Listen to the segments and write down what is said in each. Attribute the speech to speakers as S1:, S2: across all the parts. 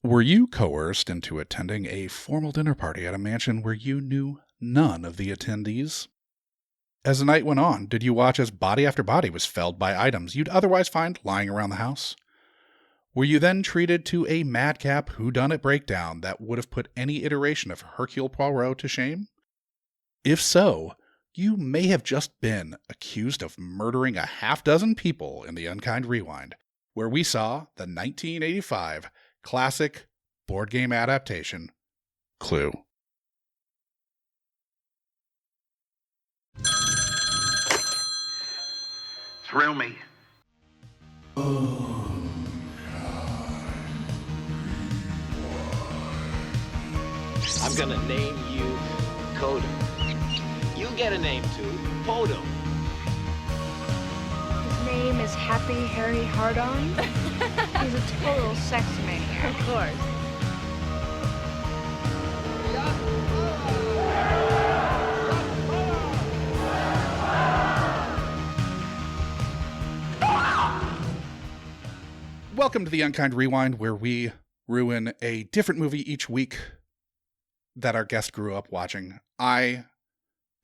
S1: Were you coerced into attending a formal dinner party at a mansion where you knew none of the attendees? As the night went on, did you watch as body after body was felled by items you'd otherwise find lying around the house? Were you then treated to a madcap whodunit breakdown that would have put any iteration of Hercule Poirot to shame? If so, you may have just been accused of murdering a half-dozen people in the Unkind Rewind, where we saw the 1985 classic board game adaptation, Clue.
S2: Thrill me.
S3: I'm gonna name you Coda. You get a name too, Podo.
S4: His name is Happy Harry Hardon. He's a total sex maniac.
S5: Of course.
S1: Welcome to the Unkind Rewind, where we ruin a different movie each week that our guest grew up watching. I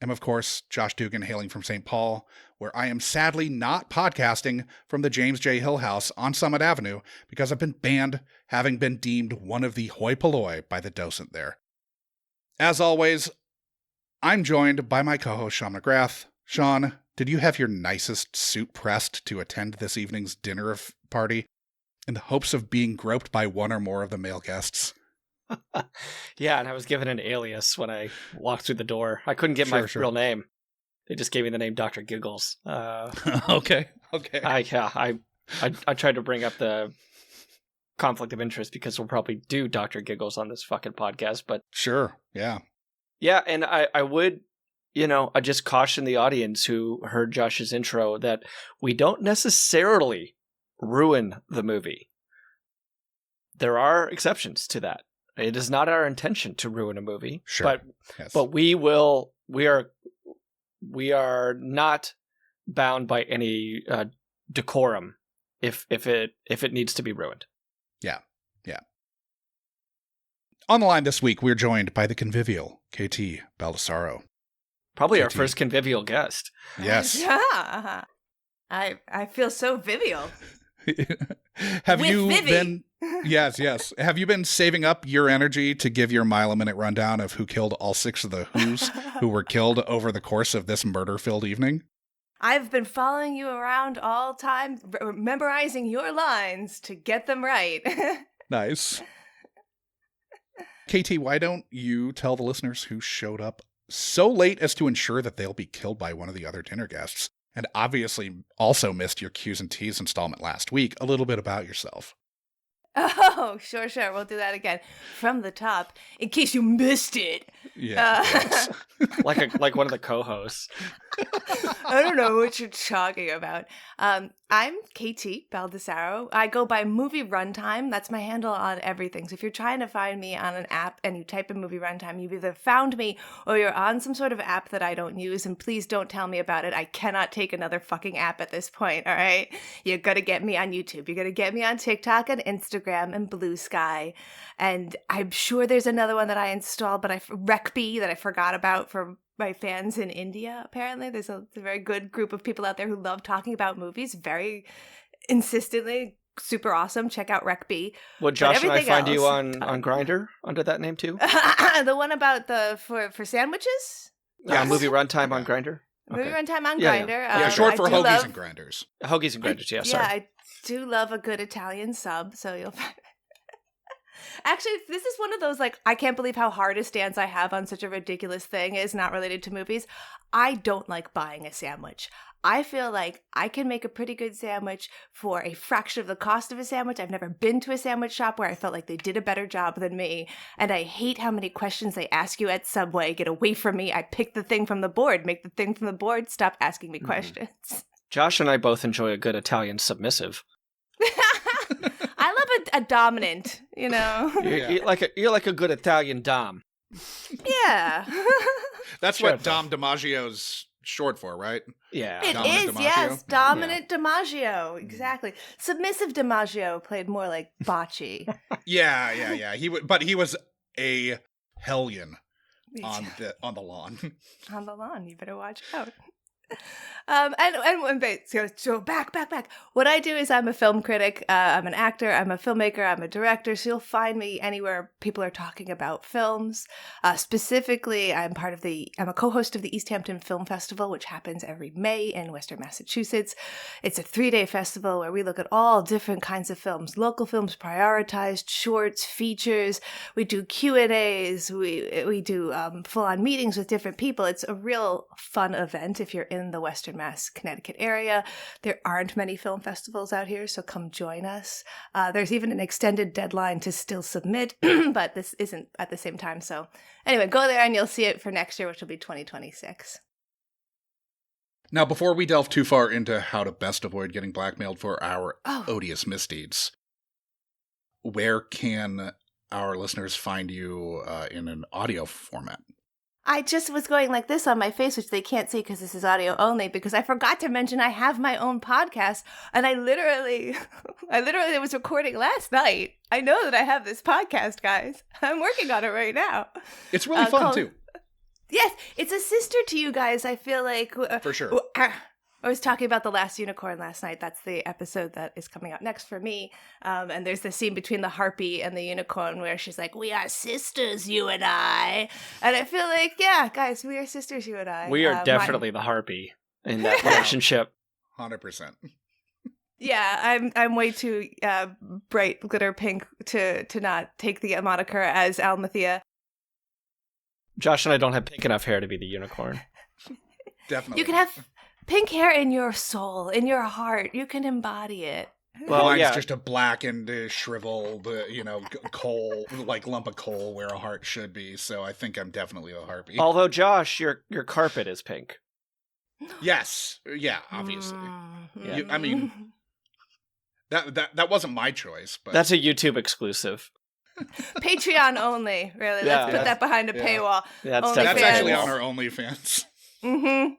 S1: am, of course, Josh Dugan, hailing from St. Paul, where I am sadly not podcasting from the James J. Hill House on Summit Avenue because I've been banned, having been deemed one of the hoi polloi by the docent there. As always, I'm joined by my co-host, Sean McGrath. Sean, did you have your nicest suit pressed to attend this evening's dinner party in the hopes of being groped by one or more of the male guests?
S5: Yeah, and I was given an alias when I walked through the door. I couldn't get my real name. They just gave me the name Dr. Giggles.
S1: Okay.
S5: I tried to bring up the conflict of interest because we'll probably do Dr. Giggles on this fucking podcast, but
S1: Sure, yeah.
S5: Yeah, and I would, I just caution the audience who heard Josh's intro that we don't necessarily ruin the movie. There are exceptions to that. It is not our intention to ruin a movie,
S1: Sure.
S5: But we are not bound by any decorum if it needs to be ruined.
S1: Yeah. On the line this week, we're joined by the convivial Kt Baldassaro.
S5: Probably our first convivial guest.
S1: Yes.
S6: Yeah. I feel so vivial.
S1: Have
S6: With
S1: you
S6: Vivi.
S1: been? Yes. Have you been saving up your energy to give your mile-a-minute rundown of who killed all 6 of the Who's who were killed over the course of this murder-filled evening?
S6: I've been following you around all time, memorizing your lines to get them right.
S1: Nice. KT, why don't you tell the listeners who showed up so late as to ensure that they'll be killed by one of the other dinner guests, and obviously also missed your Q's and T's installment last week, a little bit about yourself?
S6: Oh, sure. We'll do that again. From the top, in case you missed it.
S1: Yeah. Yes.
S5: like one of the co-hosts.
S6: I don't know what you're talking about. I'm Kt Baldassaro. I go by Movie Runtime. That's my handle on everything. So if you're trying to find me on an app and you type in Movie Runtime, you've either found me or you're on some sort of app that I don't use. And please don't tell me about it. I cannot take another fucking app at this point, all right? You gotta get me on YouTube. You gotta get me on TikTok and Instagram and Blue Sky. And I'm sure there's another one that I installed, but Recbee, that I forgot about for my fans in India. Apparently there's a very good group of people out there who love talking about movies very insistently. Super awesome. Check out Recbee.
S5: Would Josh and I find you on Grindr under that name too?
S6: The one about for sandwiches?
S5: Yeah, Movie Runtime on Grindr.
S6: Movie Runtime on
S5: Yeah,
S6: Grindr.
S1: Yeah, short for Hoagies and Grinders.
S5: Hoagies and Grinders, yeah, sorry.
S6: Yeah, I do love a good Italian sub, so you'll find. Actually, this is one of those, I can't believe how hard a stance I have on such a ridiculous thing is not related to movies. I don't like buying a sandwich. I feel like I can make a pretty good sandwich for a fraction of the cost of a sandwich. I've never been to a sandwich shop where I felt like they did a better job than me. And I hate how many questions they ask you at Subway. Get away from me. I pick the thing from the board. Make the thing from the board. Stop asking me questions.
S5: Josh and I both enjoy a good Italian submissive.
S6: I love a dominant,
S5: You're like a good Italian dom.
S6: Yeah.
S1: That's what Dom DiMaggio's short for, right?
S5: Yeah.
S6: It
S1: Dominant
S6: is,
S1: DiMaggio?
S6: yes. Dominant DiMaggio. Exactly. Submissive DiMaggio played more like Bocce.
S1: Yeah. But he was a hellion on the lawn.
S6: On the lawn. You better watch out. So back. What I do is I'm a film critic. I'm an actor. I'm a filmmaker. I'm a director. So you'll find me anywhere people are talking about films. Specifically, I'm a co-host of the East Hampton Film Festival, which happens every May in Western Massachusetts. It's a 3-day festival where we look at all different kinds of films, local films prioritized, shorts, features. We do Q&As. We do full-on meetings with different people. It's a real fun event if you're in the Western Mass, Connecticut area. There aren't many film festivals out here, so come join us. There's even an extended deadline to still submit, but this isn't at the same time. So anyway, go there and you'll see it for next year, which will be 2026.
S1: Now, before we delve too far into how to best avoid getting blackmailed for our odious misdeeds, where can our listeners find you in an audio format?
S6: I just was going like this on my face, which they can't see because this is audio only, because I forgot to mention I have my own podcast, and I literally was recording last night. I know that I have this podcast, guys. I'm working on it right now.
S1: It's really fun, too.
S6: Yes, it's a sister to you guys, I feel like.
S1: For sure.
S6: I was talking about The Last Unicorn last night. That's the episode that is coming out next for me. And there's the scene between the harpy and the unicorn where she's like, "We are sisters, you and I." And I feel like, yeah, guys, we are sisters, you and I.
S5: We are definitely the harpy in that relationship.
S1: 100%.
S6: Yeah, I'm way too bright glitter pink to not take the moniker as Almathea.
S5: Josh and I don't have pink enough hair to be the unicorn.
S1: Definitely.
S6: You can have pink hair in your soul, in your heart. You can embody it.
S1: Well, mine's just a blackened, shriveled, coal, like lump of coal where a heart should be. So I think I'm definitely a harpy.
S5: Although, Josh, your carpet is pink.
S1: Yes. Yeah, obviously.
S6: Yeah.
S1: I mean, that wasn't my choice. But
S5: that's a YouTube exclusive.
S6: Patreon only, really.
S5: Yeah,
S6: Let's put that behind a paywall.
S5: That's
S1: actually on our OnlyFans.
S6: Mm-hmm.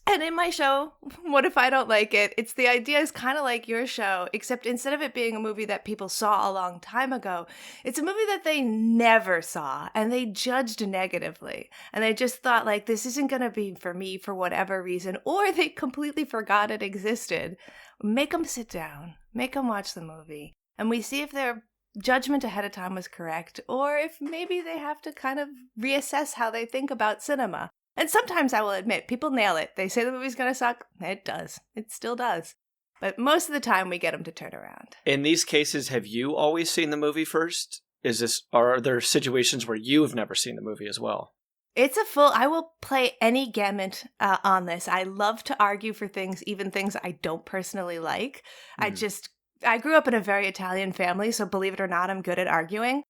S6: And in my show, What If I Don't Like It? It's the idea is kind of like your show, except instead of it being a movie that people saw a long time ago, it's a movie that they never saw and they judged negatively. And they just thought, like, this isn't going to be for me for whatever reason, or they completely forgot it existed. Make them sit down, make them watch the movie, and we see if their judgment ahead of time was correct, or if maybe they have to kind of reassess how they think about cinema. And sometimes I will admit, people nail it. They say the movie's going to suck. It does. It still does. But most of the time, we get them to turn around.
S5: In these cases, have you always seen the movie first? Are there situations where you have never seen the movie as well?
S6: It's I will play any gamut on this. I love to argue for things, even things I don't personally like. I grew up in a very Italian family, so believe it or not, I'm good at arguing.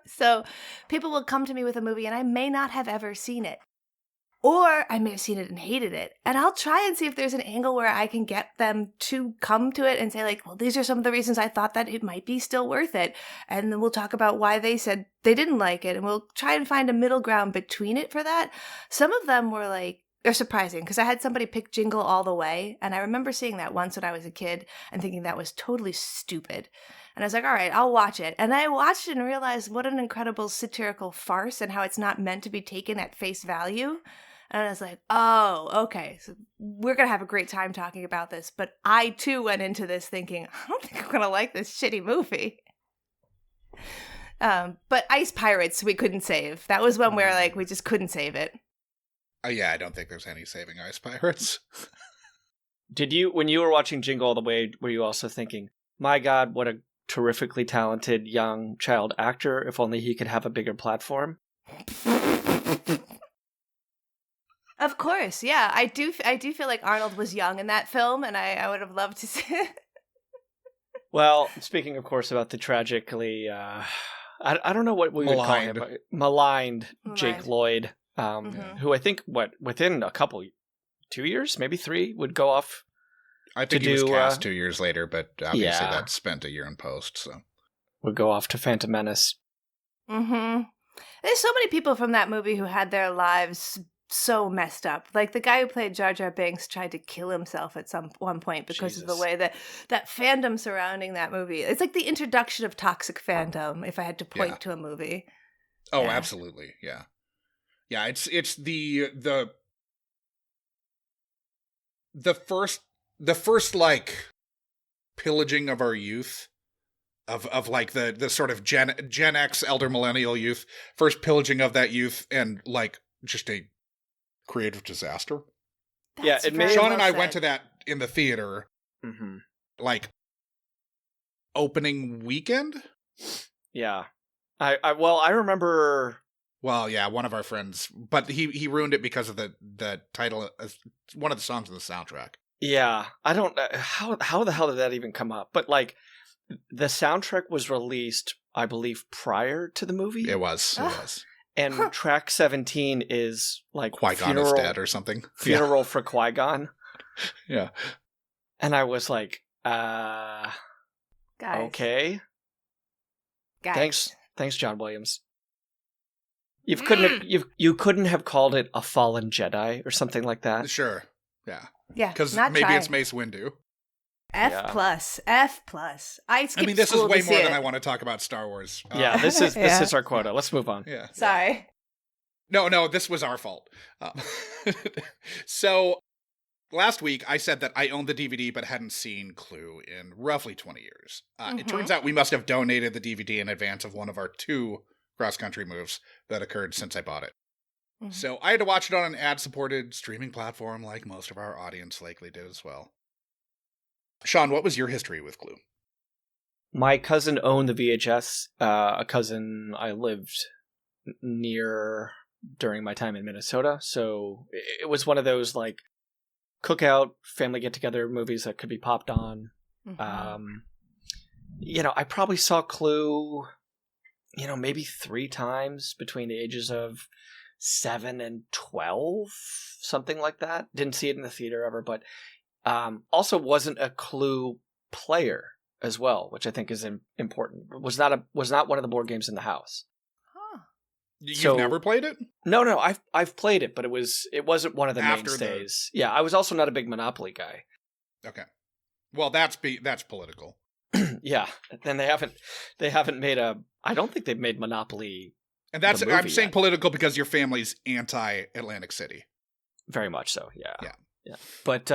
S6: So people will come to me with a movie and I may not have ever seen it. Or I may have seen it and hated it. And I'll try and see if there's an angle where I can get them to come to it and say, like, well, these are some of the reasons I thought that it might be still worth it. And then we'll talk about why they said they didn't like it. And we'll try and find a middle ground between it for that. Some of them were like, they're surprising because I had somebody pick Jingle All the Way. And I remember seeing that once when I was a kid and thinking that was totally stupid. And I was like, all right, I'll watch it. And I watched it and realized what an incredible satirical farce and how it's not meant to be taken at face value. And I was like, oh, okay, so we're going to have a great time talking about this. But I, too, went into this thinking, I don't think I'm going to like this shitty movie. But Ice Pirates, we couldn't save. That was one where, like, we just couldn't save it.
S1: Yeah, I don't think there's any saving Ice Pirates.
S5: Did you, when you were watching Jingle All the Way, were you also thinking, my God, what a terrifically talented young child actor, if only he could have a bigger platform?
S6: Of course, yeah. I do feel like Arnold was young in that film, and I would have loved to see it.
S5: Well, speaking, of course, about the tragically, I don't know what we would call him, maligned Jake Lloyd, who I think, within a couple, 2 years, maybe 3, would go off.
S1: I think he was cast 2 years later, but obviously that spent a year in post, so.
S5: Would go off to Phantom Menace.
S6: Mm-hmm. There's so many people from that movie who had their lives so messed up. Like the guy who played Jar Jar Binks tried to kill himself at one point because of the
S5: Jesus.
S6: way that fandom surrounding that movie. It's like the introduction of toxic fandom, if I had to point to a movie.
S1: Oh,
S6: Yeah.
S1: absolutely. Yeah. Yeah, it's the first like pillaging of our youth of like the sort of Gen X elder millennial youth, first pillaging of that youth, and like just a creative disaster.
S5: Yeah, it made-
S6: very
S1: Sean
S6: well
S1: and I
S6: said.
S1: went to that in the theater
S5: Mm-hmm.
S1: like opening weekend.
S5: Yeah. I remember.
S1: Well, yeah, one of our friends, but he ruined it because of the title, one of the songs of the soundtrack.
S5: Yeah, I don't. How the hell did that even come up? But like, the soundtrack was released, I believe, prior to the movie.
S1: It was.
S5: And track 17 is like
S1: Qui-Gon is dead or something.
S5: Funeral for Qui-Gon.
S1: Yeah.
S5: And I was like,
S6: Guys,
S5: okay.
S6: guys.
S5: Thanks, John Williams. You couldn't have called it A Fallen Jedi or something like that.
S1: Sure. Yeah.
S6: Yeah,
S1: Because
S6: not
S1: maybe
S6: trying.
S1: it's Mace Windu.
S6: F+. I skipped
S1: This is
S6: school
S1: way
S6: to
S1: more
S6: see
S1: than
S6: it.
S1: I want to talk about Star Wars.
S5: Yeah, this is our quota. Let's move on.
S1: Yeah.
S6: Sorry.
S1: No, this was our fault. So last week I said that I owned the DVD but hadn't seen Clue in roughly 20 years. It turns out we must have donated the DVD in advance of one of our 2 cross-country moves that occurred since I bought it.
S6: Mhm.
S1: So I had to watch it on an ad-supported streaming platform like most of our audience likely did as well. Sean, what was your history with Clue?
S5: My cousin owned the VHS. A cousin I lived near during my time in Minnesota. So it was one of those like cookout family get-together movies that could be popped on.
S6: Mhm.
S5: I probably saw Clue, maybe 3 times between the ages of 7 and 12, something like that. Didn't see it in the theater ever, but also wasn't a Clue player as well, which I think is important. Was not one of the board games in the house.
S6: Huh.
S1: You've never played it?
S5: No, I've played it, but it wasn't one of the
S1: After
S5: mainstays. Yeah, I was also not a big Monopoly guy.
S1: Okay. Well, that's political.
S5: Yeah, then they haven't made I don't think they've made Monopoly.
S1: And that's
S5: the movie
S1: I'm saying
S5: yet.
S1: political because your family's anti-Atlantic City.
S5: Very much so. Yeah.
S1: Yeah.
S5: But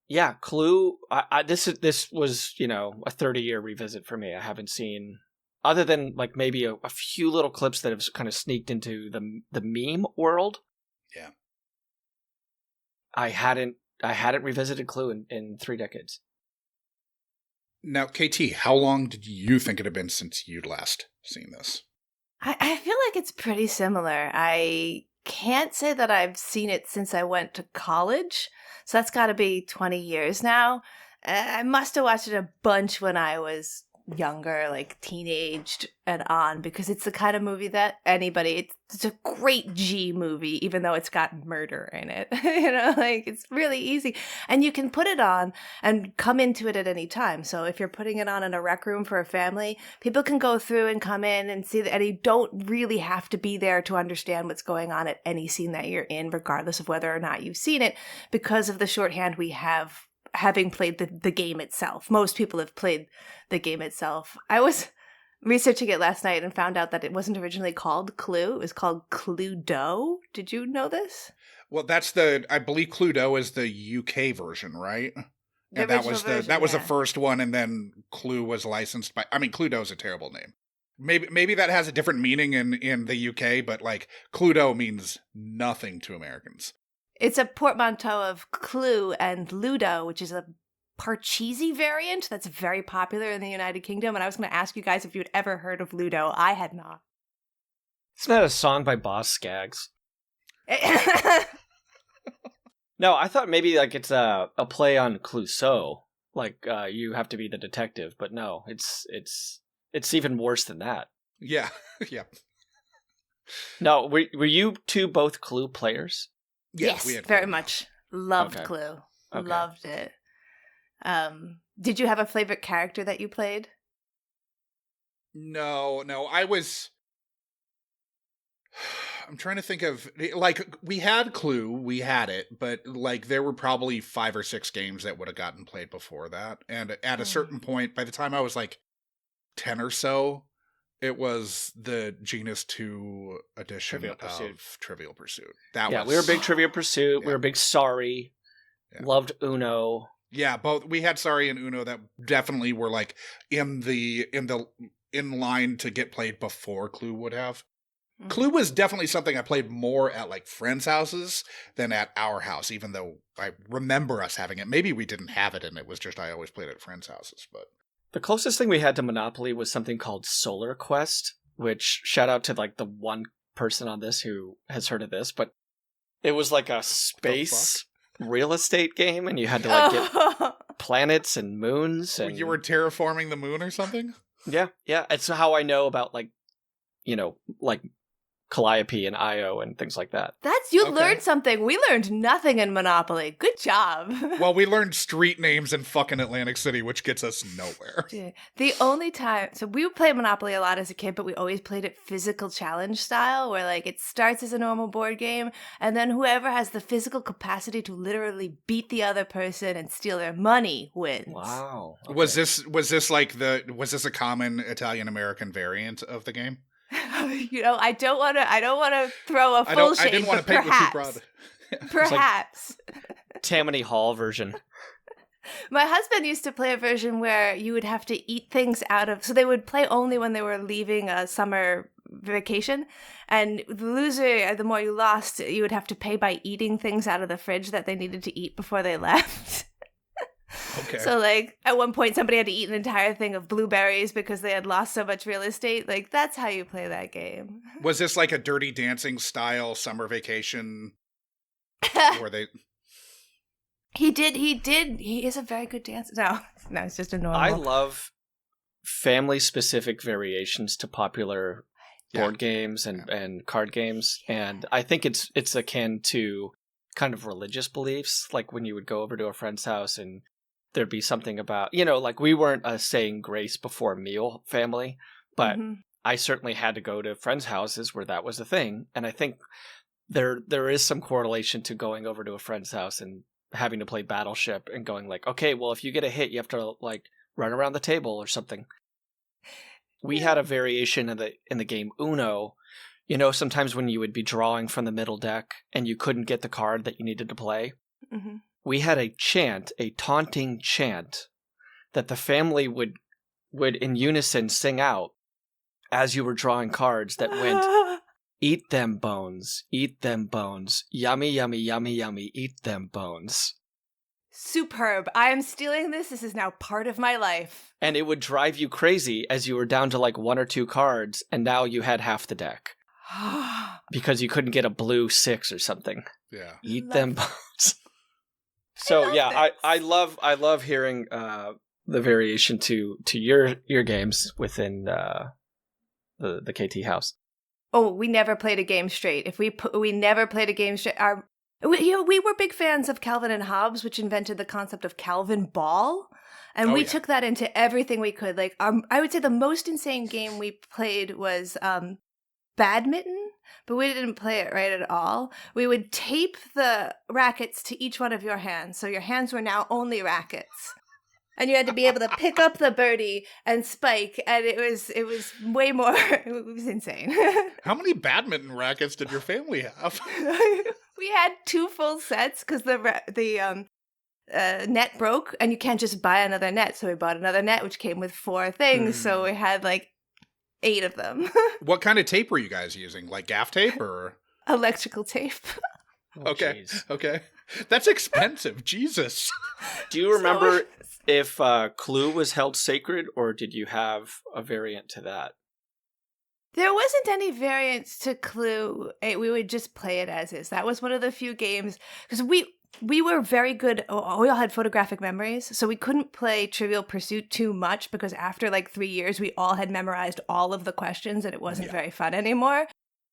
S5: yeah, Clue. This was a 30-year revisit for me. I haven't seen, other than like maybe a few little clips that have kind of sneaked into the meme world.
S1: Yeah.
S5: I hadn't revisited Clue in 3 decades.
S1: Now, KT, how long did you think it had been since you'd last seen this?
S6: I feel like it's pretty similar. I can't say that I've seen it since I went to college, so that's got to be 20 years now. I must have watched it a bunch when I was younger, like teenaged and on, because it's the kind of movie that it's a great G movie, even though it's got murder in it. It's really easy. And you can put it on and come into it at any time. So if you're putting it on in a rec room for a family, people can go through and come in and see that, and you don't really have to be there to understand what's going on at any scene that you're in, regardless of whether or not you've seen it, because of the shorthand we have having played the game itself. Most people have played the game itself. I was researching it last night and found out that it wasn't originally called Clue. It was called Cluedo. Did you know this?
S1: Well, I believe Cluedo is the UK version, right?
S6: The
S1: And that
S6: original
S1: was
S6: version,
S1: that was the
S6: yeah.
S1: first one, and then Clue was licensed by. I mean, Cluedo's a terrible name. Maybe that has a different meaning in the UK, but like Cluedo means nothing to Americans.
S6: It's a portmanteau of Clue and Ludo, which is a Parcheesi variant that's very popular in the United Kingdom. And I was going to ask you guys if you'd ever heard of Ludo. I had not.
S5: Isn't that a song by Boss Skaggs? No, I thought maybe like it's a play on Clouseau, like you have to be the detective, but no, it's even worse than that.
S1: Yeah, yeah.
S5: No, were you two both Clue players?
S1: Yeah,
S6: Yes,
S1: we had
S6: very
S1: Clue.
S6: much. Loved
S5: Okay.
S6: Clue.
S5: Okay.
S6: Loved it. Did you have a favorite character that you played?
S1: No, I was... I'm trying to think of, like, we had Clue, we had it, but, like, there were probably 5 or 6 games that would have gotten played before that. And at a certain point, by the time I was, like, 10 or so, it was the Genus 2 edition of Trivial Pursuit.
S5: We were big Trivial Pursuit. We were big Sorry.
S1: Yeah.
S5: Loved Uno.
S1: Yeah, both. We had Sorry and Uno that definitely were, like, in line to get played before Clue would have. Mm-hmm. Clue was definitely something I played more at, like, friends' houses than at our house, even though I remember us having it. Maybe we didn't have it, and it was just I always played at friends' houses, but...
S5: The closest thing we had to Monopoly was something called Solar Quest, which, shout out to, like, the one person on this who has heard of this, but it was like a space real estate game, and you had to, like, get planets and moons. And
S1: you were terraforming the moon or something?
S5: Yeah. It's how I know about, like, like Calliope and Io and things like that.
S6: You learned something. We learned nothing in Monopoly. Good job.
S1: Well, we learned street names in fucking Atlantic City, which gets us nowhere.
S6: The only time, so we would play Monopoly a lot as a kid, but we always played it physical challenge style, where, like, it starts as a normal board game, and then whoever has the physical capacity to literally beat the other person and steal their money wins.
S5: Wow. Okay.
S1: Was this a common Italian American variant of the game?
S6: I don't want to throw a full shade.
S1: I didn't want to paint with too broad.
S6: Perhaps.
S5: Like Tammany Hall version.
S6: My husband used to play a version where you would have to eat things out of... So they would play only when they were leaving a summer vacation. And the loser, the more you lost, you would have to pay by eating things out of the fridge that they needed to eat before they left.
S1: Okay.
S6: So, like, at one point, somebody had to eat an entire thing of blueberries because they had lost so much real estate. Like, that's how you play that game.
S1: Was this like a Dirty Dancing style summer vacation? Where they...
S6: He did. He is a very good dancer. No, it's just a normal.
S5: I love family-specific variations to popular board games and card games. And I think it's akin to kind of religious beliefs, like when you would go over to a friend's house and there'd be something about, like we weren't a saying grace before meal family, but I certainly had to go to friends' houses where that was a thing. And I think there is some correlation to going over to a friend's house and having to play Battleship and going like, okay, well, if you get a hit, you have to, like, run around the table or something. We had a variation in the game Uno. Sometimes when you would be drawing from the middle deck and you couldn't get the card that you needed to play, we had a taunting chant that the family would in unison sing out as you were drawing cards that went, eat them bones, yummy, yummy, yummy, yummy, eat them bones.
S6: Superb. I am stealing this. This is now part of my life.
S5: And it would drive you crazy as you were down to like 1 or 2 cards and now you had half the deck. Because you couldn't get a blue 6 or something.
S1: Yeah.
S5: Eat them bones. So yeah, I love hearing the variation to your games within the KT house.
S6: Oh, we never played a game straight. We never played a game straight. We were big fans of Calvin and Hobbes, which invented the concept of Calvin ball. And we took that into everything we could. Like, I would say the most insane game we played was badminton, but we didn't play it right at all. We would tape the rackets to each one of your hands, so your hands were now only rackets. And you had to be able to pick up the birdie and spike, and it was way more. It was insane.
S1: How many badminton rackets did your family have?
S6: We had 2 full sets because the net broke, and you can't just buy another net. So we bought another net, which came with 4 things. So we had like 8 of them.
S1: What kind of tape were you guys using? Like gaff tape or
S6: electrical tape?
S1: Okay. That's expensive. Jesus.
S5: Do you remember if Clue was held sacred, or did you have a variant to that?
S6: There wasn't any variants to Clue. We would just play it as is. That was one of the few games, because we were very good. We all had photographic memories, so we couldn't play Trivial Pursuit too much because after like 3 years, we all had memorized all of the questions and it wasn't very fun anymore.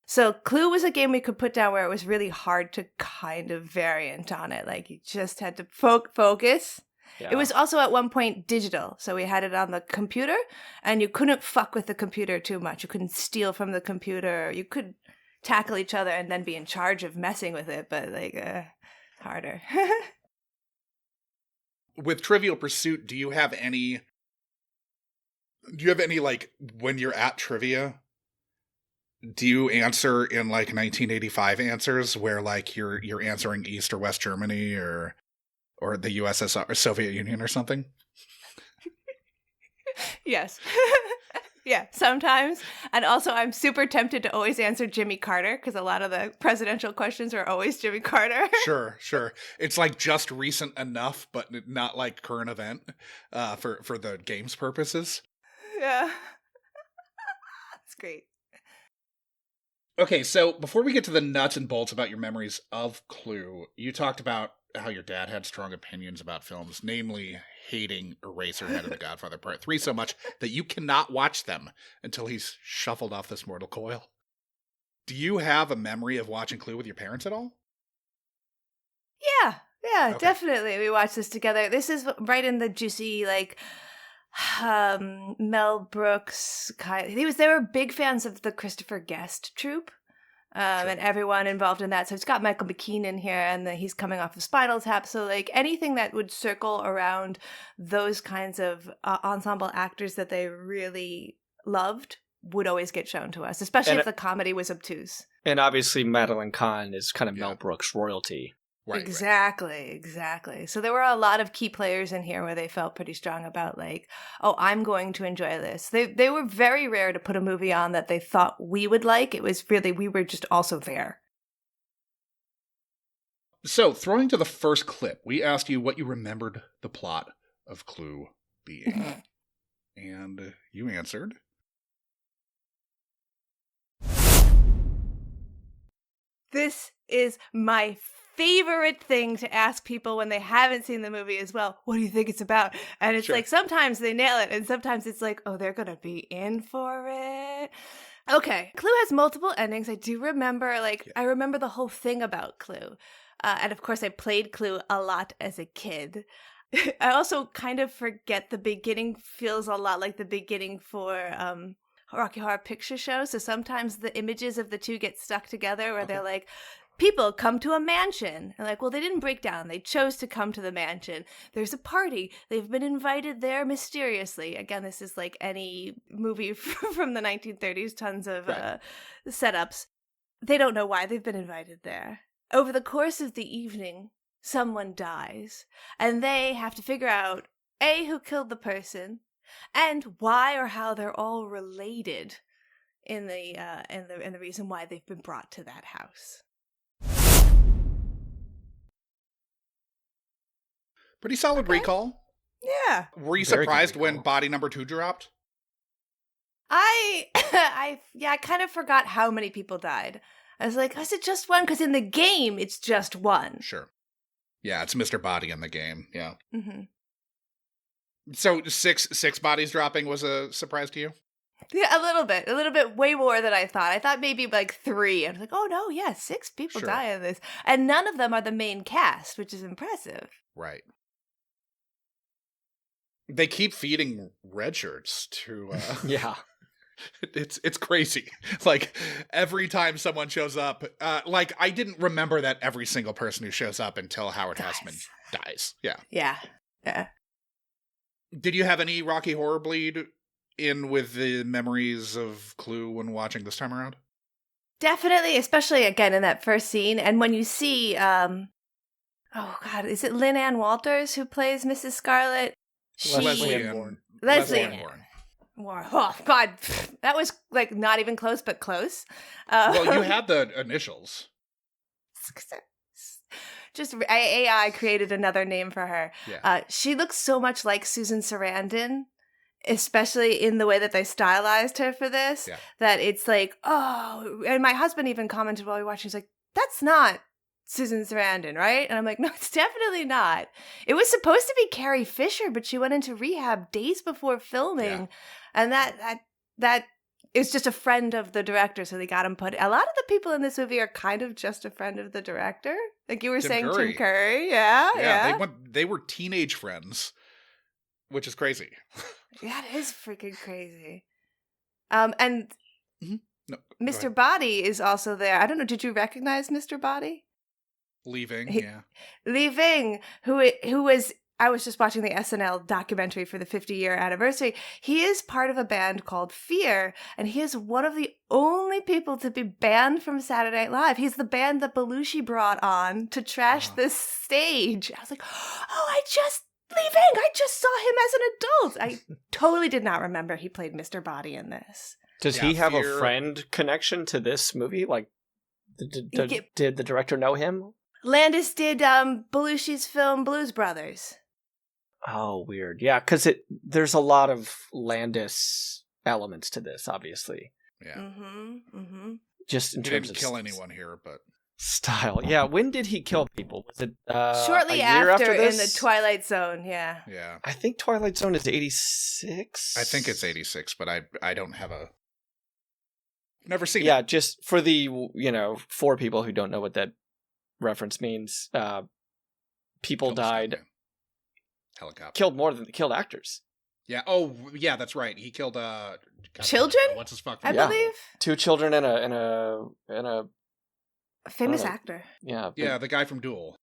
S6: So Clue was a game we could put down where it was really hard to kind of variant on it. Like you just had to focus.
S5: Yeah.
S6: It was also at one point digital. So we had it on the computer, and you couldn't fuck with the computer too much. You couldn't steal from the computer. You could tackle each other and then be in charge of messing with it, but harder.
S1: With Trivial Pursuit, do you have any like when you're at trivia, do you answer in like 1985 answers where like you're answering East or West Germany or the USSR or Soviet Union or something?
S6: Yes. Yeah, sometimes. And also, I'm super tempted to always answer Jimmy Carter because a lot of the presidential questions are always Jimmy Carter.
S1: Sure. It's like just recent enough, but not like current event for the game's purposes.
S6: Yeah. It's great.
S1: Okay, so before we get to the nuts and bolts about your memories of Clue, you talked about how your dad had strong opinions about films, namely hating Eraserhead and The Godfather Part 3 so much that you cannot watch them until he's shuffled off this mortal coil. Do you have a memory of watching Clue with your parents at all?
S6: Yeah,
S1: Okay.
S6: definitely. We watched this together. This is right in the juicy, like, Mel Brooks kind. They were big fans of the Christopher Guest troupe.
S1: Sure.
S6: And everyone involved in that. So it's got Michael McKean in here, and he's coming off of Spinal Tap. So like anything that would circle around those kinds of ensemble actors that they really loved would always get shown to us, especially if the comedy was obtuse.
S5: And obviously Madeline Kahn is kind of
S1: Yeah.
S5: Mel Brooks royalty.
S1: Right.
S6: Exactly. So there were a lot of key players in here where they felt pretty strong about like, oh, I'm going to enjoy this. They were very rare to put a movie on that they thought we would like. It was really, we were just also there.
S1: So, throwing to the first clip, we asked you what you remembered the plot of Clue being. And you answered.
S6: This is my favorite thing to ask people when they haven't seen the movie as well. What do you think it's about? And it's
S1: Sure.
S6: like sometimes they nail it, and sometimes it's like, oh, they're gonna be in for it. Okay, Clue has multiple endings. I do remember, I remember the whole thing about Clue. And of course, I played Clue a lot as a kid. I also kind of forget the beginning feels a lot like the beginning for Rocky Horror Picture Show. So sometimes the images of the two get stuck together where they're like, people come to a mansion. And like, well, they didn't break down. They chose to come to the mansion. There's a party. They've been invited there mysteriously. Again, this is like any movie from the 1930s, tons of setups. They don't know why they've been invited there. Over the course of the evening, someone dies, and they have to figure out, A, who killed the person, and why or how they're all related in the reason why they've been brought to that house.
S1: Pretty solid recall.
S6: Yeah.
S1: Were you
S5: Very good
S1: surprised when
S5: recall.
S1: Boddy number 2 dropped?
S6: I kind of forgot how many people died. I was like, is it just one? Because in the game, it's just one.
S1: Sure. Yeah, it's Mr. Boddy in the game. Yeah.
S6: Mm-hmm.
S1: So six bodies dropping was a surprise to you?
S6: Yeah, a little bit, way more than I thought. I thought maybe like 3. I was like, oh no, yeah, 6 people
S1: Sure.
S6: die in this. And none of them are the main cast, which is impressive.
S1: Right. They keep feeding red shirts to
S5: Yeah.
S1: it's crazy. Like every time someone shows up, like I didn't remember that every single person who shows up until Howard Hawksian dies. Yeah.
S6: Yeah.
S1: Did you have any Rocky Horror bleed in with the memories of Clue when watching this time around?
S6: Definitely, especially again in that first scene. And when you see, oh God, is it Lynn Ann Walters who plays Mrs. Scarlet?
S5: Leslie Ann Warren.
S6: Leslie
S1: Ann
S6: Ann
S1: Warren.
S6: Warren. Oh God, that was like not even close, but close.
S1: Well, you had the initials.
S6: Just AI created another name for her.
S1: Yeah.
S6: She looks so much like Susan Sarandon, especially in the way that they stylized her for this, that it's like, oh, and my husband even commented while we were watching, he's like, that's not Susan Sarandon, right? And I'm like, no, it's definitely not. It was supposed to be Carrie Fisher, but she went into rehab days before filming.
S1: Yeah.
S6: And that is just a friend of the director, so they got him put. A lot of the people in this movie are kind of just a friend of the director. Like you were saying,
S1: Curry.
S6: Tim Curry. Yeah.
S1: They were teenage friends, which is crazy.
S6: Yeah, it is freaking crazy. And
S1: No,
S6: Mr. Boddy is also there. I don't know. Did you recognize Mr. Boddy?
S1: Leaving,
S6: who was. I was just watching the SNL documentary for the 50-year anniversary. He is part of a band called Fear, and he is one of the only people to be banned from Saturday Night Live. He's the band that Belushi brought on to trash this stage. I was like, I just saw him as an adult. I totally did not remember he played Mr. Boddy in this.
S5: Does he have a friend connection to this movie? Like, did the director know him?
S6: Landis did Belushi's film Blues Brothers.
S5: Oh, weird. Yeah, because there's a lot of Landis elements to this, obviously.
S1: Yeah.
S6: Mm-hmm.
S5: Just in terms
S1: didn't
S5: of
S1: kill anyone here, but
S5: style. Yeah. When did he kill people? Was it
S6: shortly
S5: a year after
S6: in
S5: this?
S6: the Twilight Zone? Yeah.
S1: Yeah.
S5: I think Twilight Zone is 86.
S1: I think it's 86, but I don't have never seen it.
S5: Yeah, just for the 4 people who don't know what that reference means, people died.
S1: Helicopter
S5: killed actors.
S1: Yeah. Oh, yeah. That's right. He killed
S6: children.
S1: What's his fucking?
S6: I believe
S5: 2 children and a
S6: famous actor.
S5: Yeah.
S1: Yeah, the guy from Duel.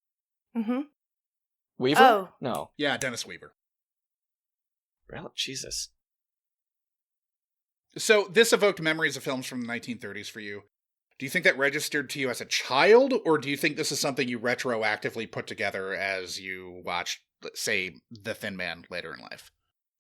S6: Mm-hmm.
S5: Weaver?
S6: Oh.
S5: No.
S1: Yeah, Dennis Weaver.
S5: Really? Jesus.
S1: So this evoked memories of films from the 1930s for you. Do you think that registered to you as a child, or do you think this is something you retroactively put together as you watched, say, The Thin Man later in life?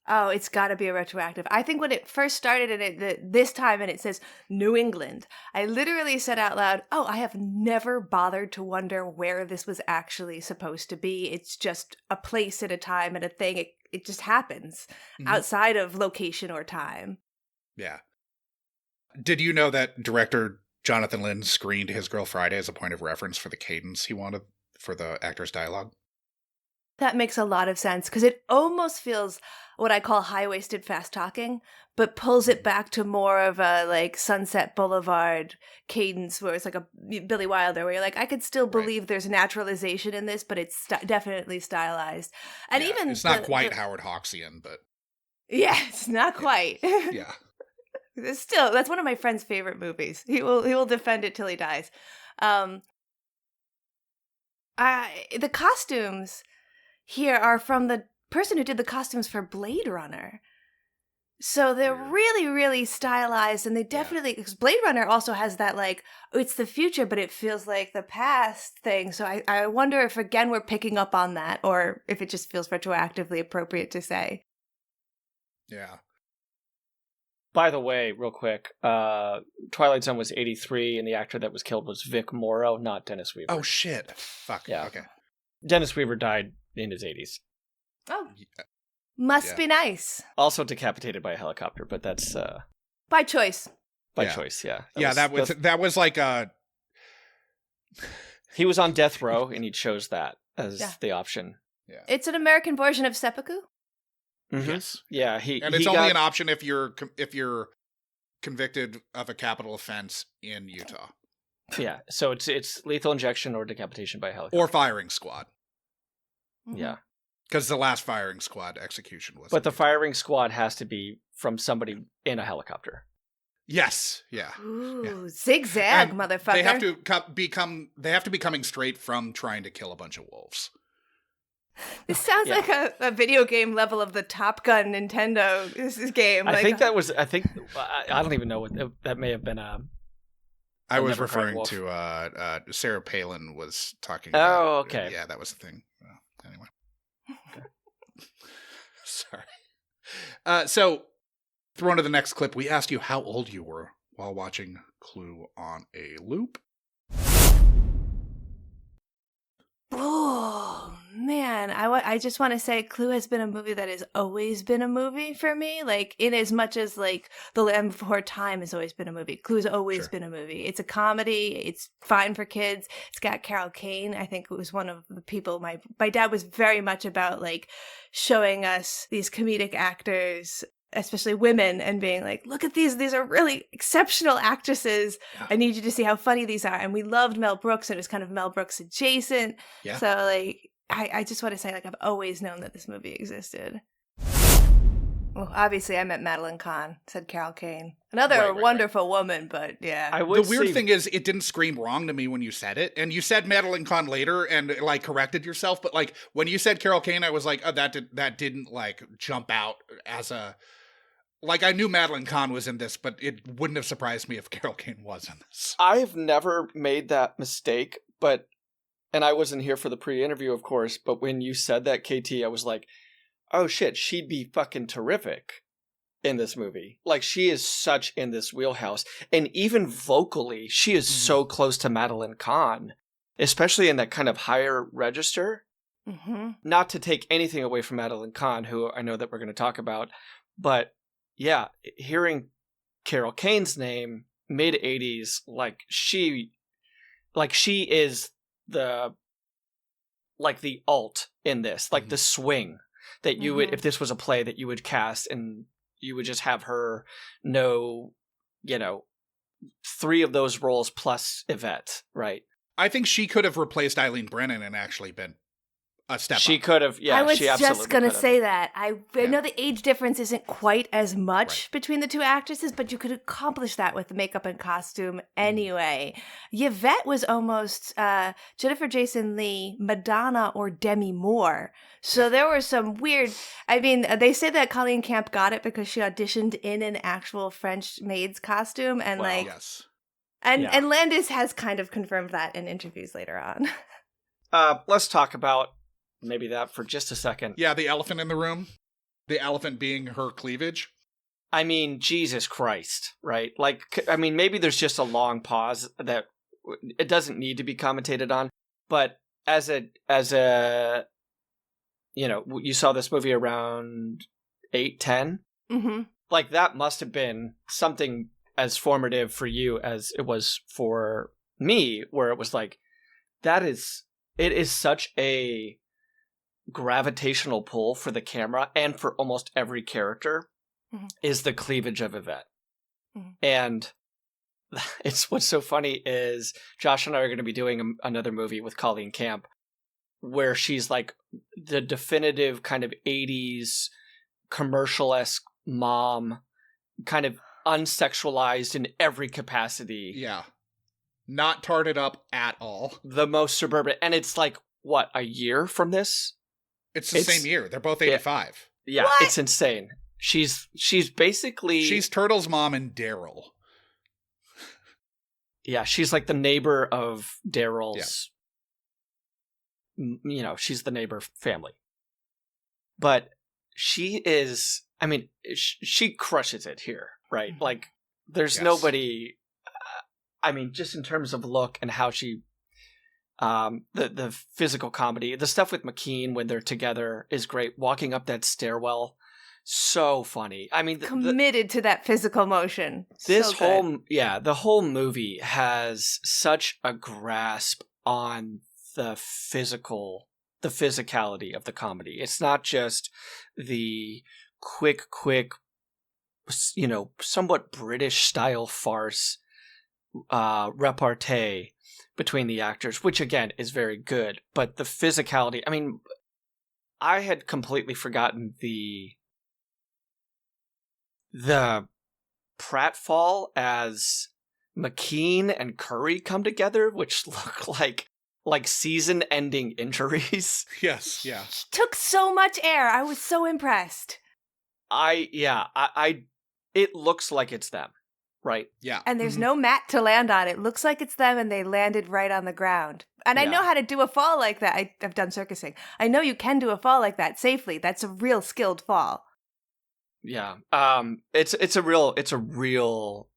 S6: Oh, it's got to be a retroactive. I think when it first started this time and it says New England, I literally said out loud, I have never bothered to wonder where this was actually supposed to be. It's just a place at a time and a thing. It just happens outside of location or time.
S1: Yeah. Did you know that director Jonathan Lynn screened His Girl Friday as a point of reference for the cadence he wanted for the actor's dialogue?
S6: That makes a lot of sense because it almost feels what I call high-waisted fast talking, but pulls it back to more of a like Sunset Boulevard cadence where it's like a Billy Wilder where you're like, I could still believe there's naturalization in this, but it's definitely stylized. And even
S1: it's not quite Howard Hawksian, but
S6: yeah, it's not quite.
S1: Yeah.
S6: Still, that's one of my friend's favorite movies. He will defend it till he dies. The costumes here are from the person who did the costumes for Blade Runner. So they're really, really stylized, and they definitely, because Blade Runner also has that like, it's the future, but it feels like the past thing. So I wonder if, again, we're picking up on that, or if it just feels retroactively appropriate to say.
S1: Yeah.
S5: By the way, real quick, Twilight Zone was 83, and the actor that was killed was Vic Morrow, not Dennis Weaver.
S1: Oh, shit. Fuck.
S5: Yeah.
S1: Okay.
S5: Dennis Weaver died in his 80s.
S6: Oh. Must be nice.
S5: Also decapitated by a helicopter, but that's...
S6: by choice.
S5: By choice, yeah.
S1: That was like a...
S5: He was on death row, and he chose that as the option.
S1: Yeah.
S6: It's an American version of seppuku.
S5: Mm-hmm.
S1: Yes.
S5: Yeah,
S1: and it's only an option if you're convicted of a capital offense in Utah.
S5: Yeah, so it's lethal injection or decapitation by a helicopter.
S1: Or firing squad.
S5: Yeah.
S1: Because the last firing squad execution was...
S5: But the firing squad has to be from somebody in a helicopter.
S1: Yes, yeah.
S6: Ooh, zigzag,
S1: and
S6: motherfucker.
S1: They have to be coming straight from trying to kill a bunch of wolves.
S6: This sounds like a video game level of the Top Gun Nintendo game.
S5: I think I don't even know what that may have been.
S1: I was referring to Sarah Palin was talking.
S5: Oh, okay.
S1: Yeah, that was the thing. Well, anyway. Okay. Sorry. So, thrown to the next clip, we asked you how old you were while watching Clue on a loop.
S6: Oh, man. I just want to say Clue has been a movie that has always been a movie for me. Like, in as much as, like, The Land Before Time has always been a movie. Clue has always been a movie. It's a comedy. It's fine for kids. It's got Carol Kane. I think it was one of the people. My dad was very much about, like, showing us these comedic actors especially women, and being like, look at these are really exceptional actresses.
S1: Yeah.
S6: I need you to see how funny these are. And we loved Mel Brooks, and it was kind of Mel Brooks adjacent.
S1: Yeah.
S6: So like, I just want to say, like, I've always known that this movie existed. Well, obviously I meant Madeline Kahn, said Carol Kane. Another
S1: Right.
S6: wonderful woman, but yeah.
S5: I would
S1: The weird
S5: say-
S1: thing is, it didn't scream wrong to me when you said it, and you said Madeline Kahn later and like corrected yourself. But like when you said Carol Kane, I was like, oh, that didn't like jump out as a like. I knew Madeline Kahn was in this, but it wouldn't have surprised me if Carol Kane was in this.
S5: I've never made that mistake, and I wasn't here for the pre-interview, of course, but when you said that, KT, I was like, oh shit, she'd be fucking terrific in this movie. Like, she is such in this wheelhouse. And even vocally, she is so close to Madeline Kahn, especially in that kind of higher register.
S6: Mm-hmm.
S5: Not to take anything away from Madeline Kahn, who I know that we're going to talk about, but yeah, hearing Carol Kane's name, mid-80s, she is the alt in this, like the swing that you would, if this was a play that you would cast, and you would just have her know, 3 of those roles plus Yvette, right?
S1: I think she could have replaced Eileen Brennan and actually been a step
S5: She
S1: up.
S5: could have, yeah.
S6: I was
S5: she absolutely
S6: just gonna
S5: could have.
S6: say that. I
S1: Yeah.
S6: know the age difference isn't quite as much
S1: Right.
S6: between the two actresses, but you could accomplish that with the makeup and costume
S1: Mm.
S6: anyway. Yvette was almost Jennifer Jason Leigh, Madonna, or Demi Moore. So there were some weird. I mean, they say that Colleen Camp got it because she auditioned in an actual French maid's costume, and
S5: Wow.
S1: Yes.
S6: and
S5: Yeah.
S6: Landis has kind of confirmed that in interviews later on.
S5: Let's talk about maybe that for just a second.
S1: Yeah, the elephant in the room. The elephant being her cleavage.
S5: I mean, Jesus Christ, right? Like, I mean, maybe there's just a long pause that it doesn't need to be commentated on, but as a, you saw this movie around 8, 10.
S6: Mm-hmm.
S5: Like, that must have been something as formative for you as it was for me, where it was like, it is such a gravitational pull for the camera and for almost every character is the cleavage of Yvette. And what's so funny is Josh and I are going to be doing another movie with Colleen Camp where she's like the definitive kind of 80s commercial-esque mom, kind of unsexualized in every capacity.
S1: Yeah. Not tarted up at all.
S5: The most suburban. And it's like, what, a year from this?
S1: It's the same year. They're both 85.
S5: Yeah,
S6: What?
S5: It's insane. She's basically...
S1: She's Turtle's mom and Daryl.
S5: Yeah, she's like the neighbor of Daryl's... she's the neighbor family. But she is... I mean, she crushes it here, right? Like, there's
S1: Yes.
S5: nobody... I mean, just in terms of look and how she... the physical comedy, the stuff with McKean when they're together is great. Walking up that stairwell, so funny. I mean,
S6: Committed to that physical motion.
S5: this
S6: So good.
S5: the whole movie has such a grasp on the physicality of the comedy. It's not just the quick, somewhat British style farce repartee between the actors, which again is very good, but the physicality, I mean, I had completely forgotten the pratfall as McKean and Curry come together, which look like season-ending injuries.
S1: Yes, yeah.
S6: She took so much air. I was so impressed.
S5: It looks like it's them, right?
S1: Yeah.
S6: And there's no mat to land on. It looks like it's them, and they landed right on the ground. And I
S5: Yeah.
S6: know how to do a fall like that. I've done circusing. I know you can do a fall like that safely. That's a real skilled fall.
S5: Yeah. It's a real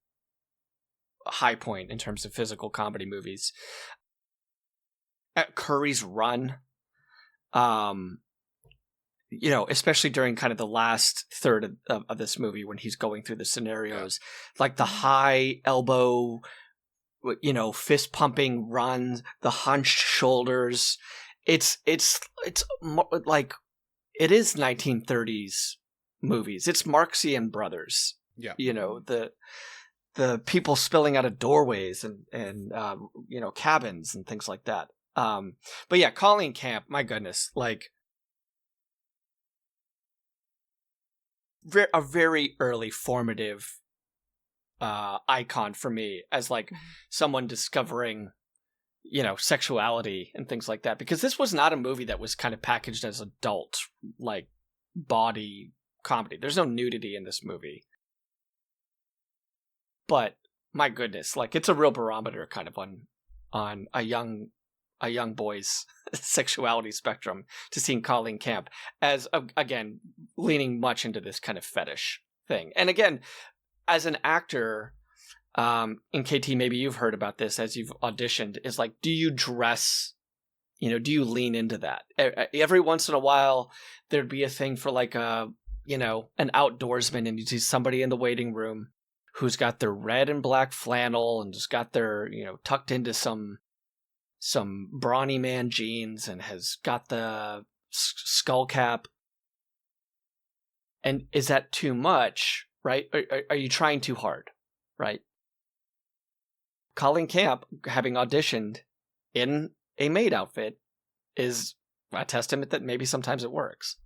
S5: high point in terms of physical comedy movies. At Curry's run, especially during kind of the last third of this movie when he's going through the scenarios, like the high elbow, fist pumping runs, the hunched shoulders. It's like, it is 1930s movies. It's Marxian Brothers.
S1: Yeah.
S5: You know, the people spilling out of doorways and you know, cabins and things like that. But yeah, Colleen Camp, my goodness, like a very early formative icon for me as like someone discovering, you know, sexuality and things like that, because this was not a movie that was kind of packaged as adult, like body comedy. There's no nudity in this movie, but my goodness, like it's a real barometer kind of on a young boy's sexuality spectrum to seeing Colleen Camp as again leaning much into this kind of fetish thing. And again, as an actor, in KT, maybe you've heard about this as you've auditioned, is like, do you dress, you know, do you lean into that? Every once in a while, there'd be a thing for like you know, an outdoorsman, and you see somebody in the waiting room who's got their red and black flannel and just got their, you know, tucked into some brawny man jeans and has got the skull cap. And is that too much, right? Are you trying too hard, right? Colleen Camp, having auditioned in a maid outfit, is a testament that maybe sometimes it works.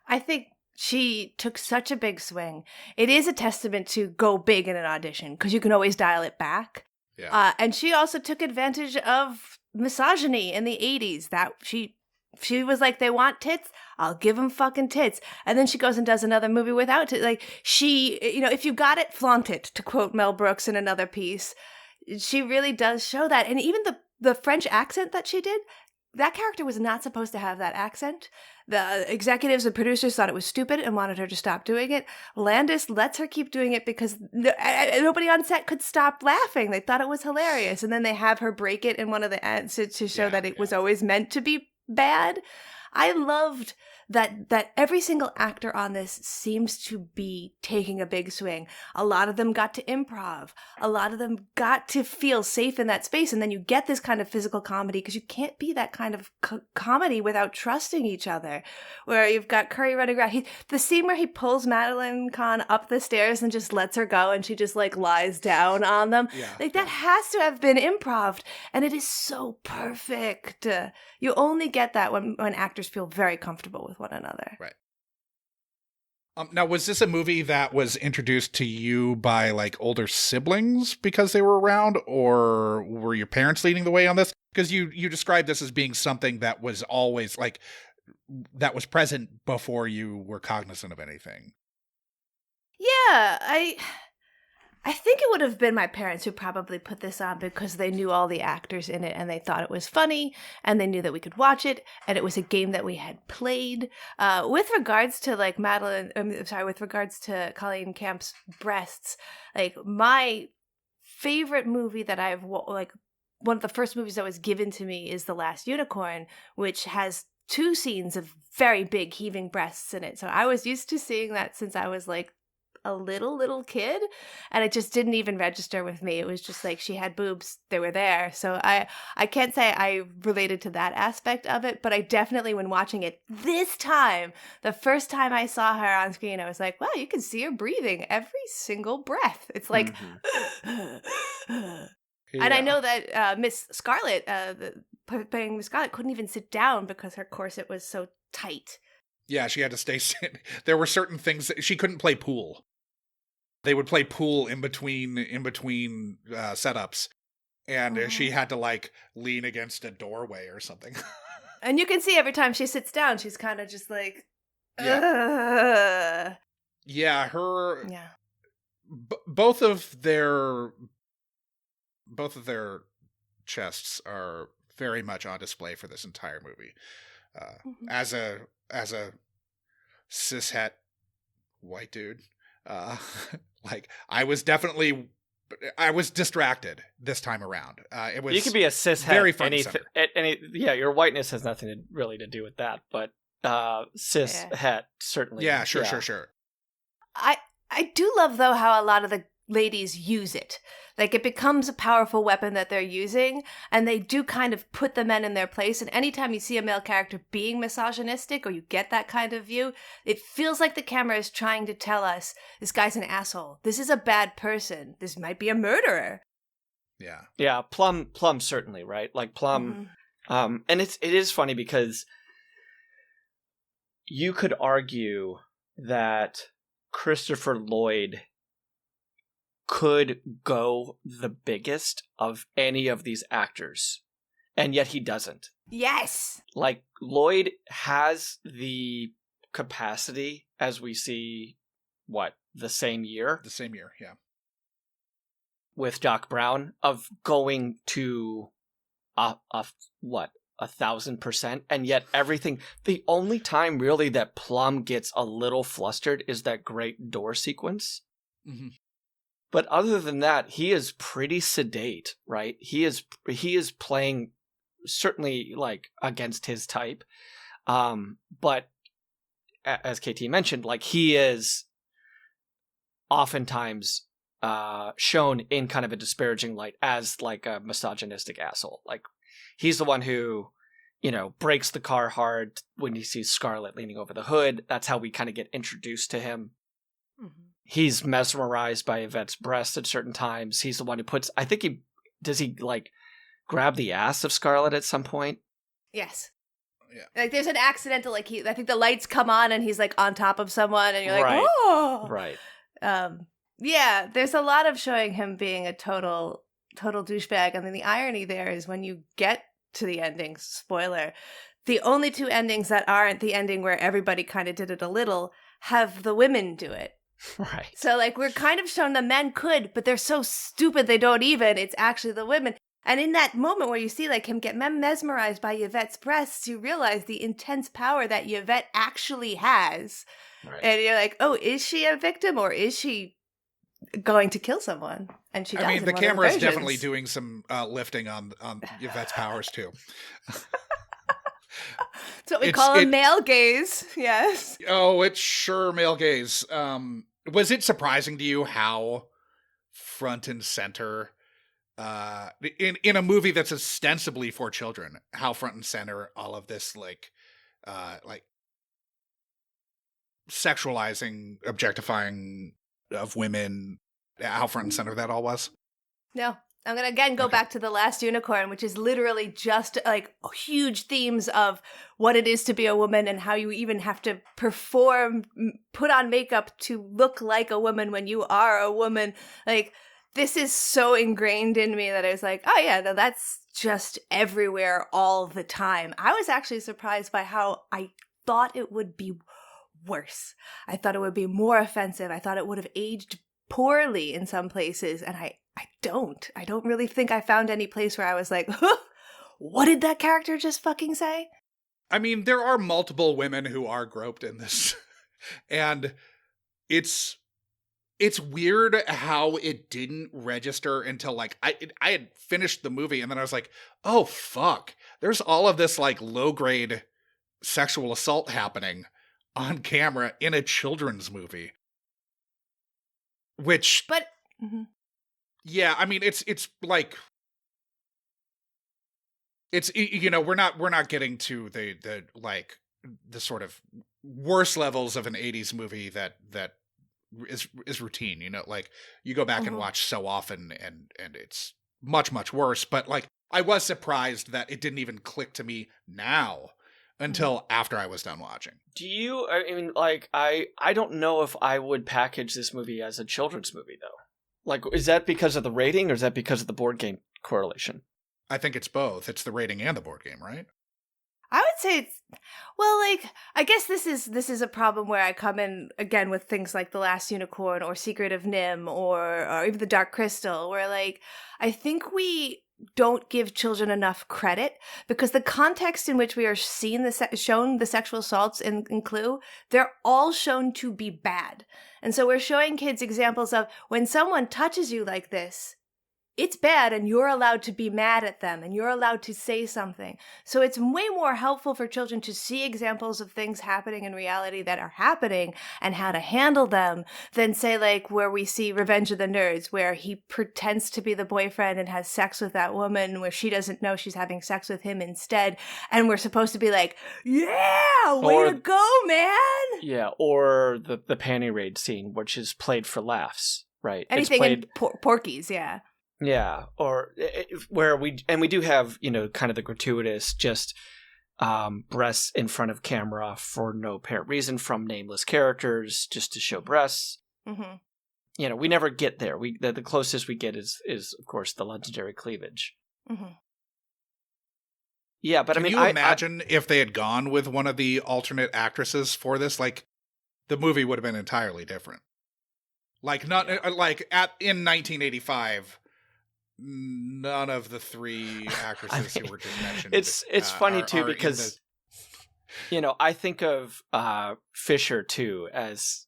S6: I think she took such a big swing. It is a testament to go big in an audition, because you can always dial it back.
S1: Yeah.
S6: And she also took advantage of misogyny in the 80s. That she was like, they want tits, I'll give them fucking tits. And then she goes and does another movie without tits. Like, she, you know, if you got it, flaunt it, to quote Mel Brooks in another piece. She really does show that. And even the French accent that she did, that character was not supposed to have that accent. The executives and producers thought it was stupid and wanted her to stop doing it. Landis lets her keep doing it because nobody on set could stop laughing. They thought it was hilarious. And then they have her break it in one of the ads to show that it was always meant to be bad. I loved that every single actor on this seems to be taking a big swing. A lot of them got to improv. A lot of them got to feel safe in that space. And then you get this kind of physical comedy, because you can't be that kind of comedy without trusting each other. Where you've got Curry running around. The scene where he pulls Madeline Kahn up the stairs and just lets her go, and she just like lies down on them.
S1: Yeah.
S6: Like, that has to have been improv. And it is so perfect. You only get that when actors feel very comfortable with one another.
S1: Right. Now, was this a movie that was introduced to you by like older siblings because they were around, or were your parents leading the way on this? Because you described this as being something that was always like, that was present before you were cognizant of anything.
S6: Yeah, I think it would have been my parents who probably put this on, because they knew all the actors in it and they thought it was funny, and they knew that we could watch it, and it was a game that we had played. With regards to like with regards to Colleen Camp's breasts, like my favorite movie that I've like, one of the first movies that was given to me is The Last Unicorn, which has 2 scenes of very big heaving breasts in it. So I was used to seeing that since I was like a little kid, and it just didn't even register with me. It was just like, she had boobs, they were there. So I can't say I related to that aspect of it, but I definitely, when watching it this time, the first time I saw her on screen, I was like, wow, you can see her breathing every single breath. It's like And I know that Miss Scarlett, playing Miss Scarlett, couldn't even sit down because her corset was so tight.
S1: Yeah, she had to stay. There were certain things that she couldn't play pool. They would play pool in between setups, and she had to like lean against a doorway or something.
S6: And you can see every time she sits down, she's kind of just like,
S1: yeah, both of their chests are very much on display for this entire movie. As a cishet white dude, like I was distracted this time around. It was,
S5: you could be a cishet,
S1: very front and center.
S5: Yeah, your whiteness has nothing really to do with that, but cishet certainly.
S1: Yeah, sure.
S6: I do love though how a lot of the ladies use it. Like, it becomes a powerful weapon that they're using, and they do kind of put the men in their place. And anytime you see a male character being misogynistic, or you get that kind of view, it feels like the camera is trying to tell us, this guy's an asshole. This is a bad person. This might be a murderer.
S1: Yeah.
S5: Yeah, Plum certainly, right? Like Plum, and it is funny because you could argue that Christopher Lloyd could go the biggest of any of these actors, and yet he doesn't.
S6: Yes.
S5: Like, Lloyd has the capacity, as we see, the same year?
S1: The same year, yeah.
S5: With Doc Brown, of going to, 1,000%, and yet everything, the only time really that Plum gets a little flustered is that great door sequence.
S1: Mm-hmm.
S5: But other than that, he is pretty sedate, right? He is playing certainly like against his type. But as KT mentioned, like, he is oftentimes shown in kind of a disparaging light as like a misogynistic asshole. Like, he's the one who, breaks the car hard when he sees Scarlett leaning over the hood. That's how we kind of get introduced to him. Mm-hmm. He's mesmerized by Yvette's breasts at certain times. He's the one who puts, does he like grab the ass of Scarlett at some point?
S6: Yes.
S1: Yeah.
S6: Like, there's an accidental, like, I think the lights come on and he's like on top of someone and you're like,
S5: Right.
S6: oh!
S5: Right.
S6: Yeah, there's a lot of showing him being a total douchebag. And then the irony there is when you get to the ending, spoiler, the only two endings that aren't the ending where everybody kind of did it a little have the women do it.
S5: Right.
S6: So, like, we're kind of shown the men could, but they're so stupid they don't even. It's actually the women. And in that moment where you see, like, him get mesmerized by Yvette's breasts, you realize the intense power that Yvette actually has. Right. And you're like, oh, is she a victim or is she going to kill someone? And she does.
S1: I mean, the camera is definitely doing some lifting on Yvette's powers, too.
S6: That's what we call a male gaze, yes.
S1: Oh, it's sure male gaze. Was it surprising to you how front and center, in a movie that's ostensibly for children, how front and center all of this, like sexualizing, objectifying of women, how front and center that all was?
S6: No. I'm going to again go back to The Last Unicorn, which is literally just like huge themes of what it is to be a woman and how you even have to perform, put on makeup to look like a woman when you are a woman. Like, this is so ingrained in me that I was like, oh yeah, no, that's just everywhere all the time. I was actually surprised by how I thought it would be worse. I thought it would be more offensive. I thought it would have aged poorly in some places, and I don't really think I found any place where I was like, huh, what did that character just fucking say?
S1: I mean, there are multiple women who are groped in this. And it's weird how it didn't register until, like, I had finished the movie and then I was like, oh, fuck. There's all of this, like, low-grade sexual assault happening on camera in a children's movie. Which...
S6: But... Mm-hmm.
S1: Yeah, I mean, it's like, it's, we're not getting to the like the sort of worst levels of an 80s movie that is routine, like you go back and watch so often and it's much, much worse. But like, I was surprised that it didn't even click to me now until after I was done watching.
S5: Do you, I mean, like, I don't know if I would package this movie as a children's movie though. Like, is that because of the rating or is that because of the board game correlation?
S1: I think it's both. It's the rating and the board game, right?
S6: I would say it's, well, like, I guess this is a problem where I come in again with things like The Last Unicorn or Secret of Nim or even The Dark Crystal, where, like, I think we don't give children enough credit because the context in which we are seeing shown the sexual assaults in Clue, they're all shown to be bad. And so we're showing kids examples of when someone touches you like this, it's bad and you're allowed to be mad at them and you're allowed to say something. So it's way more helpful for children to see examples of things happening in reality that are happening and how to handle them than say like where we see Revenge of the Nerds, where he pretends to be the boyfriend and has sex with that woman where she doesn't know she's having sex with him instead. And we're supposed to be like, yeah, way to go, man.
S5: Yeah, or the panty raid scene, which is played for laughs, right?
S6: Anything
S5: played,
S6: in Porky's, yeah.
S5: Yeah, or where we do have, kind of the gratuitous just breasts in front of camera for no apparent reason from nameless characters just to show breasts.
S6: Mm-hmm.
S5: We never get there. The closest we get is of course the legendary cleavage.
S6: Mm-hmm.
S5: Yeah, but
S1: Can you imagine if they had gone with one of the alternate actresses for this? Like, the movie would have been entirely different. Like, not like in 1985. None of the three actresses who were just mentioned.
S5: It's funny too because I think of Fisher too as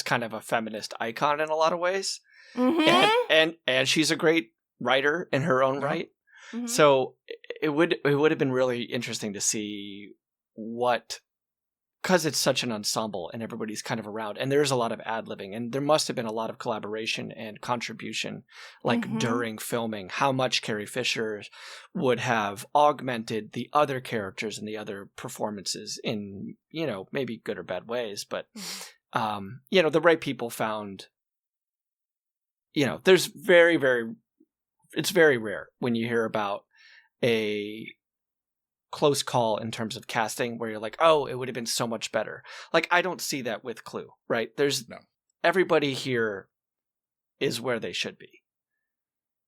S5: kind of a feminist icon in a lot of ways, and she's a great writer in her own right. Mm-hmm. So it would have been really interesting to see what. Because it's such an ensemble and everybody's kind of around, and there's a lot of ad-libbing, and there must have been a lot of collaboration and contribution, like during filming, how much Carrie Fisher would have augmented the other characters and the other performances in, maybe good or bad ways, but, the right people found, there's very, very, it's very rare when you hear about a close call in terms of casting where you're like, oh, it would have been so much better. Like, I don't see that with Clue, right? Everybody here is where they should be.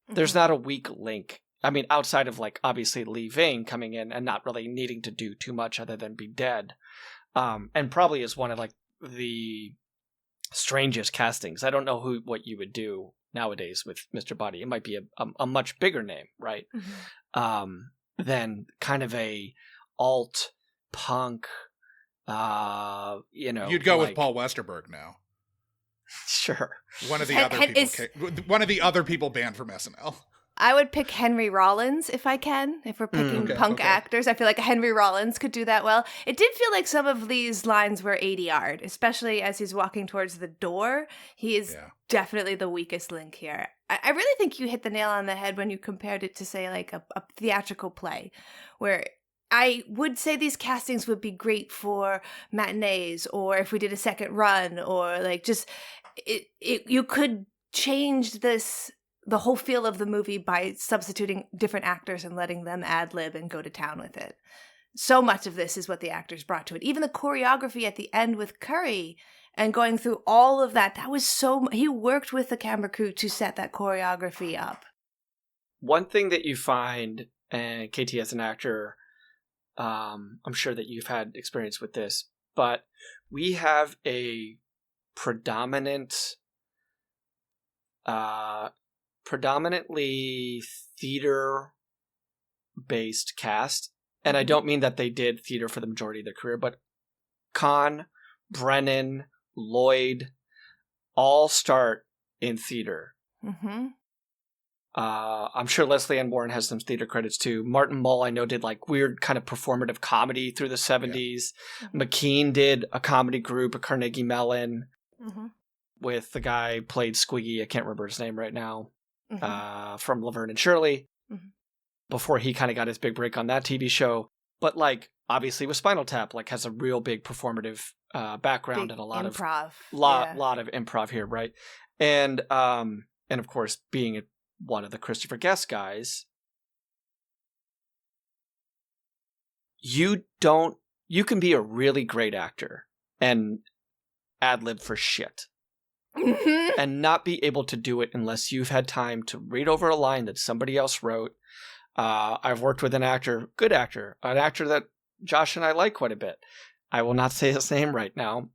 S5: There's not a weak link. I mean, outside of like obviously Lee Ving coming in and not really needing to do too much other than be dead. And probably is one of like the strangest castings. I don't know what you would do nowadays with Mr. Boddy. It might be a much bigger name, right? Than kind of a alt punk,
S1: You'd go with Paul Westerberg now.
S5: Sure.
S1: One of the other people banned from SNL.
S6: I would pick Henry Rollins if I can. If we're picking punk actors, I feel like Henry Rollins could do that well. It did feel like some of Lee's lines were 80-yard, especially as he's walking towards the door. He is definitely the weakest link here. I really think you hit the nail on the head when you compared it to, say, like a theatrical play, where I would say these castings would be great for matinees, or if we did a second run, or like just you could change the whole feel of the movie by substituting different actors and letting them ad-lib and go to town with it. So much of this is what the actors brought to it. Even the choreography at the end with Curry and going through all of that was he worked with the camera crew to set that choreography up.
S5: One thing that you find, and KT as an actor, I'm sure that you've had experience with this, but we have a predominantly theater-based cast. And I don't mean that they did theater for the majority of their career, but Kahn, Brennan, Lloyd all start in theater. I'm sure Leslie Ann Warren has some theater credits too. Martin Mull, I know, did like weird kind of performative comedy through the 70s. McKean did a comedy group, a Carnegie Mellon, with the guy played Squiggy. I can't remember his name right now. From Laverne and Shirley, before he kind of got his big break on that TV show. But like, obviously with Spinal Tap, like has a real big performative background and a lot
S6: improv.
S5: lot of improv here, right? And of course, being one of the Christopher Guest guys, you can be a really great actor and ad-lib for shit. And not be able to do it unless you've had time to read over a line that somebody else wrote. I've worked with an actor that Josh and I like quite a bit. I will not say his name right now,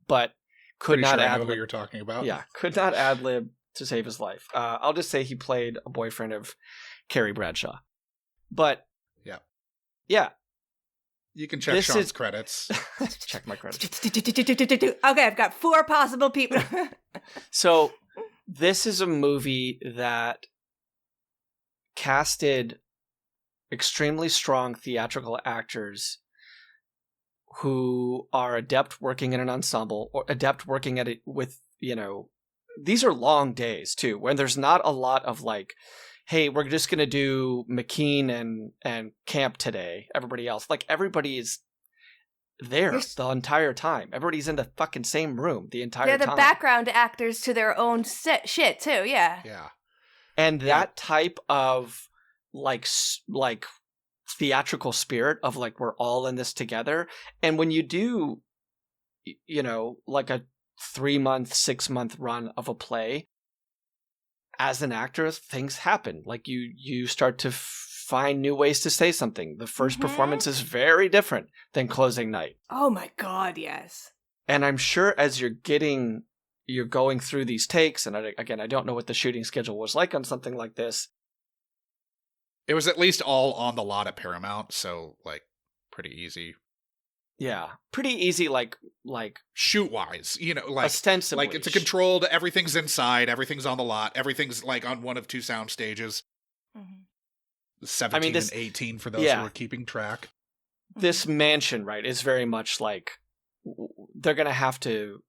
S5: but could not ad-lib. I know
S1: who you're talking about.
S5: Yeah, could not ad-lib to save his life. I'll just say he played a boyfriend of Carrie Bradshaw. But yeah.
S1: You can check Sean's credits.
S5: Check my credits.
S6: Okay, I've got 4 possible people.
S5: So this is a movie that casted extremely strong theatrical actors who are adept working in an ensemble or adept working at it with, these are long days too, when there's not a lot of like, hey, we're just going to do McKean and Camp today. Everybody else, like everybody is there the entire time. Everybody's in the fucking same room the entire time.
S6: They're the background actors to their own shit too. Yeah.
S1: Yeah.
S5: And that type of like theatrical spirit of like, we're all in this together. And when you do, like a 3-month, 6-month run of a play, as an actor, things happen. Like you start to find new ways to say something. The first performance is very different than closing night.
S6: Oh my God, yes.
S5: And I'm sure as you're going through these takes, and I don't know what the shooting schedule was like on something like this.
S1: It was at least all on the lot at Paramount, so like pretty easy.
S5: Yeah, pretty easy, like
S1: shoot wise, like
S5: ostensibly,
S1: like it's a controlled. Everything's inside. Everything's on the lot. Everything's like on one of 2 sound stages. 17 and 18 for those who are keeping track.
S5: This mansion, right, is very much like they're gonna have to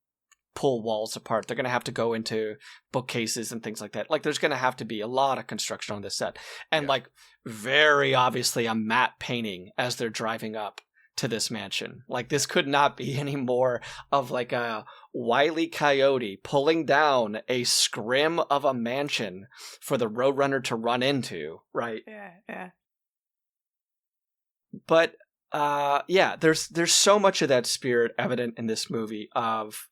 S5: pull walls apart. They're gonna have to go into bookcases and things like that. Like there's gonna have to be a lot of construction on this set, and like very obviously a matte painting as they're driving up to this mansion. Like this could not be any more of like a Wile E. Coyote pulling down a scrim of a mansion for the Roadrunner to run into, right?
S6: Yeah.
S5: But there's so much of that spirit evident in this movie of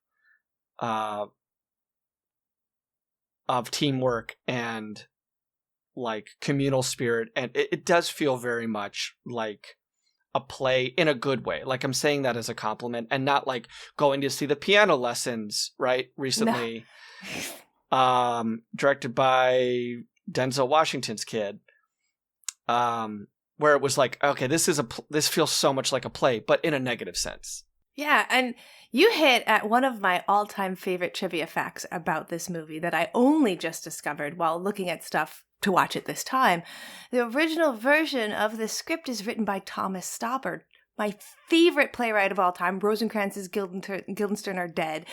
S5: teamwork and like communal spirit, and it does feel very much like a play in a good way. Like I'm saying that as a compliment and not like going to see the piano lessons, right? Recently, directed by Denzel Washington's kid, where it was like, okay, this feels so much like a play, but in a negative sense.
S6: Yeah, and you hit at one of my all-time favorite trivia facts about this movie that I only just discovered while looking at stuff to watch it this time. The original version of the script is written by Thomas Stoppard, my favorite playwright of all time. Rosencrantz's Guildenstern are dead.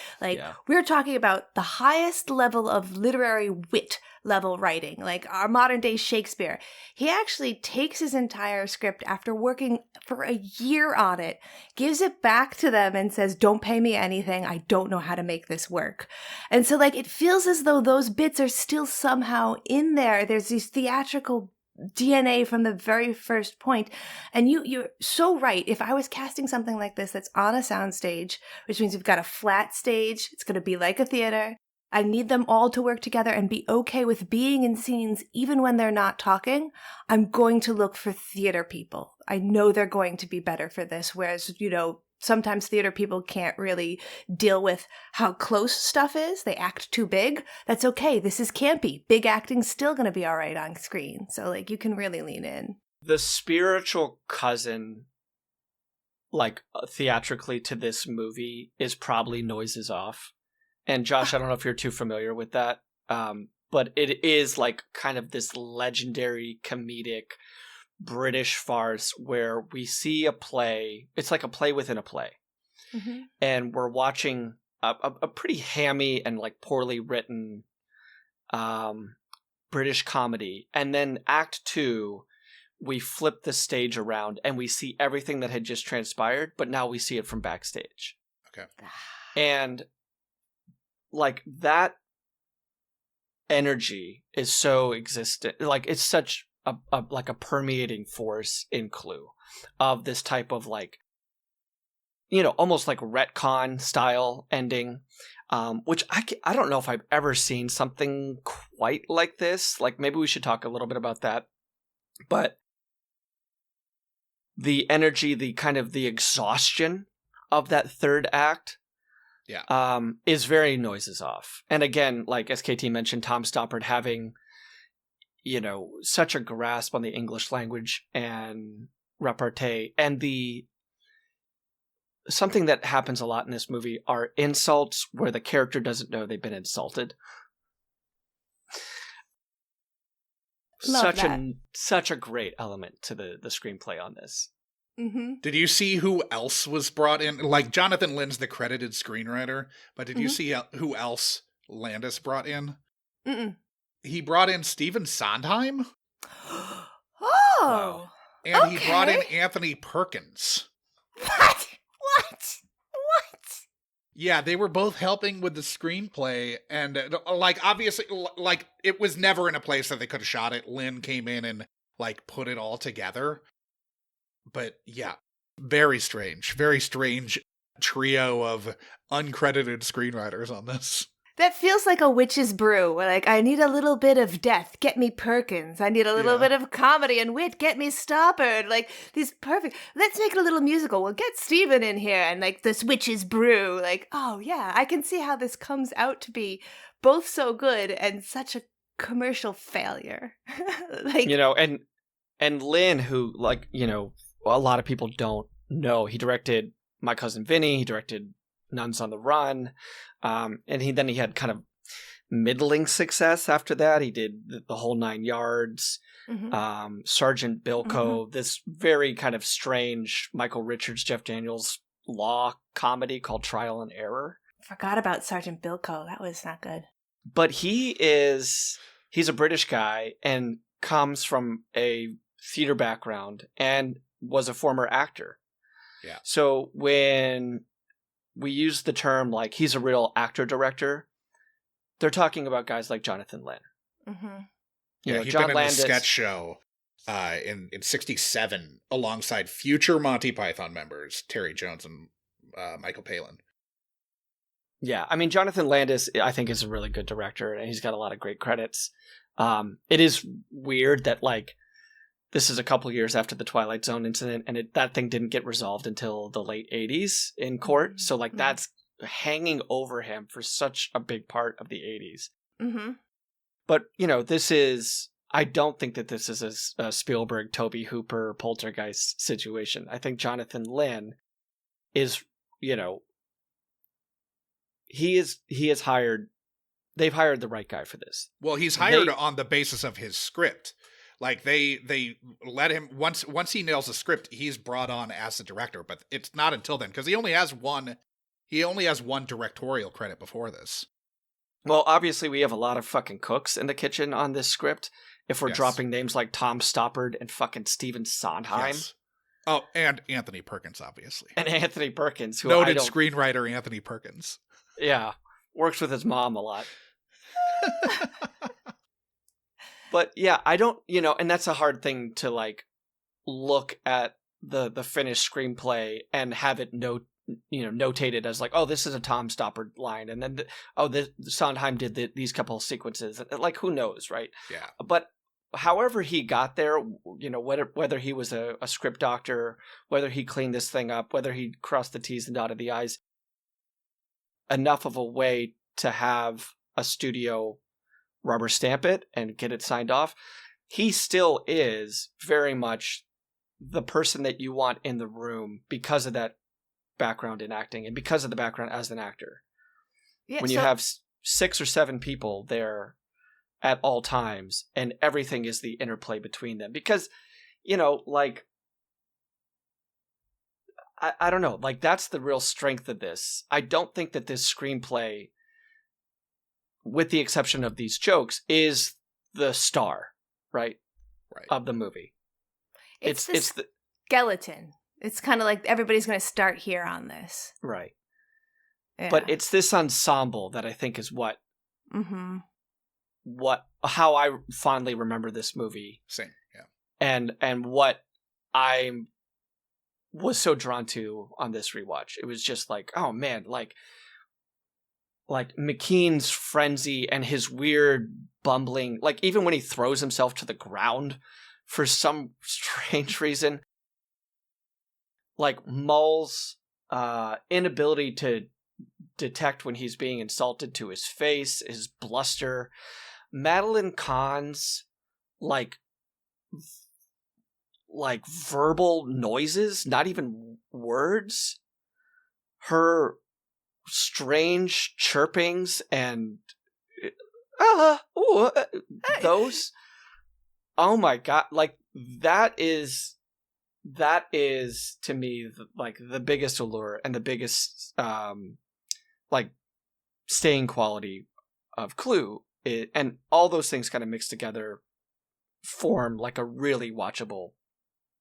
S6: We're talking about the highest level of literary wit level writing, like our modern day Shakespeare. He actually takes his entire script after working for a year on it, gives it back to them and says, don't pay me anything. I don't know how to make this work. And so it feels as though those bits are still somehow in there. There's these theatrical DNA from the very first point. And you're so right. If I was casting something like this that's on a soundstage, which means we've got a flat stage, it's going to be like a theater. I need them all to work together and be okay with being in scenes even when they're not talking. I'm going to look for theater people. I know they're going to be better for this. Whereas, sometimes theater people can't really deal with how close stuff is. They act too big. That's okay. This is campy. Big acting's still going to be all right on screen. So you can really lean in.
S5: The spiritual cousin, theatrically to this movie is probably Noises Off. And Josh, I don't know if you're too familiar with that, but it is kind of this legendary comedic British farce where we see a play. It's like a play within a play. Mm-hmm. And we're watching a pretty hammy and poorly written British comedy. And then Act 2, we flip the stage around and we see everything that had just transpired, but now we see it from backstage.
S1: Okay.
S5: And that energy is so existent. It's such a permeating force in Clue of this type of almost like retcon style ending, which I don't know if I've ever seen something quite like this. Maybe we should talk a little bit about that. But the energy, the kind of the exhaustion of that third act, is very Noises Off. And again, as KT mentioned, Tom Stoppard having such a grasp on the English language and repartee, and something that happens a lot in this movie are insults where the character doesn't know they've been insulted.
S6: Love
S5: such a great element to the screenplay on this.
S6: Mm-hmm.
S1: Did you see who else was brought in? Like, Jonathan Lynn's the credited screenwriter, but did you see who else Landis brought in?
S6: Mm-mm.
S1: He brought in Stephen Sondheim.
S6: Oh.
S5: Wow.
S1: And he brought in Anthony Perkins.
S6: What?
S1: Yeah, they were both helping with the screenplay, and like, obviously, like, it was never in a place that they could have shot it. Lynn came in and like put it all together. But yeah, very strange trio of uncredited screenwriters on this.
S6: That feels like a witch's brew. Where, like, I need a little bit of death, get me Perkins. I need a little bit of comedy and wit, get me Stoppard. Like, these perfect. Let's make it a little musical. We'll get Steven in here and, like, this witch's brew. Like, oh, yeah, I can see how this comes out to be both so good and such a commercial failure. Like,
S5: You know, and Lynn, who, like, you know, a lot of people don't know, he directed My Cousin Vinny, he directed Nuns on the Run, and he had kind of middling success after that. He did the whole 9 yards, Sergeant Bilko, this very kind of strange Michael Richards, Jeff Daniels law comedy called Trial and Error.
S6: Forgot about Sergeant Bilko. That was not good.
S5: But he's a British guy and comes from a theater background and was a former actor.
S1: Yeah.
S5: So when we use the term like he's a real actor-director, they're talking about guys like Jonathan Lynn.
S6: Mm-hmm.
S1: Yeah, he's been in a sketch show in 1967 alongside future Monty Python members Terry Jones and Michael Palin.
S5: Yeah, I mean, Jonathan Landis, I think, is a really good director, and he's got a lot of great credits. It is weird that, like, this is a couple years after the Twilight Zone incident, and that thing didn't get resolved until the late 80s in court. So, like, that's hanging over him for such a big part of the 80s.
S6: Mm-hmm.
S5: But, you know, I don't think that this is a Spielberg, Tobe Hooper, Poltergeist situation. I think Jonathan Lynn is, you know, they've hired the right guy for this.
S1: Well, he's hired on the basis of his script. Like, they let him, once he nails the script, he's brought on as the director, but it's not until then, because he only has one directorial credit before this.
S5: Well, obviously we have a lot of fucking cooks in the kitchen on this script. If we're dropping names like Tom Stoppard and fucking Stephen Sondheim.
S1: Yes. Oh, and Anthony Perkins, obviously.
S5: And Anthony Perkins, who
S1: noted screenwriter Anthony Perkins.
S5: Yeah, works with his mom a lot. But yeah, I don't, you know, and that's a hard thing to, like, look at the finished screenplay and have it notated as like, oh, this is a Tom Stoppard line, and then Sondheim did these couple of sequences. Like, who knows, right?
S1: Yeah.
S5: But however he got there, you know, whether he was a script doctor, whether he cleaned this thing up, whether he crossed the T's and dotted the I's, enough of a way to have a studio rubber stamp it and get it signed off, he still is very much the person that you want in the room because of that background in acting and because of the background as an actor. Yeah, when you have 6 or 7 people there at all times and everything is the interplay between them, because, you know, like, I don't know, like, that's the real strength of this. I don't think that this screenplay, with the exception of these jokes, is the star, right? Of the movie.
S6: It's the skeleton. It's kind of like everybody's going to start here on this.
S5: Right.
S6: Yeah.
S5: But it's this ensemble that I think is how I fondly remember this movie.
S1: Same, yeah.
S5: And what I was so drawn to on this rewatch. It was just like, oh man, like McKean's frenzy and his weird bumbling, like, even when he throws himself to the ground for some strange reason, like Mull's inability to detect when he's being insulted to his face, his bluster, Madeline Kahn's like verbal noises, not even words, her strange chirpings and those, Oh my God. Like, that is to me like the biggest allure and the biggest like staying quality of Clue. And all those things kind of mixed together form like a really watchable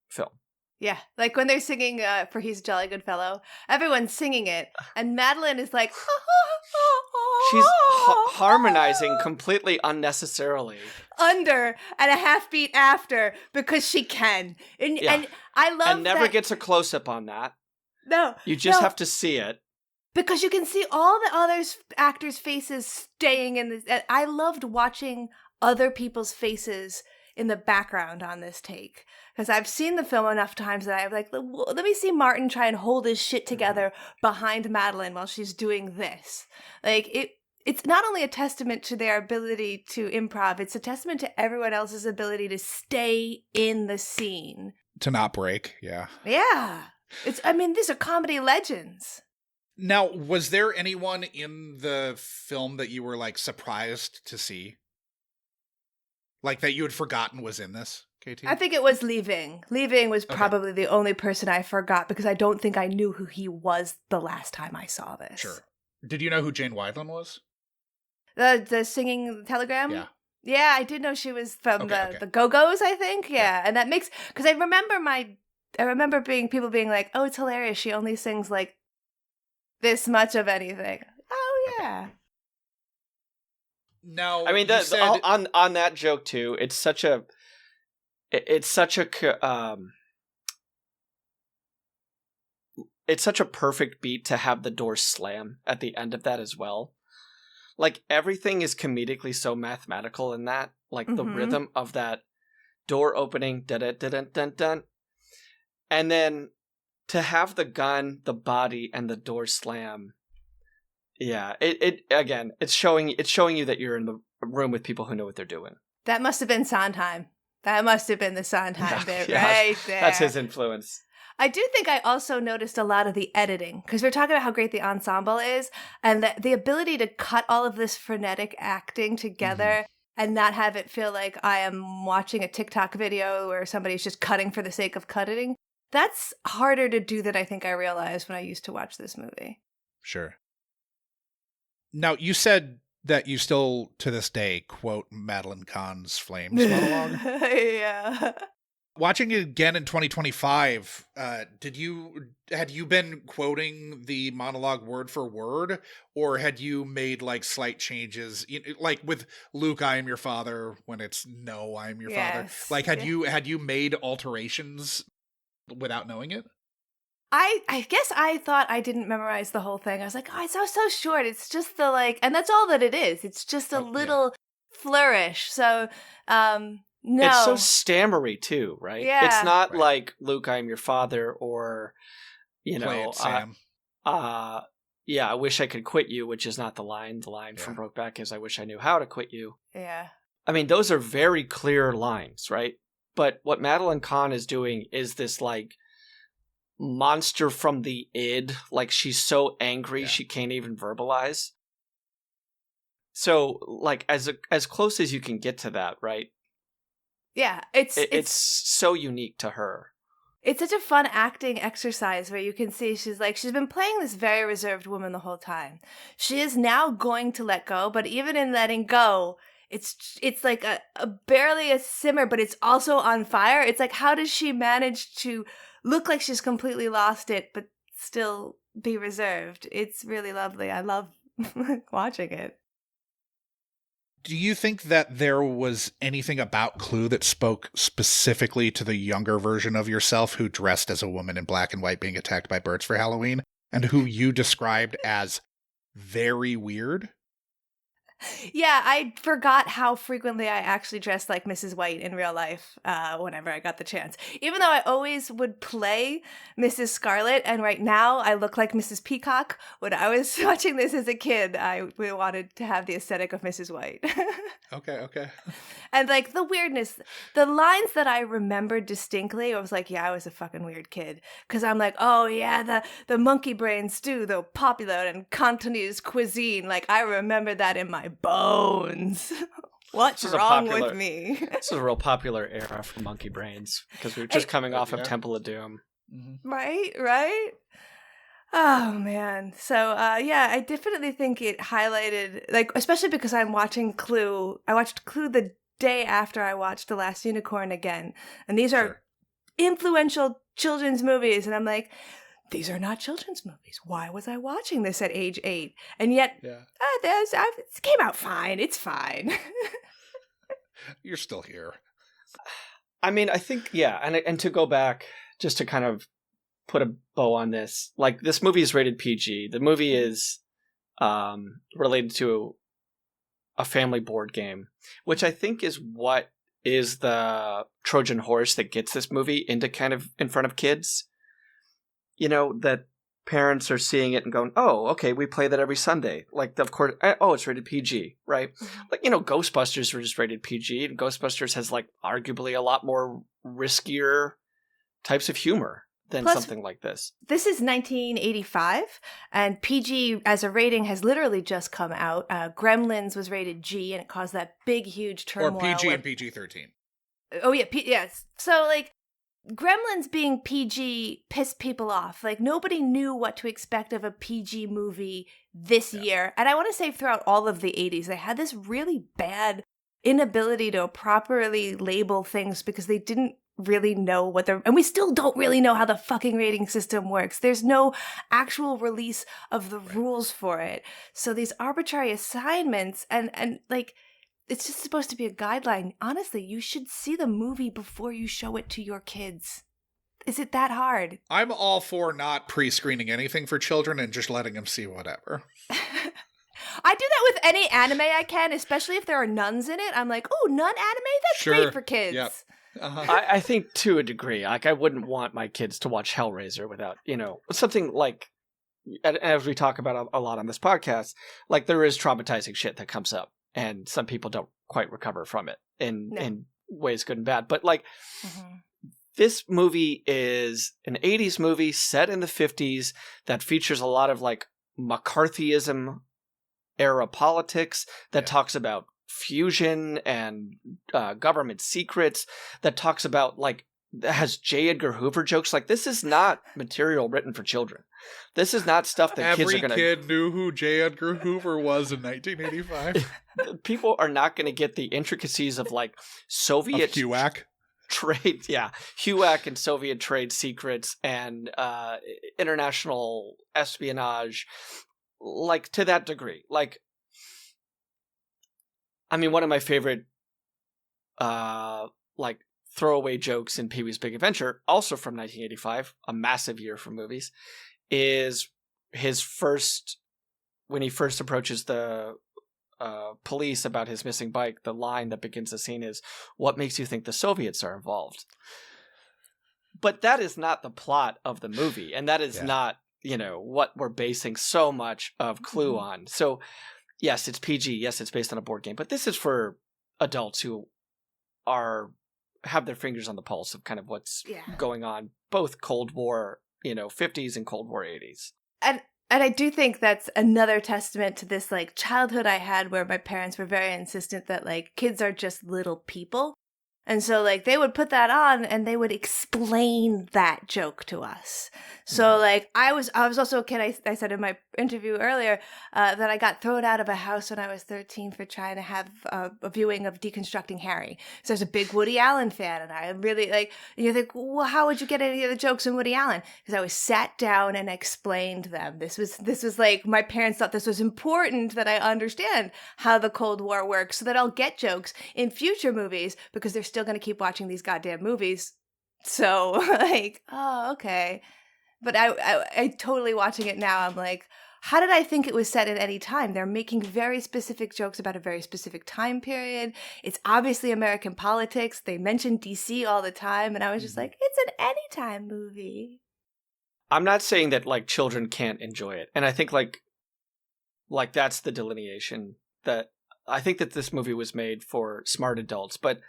S5: film.
S6: Yeah, like when they're singing for He's a Jolly Good Fellow, everyone's singing it, and Madeline is like,
S5: she's harmonizing completely unnecessarily.
S6: Under and a half beat after because she can. And I love
S5: and never
S6: that.
S5: gets a close-up on that.
S6: No.
S5: You just have to see it.
S6: Because you can see all the other actors' faces staying in this. I loved watching other people's faces in the background on this take. Because I've seen the film enough times that I'm like, let me see Martin try and hold his shit together behind Madeline while she's doing this. Like, it's not only a testament to their ability to improv, it's a testament to everyone else's ability to stay in the scene.
S1: To not break, yeah.
S6: Yeah. These are comedy legends.
S1: Now, was there anyone in the film that you were, like, surprised to see? Like, that you had forgotten was in this, KT?
S6: I think it was Leaving. Leaving was probably the only person I forgot because I don't think I knew who he was the last time I saw this.
S1: Sure. Did you know who Jane Wiedlin was?
S6: The singing telegram?
S1: Yeah.
S6: Yeah, I did know she was from
S1: Okay.
S6: the Go-Go's, I think. Yeah. And that makes, because I remember people being like, oh, it's hilarious. She only sings like this much of anything. Oh, yeah.
S1: Now,
S5: I mean, on that joke too, it's such a perfect beat to have the door slam at the end of that as well. Like, everything is comedically so mathematical in that. Like, the rhythm of that door opening, dun-dun-dun-dun-dun. And then to have the gun, the body, and the door slam. Yeah, it's showing you that you're in the room with people who know what they're doing.
S6: That must have been Sondheim. That must have been the Sondheim bit right there.
S5: That's his influence.
S6: I do think I also noticed a lot of the editing, because we're talking about how great the ensemble is, and the ability to cut all of this frenetic acting together and not have it feel like I am watching a TikTok video where somebody's just cutting for the sake of cutting. That's harder to do than I think I realized when I used to watch this movie.
S1: Sure. Now, you said that you still, to this day, quote Madeline Kahn's Flames monologue.
S6: Yeah.
S1: Watching it again in 2025, had you been quoting the monologue word for word, or had you made like slight changes, like with Luke, I am your father, when it's no, I am your father? Like, had you made alterations without knowing it?
S6: I guess I thought I didn't memorize the whole thing. I was like, oh, it's so short. It's just the and that's all that it is. It's just a little flourish. So, no.
S5: It's so stammery too, right?
S6: Yeah.
S5: It's not like Luke, I am your father, or,
S1: Play it, Sam.
S5: Yeah, I wish I could quit you, which is not the line. The line from Brokeback is, I wish I knew how to quit you.
S6: Yeah.
S5: I mean, those are very clear lines, right? But what Madeline Kahn is doing is this like monster from the id. Like, she's so angry she can't even verbalize. So, like, as close as you can get to that, right?
S6: Yeah,
S5: it's so unique to her.
S6: It's such a fun acting exercise where you can see she's been playing this very reserved woman the whole time. She is now going to let go, but even in letting go, it's like a barely a simmer, but it's also on fire. It's like, how does she manage to look like she's completely lost it, but still be reserved? It's really lovely. I love watching it.
S1: Do you think that there was anything about Clue that spoke specifically to the younger version of yourself who dressed as a woman in black and white being attacked by birds for Halloween, and who you described as very weird?
S6: Yeah, I forgot how frequently I actually dressed like Mrs. White in real life whenever I got the chance. Even though I always would play Mrs. Scarlet, and right now I look like Mrs. Peacock, when I was watching this as a kid, I wanted to have the aesthetic of Mrs. White.
S1: Okay.
S6: And like the weirdness, the lines that I remembered distinctly, I was like, yeah, I was a fucking weird kid. Because I'm like, oh yeah, the monkey brain stew, though popular in Cantonese cuisine. Like, I remember that in my bones. What's
S5: This is a
S6: wrong
S5: popular-
S6: with me?
S5: This is a real popular era for Monkey Brains because we were just coming off of Temple of Doom.
S6: Right? Oh man. So yeah, I definitely think it highlighted, like, especially because I'm watching Clue. I watched Clue the day after I watched The Last Unicorn again. And these are influential children's movies, and I'm like, these are not children's movies. Why was I watching this at age 8? And yet, it came out fine. It's fine.
S1: You're still here.
S5: I mean, I think, yeah, and to go back, just to kind of put a bow on this, like, this movie is rated PG. The movie is related to a family board game, which I think is what is the Trojan horse that gets this movie into kind of in front of kids. You know, that parents are seeing it and going, oh, okay, we play that every Sunday. Like, of course, oh, it's rated PG, right? Like, you know, Ghostbusters were just rated PG, and Ghostbusters has, like, arguably a lot more riskier types of humor than something like this.
S6: This is 1985, and PG as a rating has literally just come out. Gremlins was rated G, and it caused that big, huge turmoil.
S1: Or PG and PG-13.
S6: Oh, yeah, yes. So, like, Gremlins being PG pissed people off. Like, nobody knew what to expect of a PG movie this year. And I want to say throughout all of the 80s, they had this really bad inability to properly label things because they didn't really know what they're... And we still don't really know how the fucking rating system works. There's no actual release of the rules for it. So these arbitrary assignments and like... It's just supposed to be a guideline. Honestly, you should see the movie before you show it to your kids. Is it that hard?
S1: I'm all for not pre-screening anything for children and just letting them see whatever.
S6: I do that with any anime I can, especially if there are nuns in it. I'm like, oh, nun anime? That's great for kids.
S1: Yep. Uh-huh.
S5: I think to a degree, like, I wouldn't want my kids to watch Hellraiser without, you know, something like, as we talk about a lot on this podcast, like, there is traumatizing shit that comes up. And some people don't quite recover from it in ways good and bad. But, like, this movie is an 80s movie set in the 50s that features a lot of, like, McCarthyism era politics that talks about fusion and government secrets, that talks about, like, that has J. Edgar Hoover jokes. Like, this is not material written for children. This is not stuff that kids are going to...
S1: Every kid knew who J. Edgar Hoover was in 1985.
S5: People are not going to get the intricacies of, like, Soviet...
S1: HUAC.
S5: Trade, yeah. HUAC and Soviet trade secrets and international espionage, like, to that degree. Like, I mean, one of my favorite, like, throwaway jokes in Pee-wee's Big Adventure, also from 1985, a massive year for movies, is his first, when he first approaches the police about his missing bike, the line that begins the scene is, "What makes you think the Soviets are involved?" But that is not the plot of the movie, and that is not, you know, what we're basing so much of Clue on. So, yes, it's PG, yes, it's based on a board game, but this is for adults who have their fingers on the pulse of kind of what's going on, both Cold War, you know, 50s and Cold War 80s.
S6: And I do think that's another testament to this, like, childhood I had where my parents were very insistent that, like, kids are just little people. And so, like, they would put that on and they would explain that joke to us. So, like, I was also a kid, I said in my interview earlier, that I got thrown out of a house when I was 13 for trying to have a viewing of Deconstructing Harry. So I was a big Woody Allen fan, and I really, like, and you think, well, how would you get any of the jokes in Woody Allen? Because I was sat down and explained them. This was like, my parents thought this was important that I understand how the Cold War works so that I'll get jokes in future movies, because they're still going to keep watching these goddamn movies. So, like, oh, okay. But I totally, watching it now, I'm like, how did I think it was set at any time? They're making very specific jokes about a very specific time period. It's obviously American politics. They mention DC all the time. And I was just like, it's an anytime movie.
S5: I'm not saying that, like, children can't enjoy it. And I think, like that's the delineation, that I think that this movie was made for smart adults. But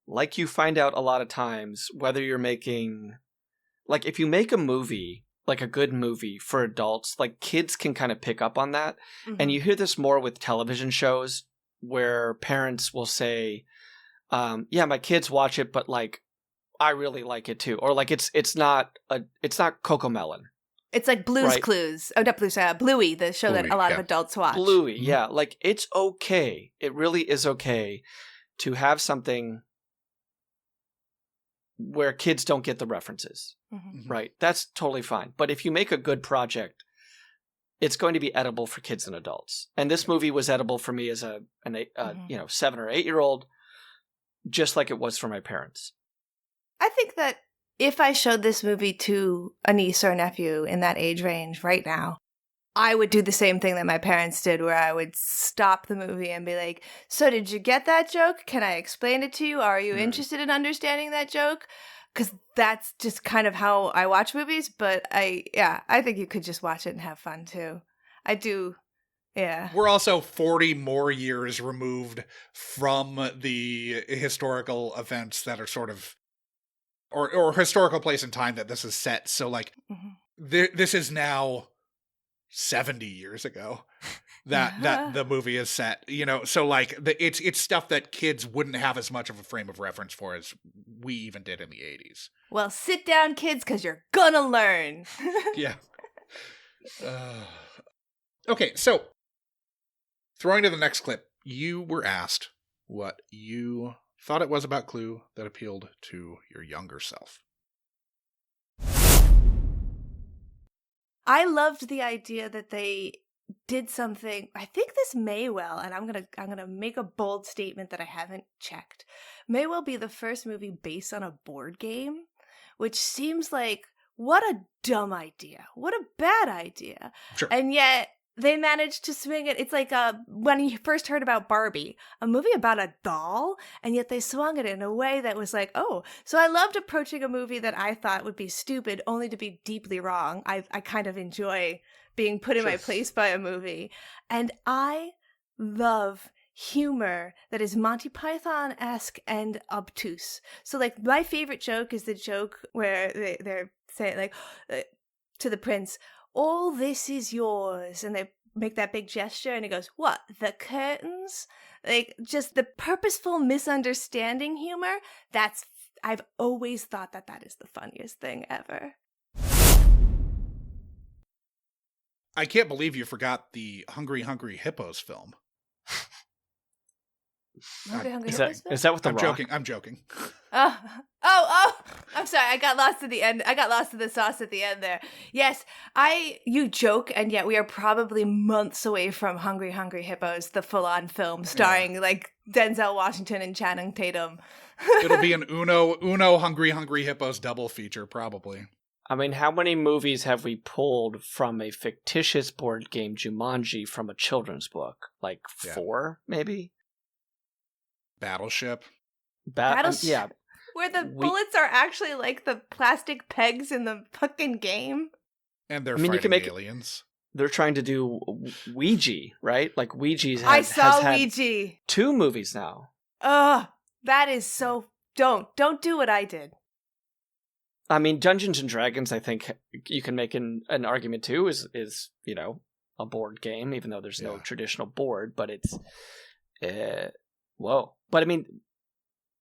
S5: like, you find out a lot of times, whether you're making, like, if you make a movie, like a good movie for adults, like, kids can kind of pick up on that. And you hear this more with television shows, where parents will say, yeah, my kids watch it, but like, I really like it too. Or like, it's not Cocomelon.
S6: It's like Blue's
S5: Right.
S6: Clues. Oh, not Blue's, Bluey, the show that
S1: Bluey,
S6: a lot
S1: yeah.
S6: of adults watch.
S5: Bluey, yeah. Like, it's okay. It really is okay to have something where kids don't get the references,
S6: Mhm.
S5: right? That's totally fine. But if you make a good project, it's going to be edible for kids and adults. And this movie was edible for me as an 7 or 8 year old, just like it was for my parents.
S6: I think that if I showed this movie to a niece or a nephew in that age range right now, I would do the same thing that my parents did, where I would stop the movie and be like, so did you get that joke? Can I explain it to you? Are you interested in understanding that joke? Because that's just kind of how I watch movies. But I think you could just watch it and have fun too. I do. Yeah.
S1: We're also 40 more years removed from the historical events that are sort of, or historical place and time that this is set. So like, this is now 70 years ago that the movie is set, so like it's stuff that kids wouldn't have as much of a frame of reference for as we even did in the 80s.
S6: Well, sit down, kids, because you're gonna learn.
S1: Yeah. Okay, so throwing to the next clip, you were asked what you thought it was about Clue that appealed to your younger self.
S6: I loved the idea that they did something. I think this may well, and I'm gonna make a bold statement that I haven't checked, may well be the first movie based on a board game, which seems like what a dumb idea, what a bad idea,
S1: Sure.
S6: and yet they managed to swing it. It's like when you first heard about Barbie, a movie about a doll, and yet they swung it in a way that was like, oh. So I loved approaching a movie that I thought would be stupid, only to be deeply wrong. I kind of enjoy being put in my place by a movie. And I love humor that is Monty Python-esque and obtuse. So like my favorite joke is the joke where they're saying like to the prince, all this is yours, and they make that big gesture, and he goes, what, the curtains? Like, just the purposeful misunderstanding humor, I've always thought that is the funniest thing ever.
S1: I can't believe you forgot the Hungry Hungry Hippos film.
S5: Is that what the
S1: I'm
S5: Rock?
S1: joking. I'm joking.
S6: Oh, I'm sorry. I got lost at the end. I got lost in the sauce at the end there. Yes, you joke, and yet we are probably months away from Hungry Hungry Hippos, the full-on film starring like Denzel Washington and Channing Tatum.
S1: It'll be an Uno Hungry Hungry Hippos double feature, probably.
S5: I mean, how many movies have we pulled from a fictitious board game, Jumanji, from a children's book? Like 4, maybe?
S1: Battleship.
S6: Battleship?
S5: Yeah.
S6: Where the bullets are actually like the plastic pegs in the fucking game.
S1: And they're
S5: you
S1: fighting
S5: can make
S1: aliens.
S5: They're trying to do Ouija, right? Like Ouija's
S6: I saw
S5: has had
S6: Ouija.
S5: 2 movies now.
S6: Ugh, that is so... Don't do what I did.
S5: I mean, Dungeons and Dragons, I think you can make an argument too, is a board game, even though there's no traditional board, but it's... whoa. But I mean...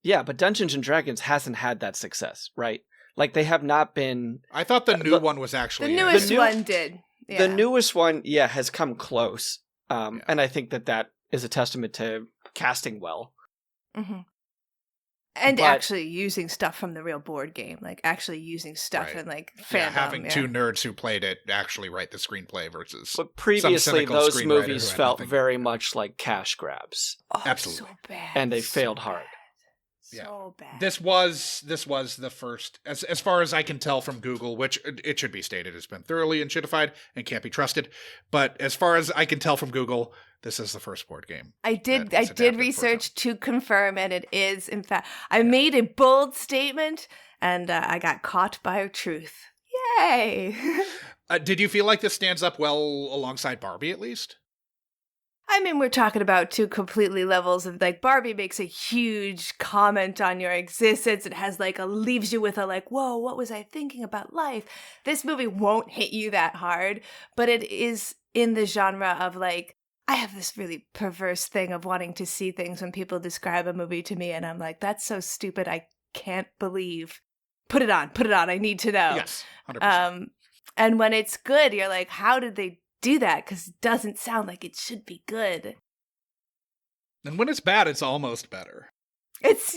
S5: Yeah, but Dungeons and Dragons hasn't had that success, right? Like, they have not been...
S1: I thought the new one was actually...
S6: The newest one did. Yeah.
S5: The newest one, has come close. And I think that is a testament to casting well.
S6: Mm-hmm. And actually using stuff from the real board game. Like, actually using stuff in, like, fandom.
S1: Having 2 nerds who played it actually write the screenplay versus...
S5: But previously, those movies felt very much like cash grabs.
S6: Oh,
S1: absolutely.
S6: So bad.
S5: And they failed hard.
S6: So bad.
S1: This was the first, as far as I can tell from Google, which it should be stated has been thoroughly and shitified and can't be trusted. But as far as I can tell from Google, this is the first board game.
S6: I did research to confirm, and it is, in fact, I made a bold statement, and I got caught by truth. Yay!
S1: Did you feel like this stands up well alongside Barbie, at least?
S6: I mean, we're talking about 2 completely levels of, like, Barbie makes a huge comment on your existence. It has, like, leaves you with a, like, whoa, what was I thinking about life? This movie won't hit you that hard, but it is in the genre of, like, I have this really perverse thing of wanting to see things when people describe a movie to me, and I'm like, that's so stupid. I can't believe. Put it on. I need to know.
S1: Yes, 100%.
S6: And when it's good, you're like, how did they do that? Because it doesn't sound like it should be good.
S1: And when it's bad, it's almost better.
S6: It's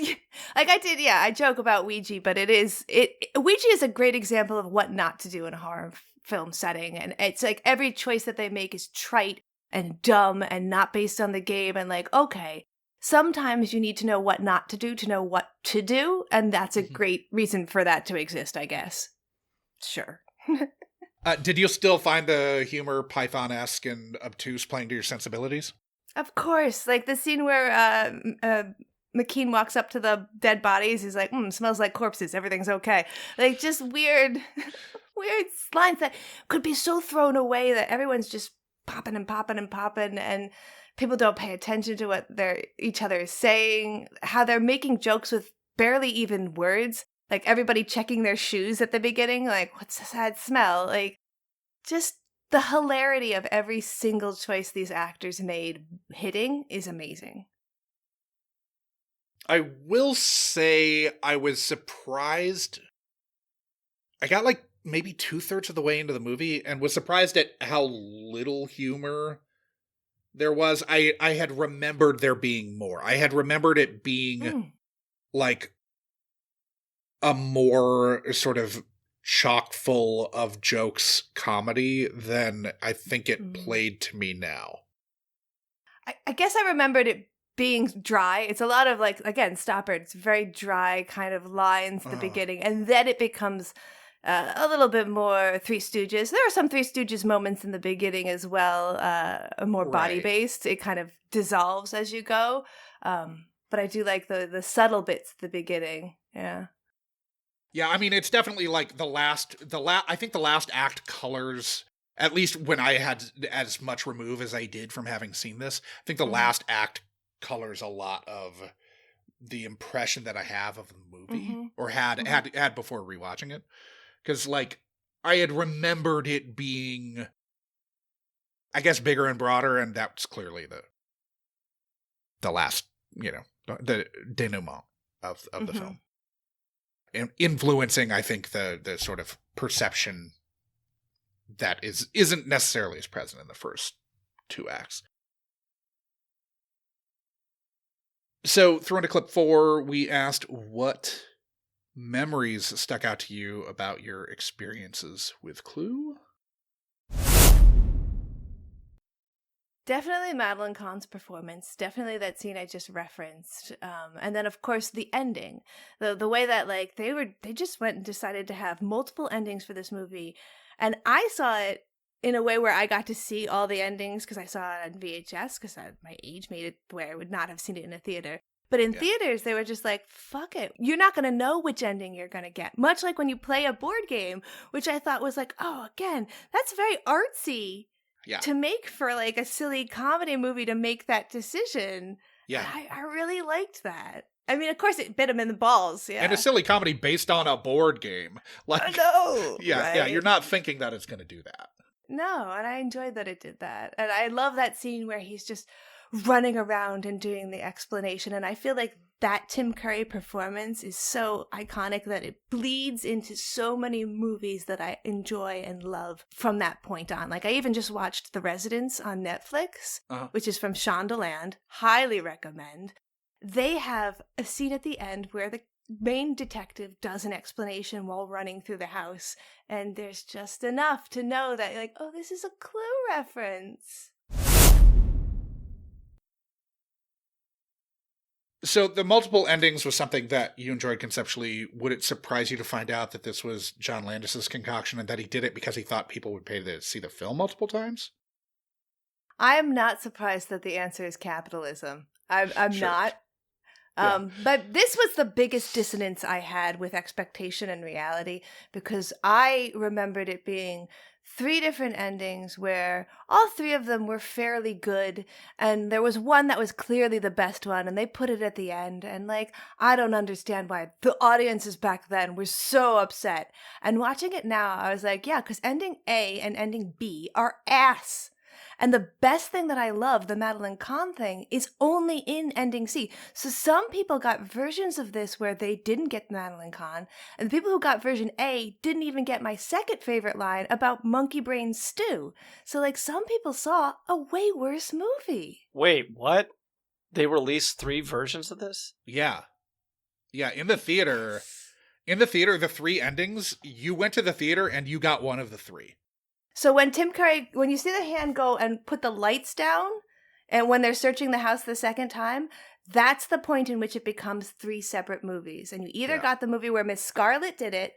S6: like I joke about Ouija, but Ouija is a great example of what not to do in a horror film setting. And it's like every choice that they make is trite and dumb and not based on the game. And like, okay, sometimes you need to know what not to do to know what to do. And that's a great reason for that to exist, I guess. Sure.
S1: Did you still find the humor Python-esque and obtuse playing to your sensibilities?
S6: Of course. Like the scene where McKean walks up to the dead bodies. He's like, smells like corpses. Everything's okay. Like just weird lines that could be so thrown away that everyone's just popping and people don't pay attention to what each other is saying, how they're making jokes with barely even words. Like everybody checking their shoes at the beginning, like, what's the sad smell? Like, just the hilarity of every single choice these actors made hitting is amazing.
S1: I will say I was surprised. I got like maybe 2/3 of the way into the movie and was surprised at how little humor there was. I had remembered there being more. I had remembered it being like a more sort of chock full of jokes comedy than I think it played to me now.
S6: I guess I remembered it being dry. It's a lot of like, again, Stoppard. It's very dry kind of lines at the beginning. And then it becomes a little bit more Three Stooges. There are some Three Stooges moments in the beginning as well, more body-based. It kind of dissolves as you go. But I do like the subtle bits at the beginning. Yeah.
S1: Yeah, I mean, it's definitely like I think the last act colors, at least when I had as much remove as I did from having seen this, I think the last act colors a lot of the impression that I have of the movie or had before rewatching it. Because like I had remembered it being, I guess, bigger and broader, and that's clearly the last, the denouement of the film. Influencing, I think, the sort of perception that isn't necessarily as present in the first two acts. So, throwing to clip 4, we asked what memories stuck out to you about your experiences with Clue.
S6: Definitely Madeline Kahn's performance. Definitely that scene I just referenced. And then, of course, the ending. The way that, like, they just went and decided to have multiple endings for this movie. And I saw it in a way where I got to see all the endings because I saw it on VHS because my age made it where I would not have seen it in a theater. But in theaters, they were just like, fuck it. You're not going to know which ending you're going to get. Much like when you play a board game, which I thought was like, oh, again, that's very artsy.
S1: Yeah.
S6: To make for like a silly comedy movie to make that decision.
S1: Yeah.
S6: I really liked that. I mean, of course it bit him in the balls. Yeah.
S1: And a silly comedy based on a board game. Like,
S6: I know.
S1: Yeah.
S6: Right?
S1: Yeah. You're not thinking that it's going to do that.
S6: No. And I enjoyed that it did that. And I love that scene where he's just running around and doing the explanation. And I feel like that Tim Curry performance is so iconic that it bleeds into so many movies that I enjoy and love from that point on. Like I even just watched The Residents on Netflix, which is from Shondaland. Highly recommend. They have a scene at the end where the main detective does an explanation while running through the house. And there's just enough to know that like, oh, this is a Clue reference.
S1: So the multiple endings was something that you enjoyed conceptually. Would it surprise you to find out that this was John Landis's concoction and that he did it because he thought people would pay to see the film multiple times?
S6: I am not surprised that the answer is capitalism. I'm
S1: Sure.
S6: not. But this was the biggest dissonance I had with expectation and reality because I remembered it being 3 different endings where all 3 of them were fairly good and there was one that was clearly the best one and they put it at the end and like I don't understand why the audiences back then were so upset. And watching it now I was like, yeah, because ending A and ending B are ass. And the best thing that I love, the Madeline Kahn thing, is only in ending C. So some people got versions of this where they didn't get Madeline Kahn, and the people who got version A didn't even get my second favorite line about monkey brain stew. So like some people saw a way worse movie.
S5: Wait, what? They released 3 versions of this?
S1: Yeah. Yeah, in the theater, the 3 endings, you went to the theater and you got one of the 3.
S6: So when Tim Curry, when you see the hand go and put the lights down, and when they're searching the house the second time, that's the point in which it becomes 3 separate movies. And you either got the movie where Miss Scarlet did it,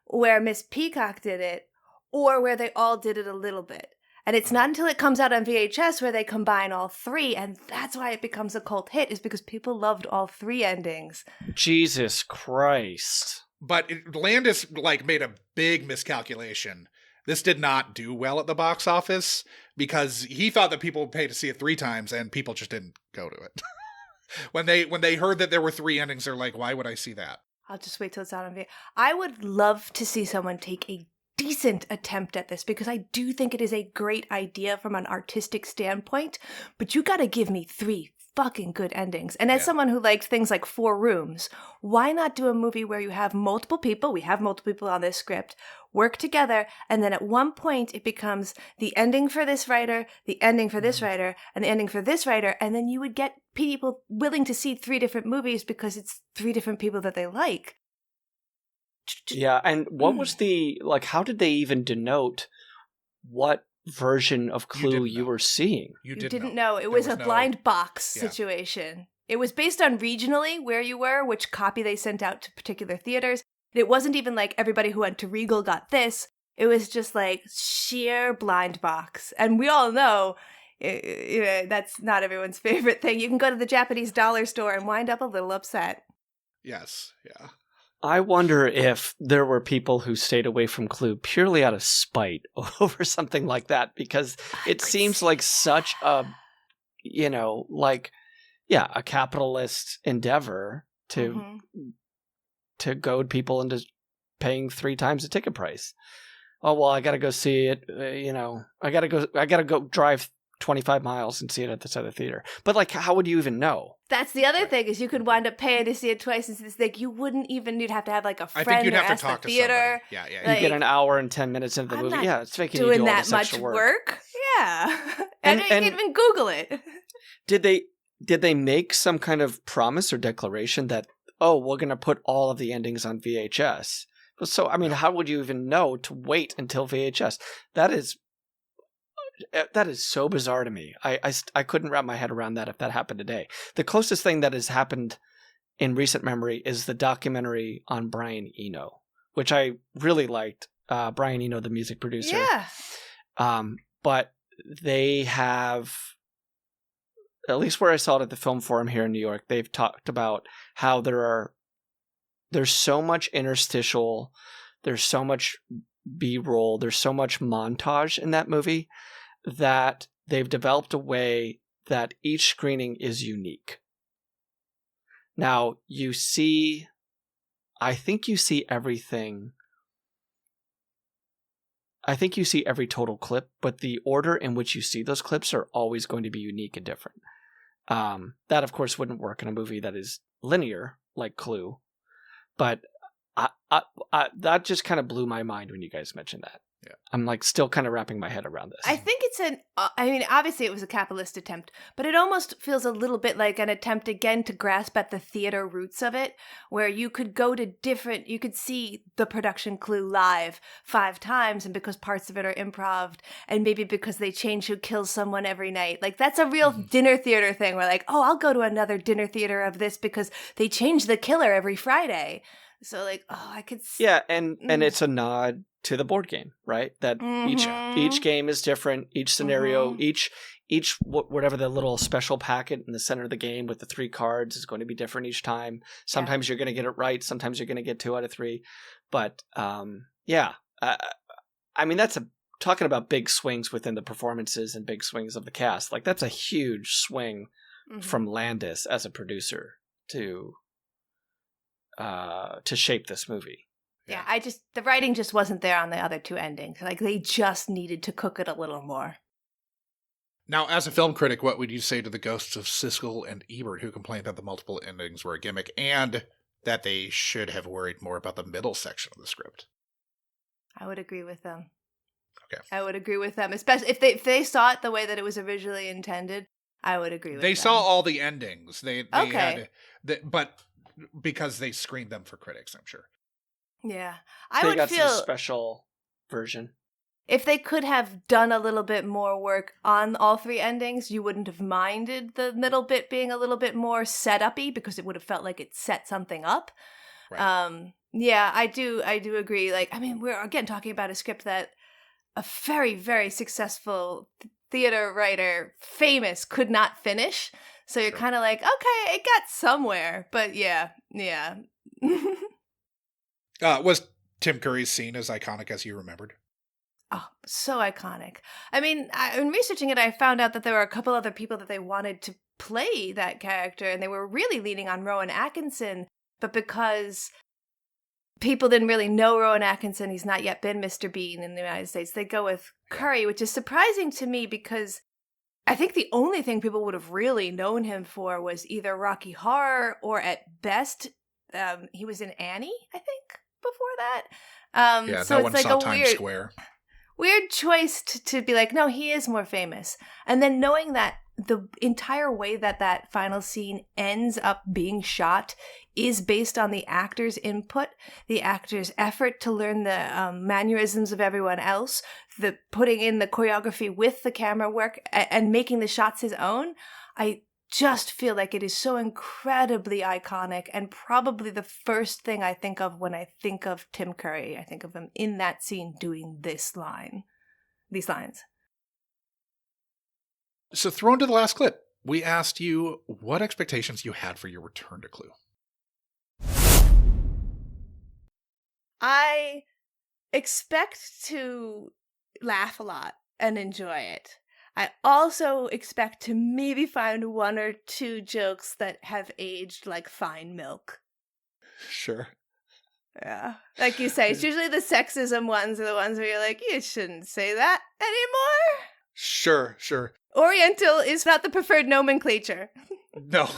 S6: where Miss Peacock did it, or where they all did it a little bit. And it's not until it comes out on VHS where they combine all 3, and that's why it becomes a cult hit, is because people loved all 3 endings.
S5: Jesus Christ.
S1: But Landis made a big miscalculation. This did not do well at the box office because he thought that people would pay to see it 3 times, and people just didn't go to it. when they heard that there were 3 endings, they're like, "Why would I see that?"
S6: I'll just wait till it's out on VHS. I would love to see someone take a decent attempt at this because I do think it is a great idea from an artistic standpoint, but you got to give me 3 fucking good endings. And as someone who likes things like 4 Rooms, why not do a movie where you have multiple people, we have multiple people on this script, work together, and then at one point it becomes the ending for this writer, the ending for this writer, and the ending for this writer, and then you would get people willing to see 3 different movies because it's 3 different people that they like.
S5: Yeah, and what was the, how did they even denote what version of Clue you were seeing?
S6: You didn't know. It was a blind box situation. It was based on regionally where you were, which copy they sent out to particular theaters. It wasn't even like everybody who went to Regal got this. It was just like sheer blind box. And we all know that's not everyone's favorite thing. You can go to the Japanese dollar store and wind up a little upset.
S1: Yes, yeah.
S5: I wonder if there were people who stayed away from Clue purely out of spite over something like that, because it seems like such a, a capitalist endeavor to goad people into paying 3 times the ticket price. Oh, well, I got to go see it. I got to go drive 25 miles and see it at this other theater. But how would you even know?
S6: That's the other thing, is you could wind up paying to see it twice. It's this you wouldn't even, you'd have to have a friend.
S1: I think you'd
S6: or
S1: have to
S6: ask
S1: talk
S6: the
S1: to
S6: theater.
S1: somebody. Yeah.
S5: You get an hour and 10 minutes into the movie. Yeah, it's making you do all
S6: that
S5: this
S6: much
S5: extra
S6: work. Yeah. and you can't even Google it.
S5: Did they make some kind of promise or declaration that, oh, we're going to put all of the endings on VHS? So, how would you even know to wait until VHS? That is so bizarre to me. I couldn't wrap my head around that if that happened today. The closest thing that has happened in recent memory is the documentary on Brian Eno, which I really liked. Brian Eno, the music producer.
S6: Yeah.
S5: But they have, at least where I saw it at the Film Forum here in New York, they've talked about how there's so much interstitial, there's so much B-roll, there's so much montage in that movie that they've developed a way that each screening is unique. Now, I think you see everything. I think you see every total clip, but the order in which you see those clips are always going to be unique and different. That, of course, wouldn't work in a movie that is linear, like Clue. But that just kind of blew my mind when you guys mentioned that. Yeah. I'm still kind of wrapping my head around this.
S6: I think it's obviously it was a capitalist attempt, but it almost feels a little bit like an attempt again to grasp at the theater roots of it, where you could you could see the production Clue live 5 times, and because parts of it are improv, and maybe because they change who kills someone every night. That's a real dinner theater thing where I'll go to another dinner theater of this because they change the killer every Friday. So I could see.
S5: Yeah, and it's a nod to the board game, right? That each game is different, each scenario, each whatever the little special packet in the center of the game with the 3 cards is going to be different each time. Sometimes you're going to get it right, sometimes you're going to get 2 out of 3. But that's talking about big swings within the performances and big swings of the cast. That's a huge swing from Landis as a producer to shape this movie.
S6: Yeah, the writing just wasn't there on the other 2 endings. They just needed to cook it a little more.
S1: Now, as a film critic, what would you say to the ghosts of Siskel and Ebert who complained that the multiple endings were a gimmick and that they should have worried more about the middle section of the script?
S6: I would agree with them.
S1: Okay.
S6: I would agree with them, especially if they saw it the way that it was originally intended. I would agree with them.
S1: They saw all the endings. They
S6: Okay.
S1: but because they screened them for critics, I'm sure.
S6: Yeah.
S5: They
S6: I would
S5: got
S6: feel
S5: some special version.
S6: if they could have done a little bit more work on all three endings, you wouldn't have minded the middle bit being a little bit more set-up-y because it would have felt like it set something up.
S1: Right.
S6: Yeah, I do agree. Like, I mean, we're again talking about a script that a very, very successful theater writer, famous, could not finish. So you're
S1: Sure.
S6: kind of like, okay, it got somewhere. But yeah.
S1: Was Tim Curry's scene as iconic as you remembered?
S6: Oh, so iconic. I mean, in researching it, I found out that there were a couple other people that they wanted to play that character, and they were really leaning on Rowan Atkinson. But because people didn't really know Rowan Atkinson, he's not yet been Mr. Bean in the United States, they go with Curry, which is surprising to me because I think the only thing people would have really known him for was either Rocky Horror or at best, he was in Annie, I think, before that.
S1: Yeah,
S6: so
S1: no
S6: it's
S1: one
S6: like
S1: saw
S6: a
S1: Times Square.
S6: weird choice to be like, no, he is more famous. And then knowing that the entire way that that final scene ends up being shot is based on the actor's input, the actor's effort to learn the mannerisms of everyone else, the putting in the choreography with the camera work and making the shots his own. I just feel like it is so incredibly iconic and probably the first thing I think of when I think of Tim Curry. I think of him in that scene doing these lines.
S1: So thrown to the last clip, we asked you what expectations you had for your return to Clue.
S6: I expect to laugh a lot and enjoy it. I also expect to maybe find one or two jokes that have aged like fine milk.
S1: Sure.
S6: Yeah. Like you say, it's usually the sexism ones are the ones where you're like, you shouldn't say that anymore.
S1: Sure.
S6: Oriental is not the preferred nomenclature.
S1: No.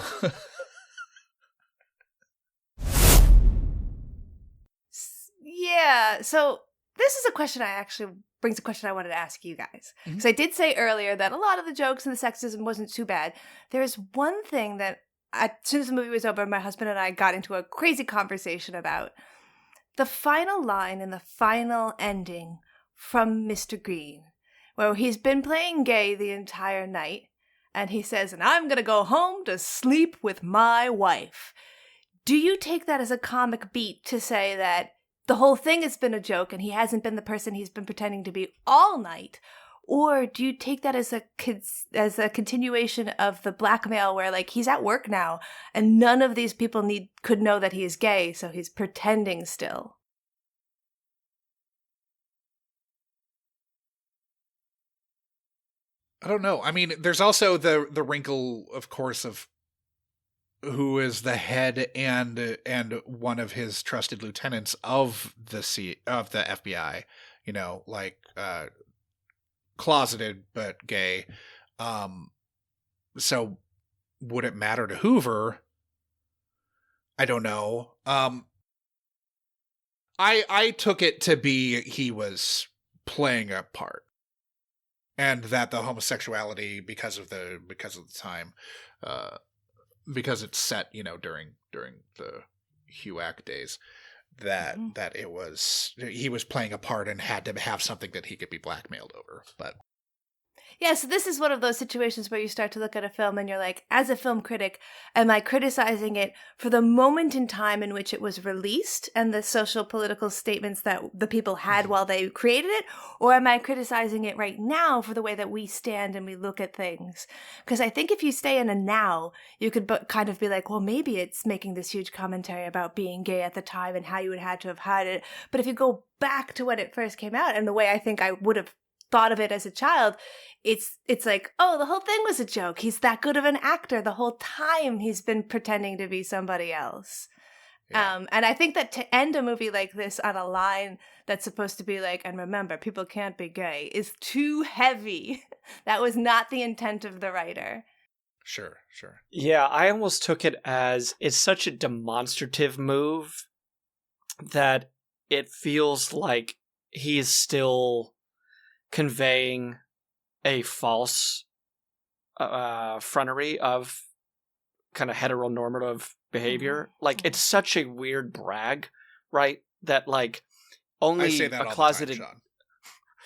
S6: Yeah. So this is a question brings a question I wanted to ask you guys. Because I did say earlier that a lot of the jokes and the sexism wasn't too bad. There's one thing that as soon as the movie was over, my husband and I got into a crazy conversation about. The final line in the final ending from Mr. Green, where he's been playing gay the entire night, and he says, and I'm going to go home to sleep with my wife. Do you take that as a comic beat to say that the whole thing has been a joke and he hasn't been the person he's been pretending to be all night? Or do you take that as a continuation of the blackmail where, like, he's at work now and none of these people could know that he is gay, so he's pretending still?
S1: I don't know. I mean, there's also the wrinkle, of course, of who is the head and one of his trusted lieutenants of the FBI. You know, like closeted but gay. So would it matter to Hoover? I don't know. I took it to be he was playing a part. And that the homosexuality, because of the time, because it's set, you know, during the HUAC days, that he was playing a part and had to have something that he could be blackmailed over. But
S6: yeah, so this is one of those situations where you start to look at a film and you're like, as a film critic, am I criticizing it for the moment in time in which it was released and the social political statements that the people had while they created it? Or am I criticizing it right now for the way that we stand and we look at things? Because I think if you stay in a now, you could kind of be like, well, maybe it's making this huge commentary about being gay at the time and how you would have to have had it. But if you go back to when it first came out and the way I think I would have thought of it as a child, it's like, oh, the whole thing was a joke. He's that good of an actor. The whole time he's been pretending to be somebody else.
S1: Yeah.
S6: And I think that to end a movie like this on a line that's supposed to be like, and remember, people can't be gay, is too heavy. That was not the intent of the writer.
S1: Sure.
S5: Yeah, I almost took it as it's such a demonstrative move that it feels like he is still conveying a false frontery of kind of heteronormative behavior. Like, it's such a weird brag, right? That like only
S1: I say that
S5: a
S1: all
S5: closeted
S1: the time,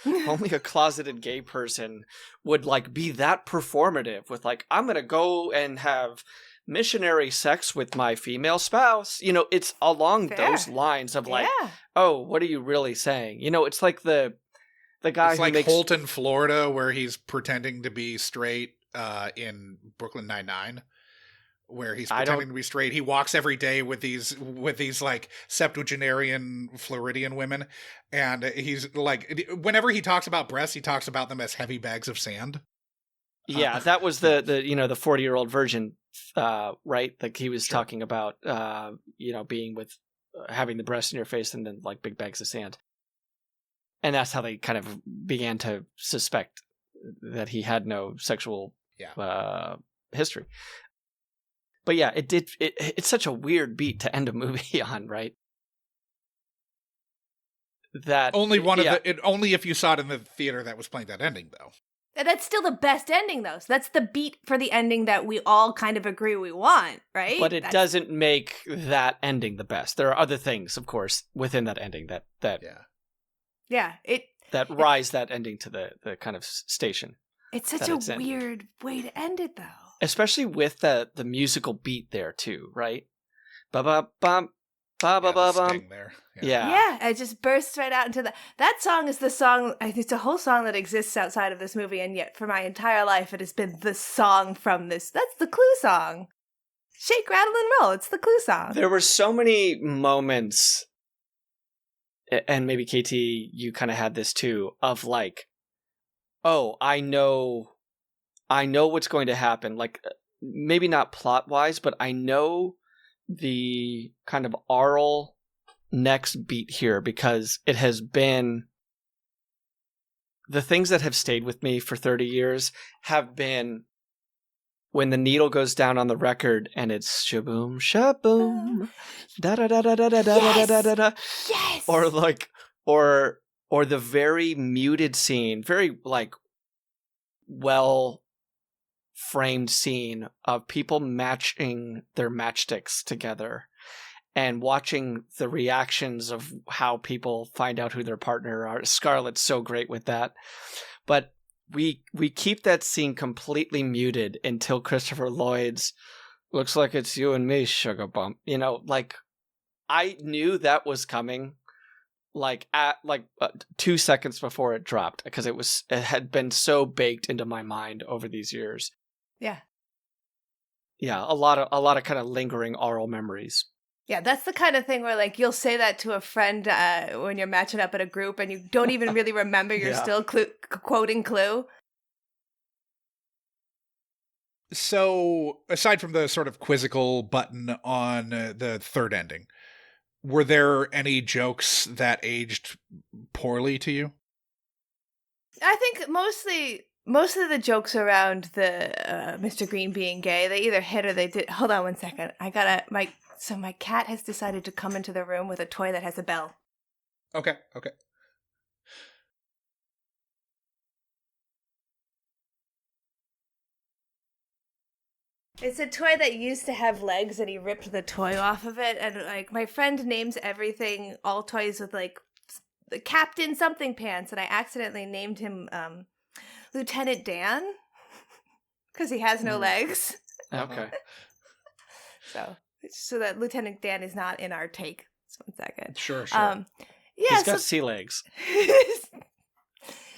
S1: Sean.
S5: only a closeted gay person would like be that performative with like, I'm gonna go and have missionary sex with my female spouse. You know, it's along
S6: Fair.
S5: those lines of like,
S6: Yeah.
S5: oh, what are you really saying? You know, it's like the guy
S1: It's
S5: who
S1: like
S5: makes
S1: Holton, Florida, where he's pretending to be straight in Brooklyn Nine-Nine, where he's pretending to be straight. He walks every day with these like septuagenarian Floridian women, and he's like, whenever he talks about breasts, he talks about them as heavy bags of sand.
S5: Yeah, that was the 40-year-old virgin, right? Like he was talking about, being with having the breast in your face and then like big bags of sand. And that's how they kind of began to suspect that he had no sexual history. But yeah, it's such a weird beat to end a movie on, right? That
S1: Only only if you saw it in the theater that was playing that ending, though.
S6: That's still the best ending, though. So that's the beat for the ending that we all kind of agree we want, right?
S5: But it doesn't make that ending the best. There are other things, of course, within that ending that rise that ending to the kind of station.
S6: It's such a weird way to end it, though.
S5: Especially with the musical beat there too, right? Ba ba bum, ba ba ba bum.
S1: There.
S6: Yeah, it just bursts right out into that song is the song. It's a whole song that exists outside of this movie, and yet for my entire life, it has been the song from this. That's the Clue song. Shake, rattle, and roll. It's the Clue song.
S5: There were so many moments, and maybe KT, you kind of had this too, of like, oh, I know what's going to happen. Like, maybe not plot wise, but I know the kind of aural next beat here because it has been the things that have stayed with me for 30 years have been when the needle goes down on the record and it's shaboom, shaboom, da da da da da da da da da da,
S6: yes,
S5: or like, or the very muted scene, very like well framed scene of people matching their matchsticks together and watching the reactions of how people find out who their partner are. Scarlett's so great with that. But we keep that scene completely muted until Christopher Lloyd's looks like it's you and me, sugar bump. You know, like I knew that was coming like at 2 seconds before it dropped because it had been so baked into my mind over these years.
S6: Yeah.
S5: Yeah, a lot of kind of lingering oral memories.
S6: Yeah, that's the kind of thing where like you'll say that to a friend when you're matching up in a group and you don't even really remember you're still quoting Clue.
S1: So, aside from the sort of quizzical button on the third ending, were there any jokes that aged poorly to you?
S6: I think most of the jokes around the Mr. Green being gay, they either hit or they did. Hold on one second. So my cat has decided to come into the room with a toy that has a bell.
S1: Okay.
S6: It's a toy that used to have legs and he ripped the toy off of it. And like my friend names everything, all toys with like the Captain something pants. And I accidentally named him Lieutenant Dan because he has no legs.
S5: Okay.
S6: So that Lieutenant Dan is not in our take. Just 1 second.
S1: Sure.
S6: Yeah,
S5: he's got sea legs.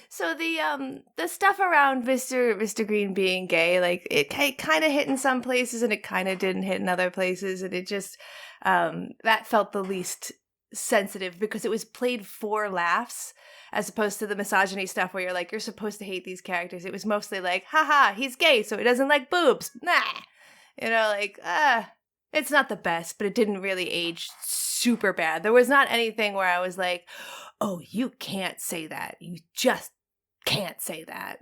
S6: So the stuff around Mr. Green being gay, like it kind of hit in some places and it kind of didn't hit in other places, and it just that felt the least sensitive because it was played for laughs as opposed to the misogyny stuff where you're like you're supposed to hate these characters. It was mostly like, haha, he's gay, so he doesn't like boobs. Nah, like It's not the best, but it didn't really age super bad. There was not anything where I was like, oh, you can't say that. You just can't say that.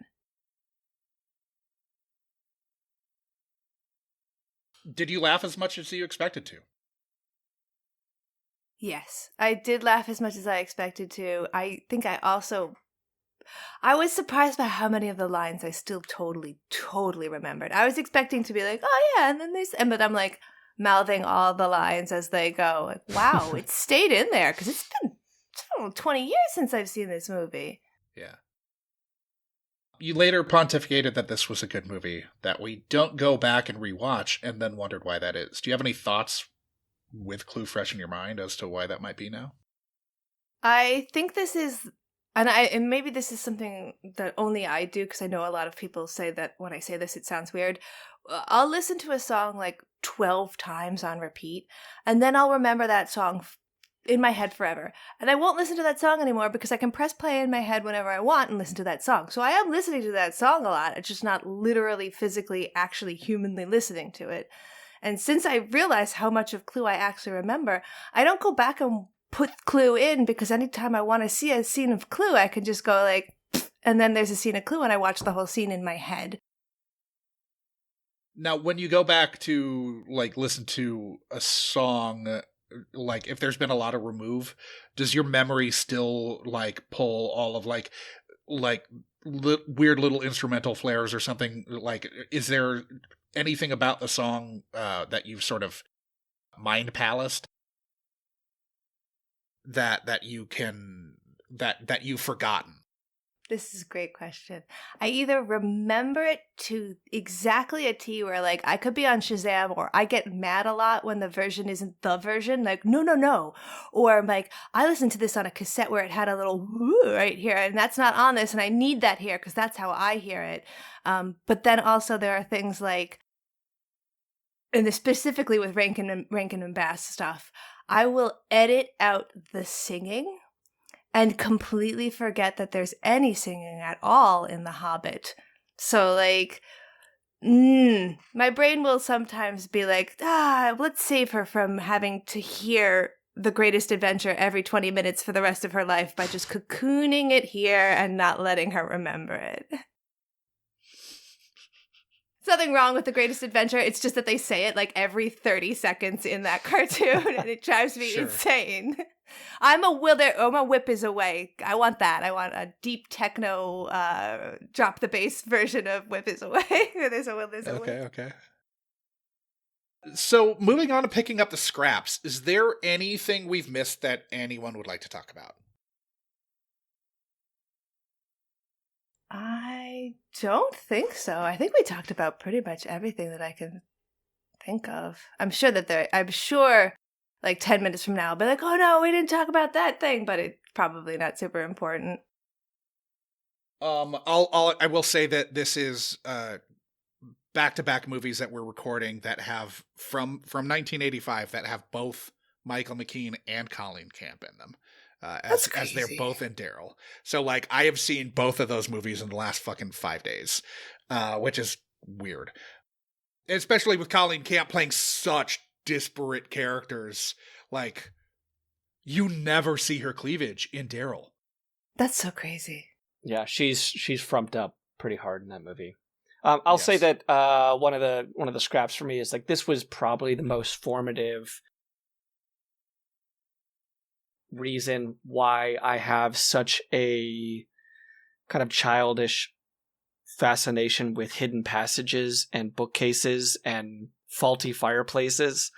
S1: Did you laugh as much as you expected to?
S6: Yes, I did laugh as much as I expected to. I think I was surprised by how many of the lines I still totally remembered. I was expecting to be like, oh yeah, and then but I'm like mouthing all the lines as they go. Like, wow, it stayed in there because it's been 20 years since I've seen this movie.
S1: Yeah. You later pontificated that this was a good movie, that we don't go back and rewatch, and then wondered why that is. Do you have any thoughts with Clue fresh in your mind as to why that might be now?
S6: I think this is, and maybe this is something that only I do, because I know a lot of people say that when I say this, it sounds weird. I'll listen to a song like 12 times on repeat, and then I'll remember that song in my head forever. And I won't listen to that song anymore because I can press play in my head whenever I want and listen to that song. So I am listening to that song a lot. It's just not literally, physically, actually, humanly listening to it. And since I realized how much of Clue I actually remember, I don't go back and put Clue in, because anytime I want to see a scene of Clue, I can just go like, and then there's a scene of Clue and I watch the whole scene in my head.
S1: Now, when you go back to like listen to a song, like if there's been a lot of remove, does your memory still like pull all of like weird little instrumental flares or something? Like, is there anything about the song that you've sort of mind palaced that you've forgotten?
S6: This is a great question. I either remember it to exactly a T, where like I could be on Shazam, or I get mad a lot when the version isn't the version, like no, or like I listened to this on a cassette where it had a little woo right here, and that's not on this, and I need that here because that's how I hear it. But then also there are things like, and specifically with Rankin and Bass stuff, I will edit out the singing and completely forget that there's any singing at all in The Hobbit. So, like, my brain will sometimes be like, let's save her from having to hear The Greatest Adventure every 20 minutes for the rest of her life by just cocooning it here and not letting her remember it. There's nothing wrong with The Greatest Adventure. It's just that they say it like every 30 seconds in that cartoon, and it drives me insane. I'm a whip is away. I want that. I want a deep techno drop the bass version of Whip is away. There's a whip.
S1: Okay. So moving on to picking up the scraps, is there anything we've missed that anyone would like to talk about?
S6: I don't think so. I think we talked about pretty much everything that I can think of. I'm sure like 10 minutes from now, I'll be like, oh no, we didn't talk about that thing, but it's probably not super important.
S1: I will say that this is back-to-back movies that we're recording that have from 1985 that have both Michael McKean and Colleen Camp in them. As they're both in Daryl. So, like, I have seen both of those movies in the last fucking 5 days, which is weird. Especially with Colleen Camp playing such disparate characters. Like, you never see her cleavage in Daryl.
S6: That's so crazy.
S5: Yeah, she's frumped up pretty hard in that movie. I'll say that one of the scraps for me is like, this was probably the most formative reason why I have such a kind of childish fascination with hidden passages and bookcases and faulty fireplaces.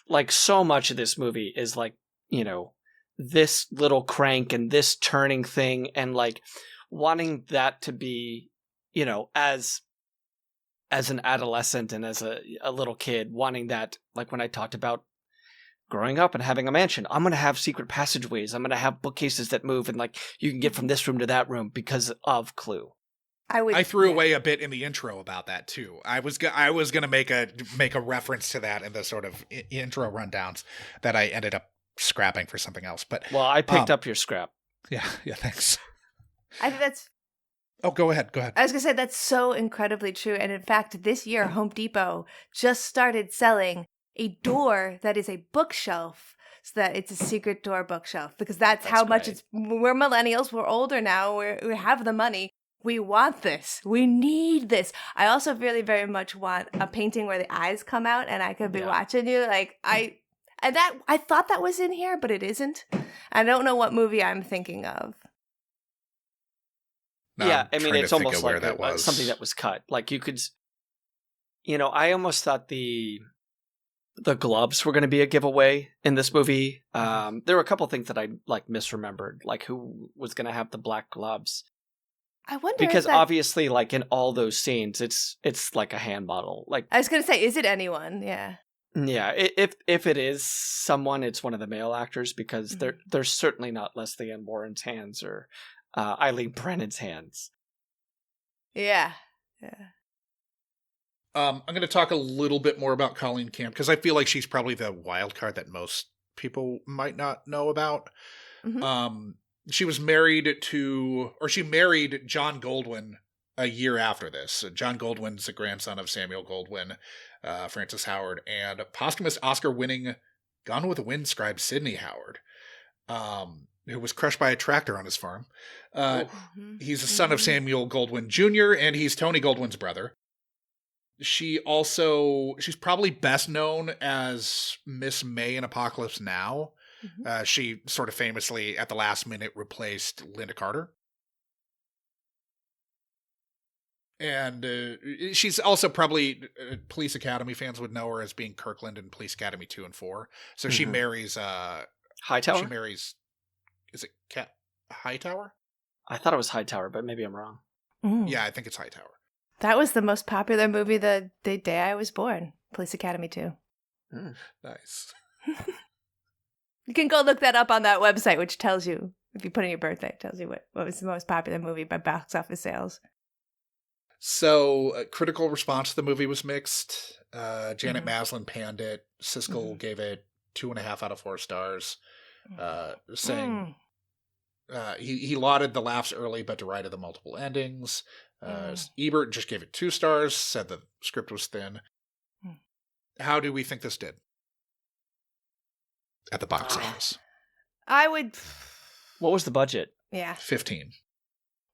S5: Like, so much of this movie is like, you know, this little crank and this turning thing, and like wanting that to be, you know, as an adolescent and as a little kid, wanting that, like when I talked about growing up and having a mansion, I'm going to have secret passageways. I'm going to have bookcases that move, and like you can get from this room to that room because of Clue.
S1: I threw away a bit in the intro about that too. I was going to make a reference to that in the sort of intro rundowns that I ended up scrapping for something else. But
S5: well, I picked up your scrap.
S1: Yeah, thanks.
S6: I think that's.
S1: Oh, go ahead.
S6: I was going to say that's so incredibly true. And in fact, this year, Home Depot just started selling a door that is a bookshelf so that it's a secret door bookshelf, because that's how much
S5: great.
S6: we're millennials. We're older now. We have the money. We want this. We need this. I also really very much want a painting where the eyes come out and I could be watching you. Like I thought that was in here, but it isn't. I don't know what movie I'm thinking of.
S1: No,
S5: yeah, I
S1: I'm
S5: mean,
S1: trying
S5: it's
S1: to think
S5: almost
S1: of where
S5: like
S1: that was.
S5: something that was cut. Like you could, I almost thought the gloves were going to be a giveaway in this movie. There were a couple things that I like misremembered, like who was going to have the black gloves.
S6: I wonder
S5: Because
S6: if that...
S5: obviously, like in all those scenes, it's like a hand model. Like
S6: I was gonna say, is it anyone? Yeah.
S5: Yeah, if it is someone, it's one of the male actors, because they're certainly not Leslie Ann Warren's hands or Eileen Brennan's hands.
S6: Yeah.
S1: I'm going to talk a little bit more about Colleen Camp because I feel like she's probably the wild card that most people might not know about.
S6: Mm-hmm.
S1: She was married she married John Goldwyn a year after this. John Goldwyn's the grandson of Samuel Goldwyn, Francis Howard, and posthumous Oscar-winning Gone with the Wind scribe Sidney Howard, who was crushed by a tractor on his farm. He's the son of Samuel Goldwyn Jr., and he's Tony Goldwyn's brother. She's probably best known as Miss May in Apocalypse Now. She sort of famously, at the last minute, replaced Linda Carter. And she's also probably, Police Academy fans would know her as being Kirkland in Police Academy 2 and 4. So she marries...
S5: Hightower?
S1: She marries... Is it Hightower?
S5: I thought it was Hightower, but maybe I'm wrong.
S1: Yeah, I think it's Hightower.
S6: That was the most popular movie the day I was born. Police Academy 2.
S1: Nice.
S6: You can go look that up on that website, which tells you, if you put in your birthday, it tells you what was the most popular movie by box office sales.
S1: So, critical response to the movie was mixed. Janet Maslin panned it. Siskel gave it 2.5 out of 4 stars, saying he lauded the laughs early but derided the multiple endings. Ebert just gave it 2 stars, said the script was thin. How do we think this did at the box office?
S6: I would...
S5: What was the budget?
S6: Yeah.
S1: 15.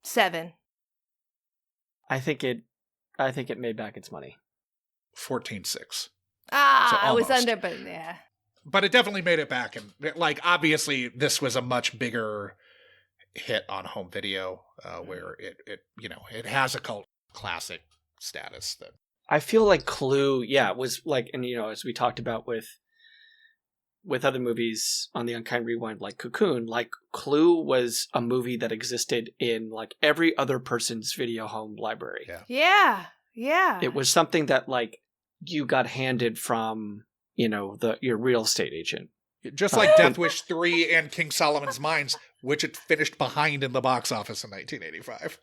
S6: 7.
S5: I think it made back its money.
S1: 14.6.
S6: I was under, but yeah.
S1: But it definitely made it back, and like obviously this was a much bigger hit on home video, where it has a cult classic status. That
S5: I feel like Clue, was like, and as we talked about with other movies on the Unkind Rewind, like Cocoon, like Clue was a movie that existed in like every other person's video home library.
S6: Yeah.
S5: It was something that like you got handed from, your real estate agent.
S1: Just like Death Wish 3 and King Solomon's Mines, which it finished behind in the box office in 1985.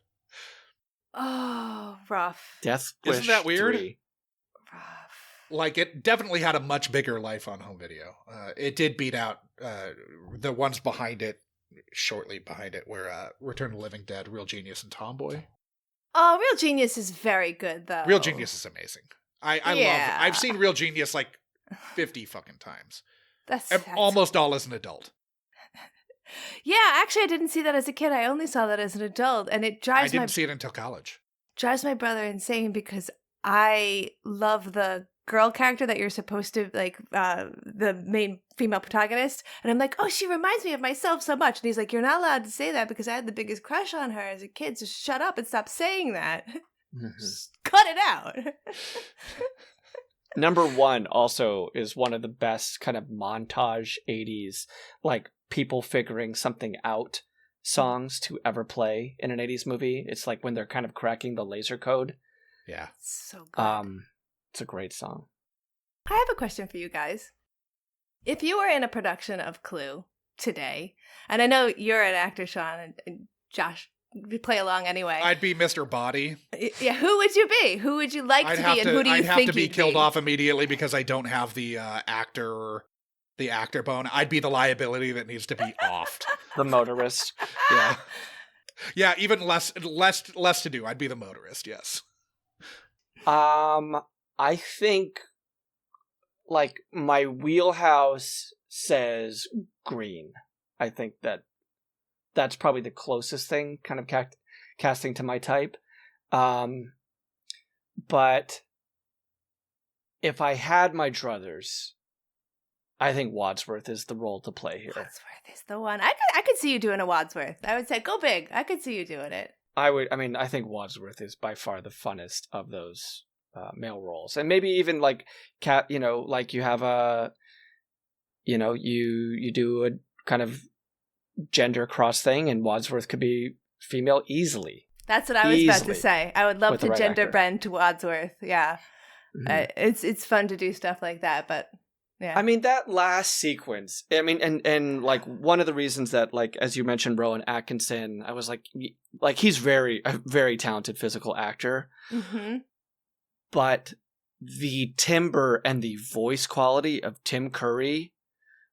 S6: Oh, rough.
S5: Death Wish.
S1: Isn't that weird?
S5: 3.
S6: Rough.
S1: Like, it definitely had a much bigger life on home video. It did beat out the ones behind it, shortly behind it, were Return of the Living Dead, Real Genius, and Tomboy.
S6: Oh, Real Genius is very good, though.
S1: Real Genius is amazing. I love it. I've seen Real Genius like 50 fucking times.
S6: That's
S1: almost all as an adult.
S6: Yeah, actually, I didn't see that as a kid. I only saw that as an adult, and it
S1: I didn't see it until college.
S6: Drives my brother insane because I love the girl character that you're supposed to like, the main female protagonist, and I'm like, oh, she reminds me of myself so much. And he's like, you're not allowed to say that because I had the biggest crush on her as a kid. So shut up and stop saying that. Just cut it out.
S5: Number 1 also is one of the best kind of montage 80s, like people figuring something out songs to ever play in an 80s movie. It's like when they're kind of cracking the laser code.
S1: Yeah.
S6: So good.
S5: It's a great song.
S6: I have a question for you guys. If you were in a production of Clue today, and I know you're an actor, Sean, and Josh, we play along anyway.
S1: I'd be Mr. Boddy.
S6: Yeah, who would you be? Who would you like to be, and who do you think you'd be?
S1: I'd have to be killed off immediately because I don't have the actor bone. I'd be the liability that needs to be offed.
S5: The motorist.
S1: Yeah. Yeah, even less to do. I'd be the motorist, yes.
S5: I think like my wheelhouse says green. I think that's probably the closest thing kind of casting to my type. But if I had my druthers, I think Wadsworth is the role to play here.
S6: Wadsworth is the one. I could see you doing a Wadsworth. I would say go big. I could see you doing it.
S5: I think Wadsworth is by far the funnest of those male roles. And maybe even like like you have you do a kind of gender cross thing, and Wadsworth could be female easily.
S6: That's what I was about to say. I would love to
S5: right
S6: gender
S5: actor.
S6: bend to Wadsworth. Yeah.
S5: Mm-hmm.
S6: It's fun to do stuff like that, but yeah.
S5: I mean, that last sequence, and like one of the reasons that, like, as you mentioned, Rowan Atkinson, I was like he's a very talented physical actor,
S6: Mm-hmm.
S5: but the timbre and the voice quality of Tim Curry,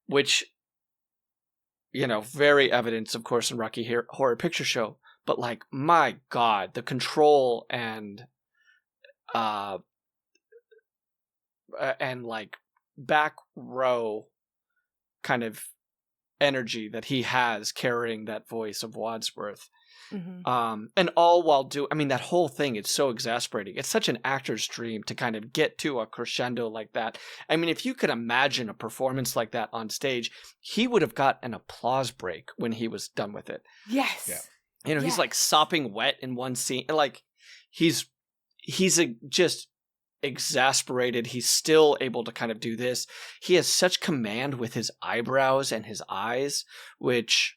S5: which, very evident, of course, in Rocky Horror Picture Show, but like, my God, the control and like back row kind of energy that he has carrying that voice of Wadsworth.
S6: Mm-hmm.
S5: And all while that whole thing is so exasperating. It's such an actor's dream to kind of get to a crescendo like that. I mean, if you could imagine a performance like that on stage, he would have got an applause break when he was done with it.
S6: Yes.
S1: Yeah.
S5: He's like sopping wet in one scene. Like he's just exasperated. He's still able to kind of do this. He has such command with his eyebrows and his eyes, which,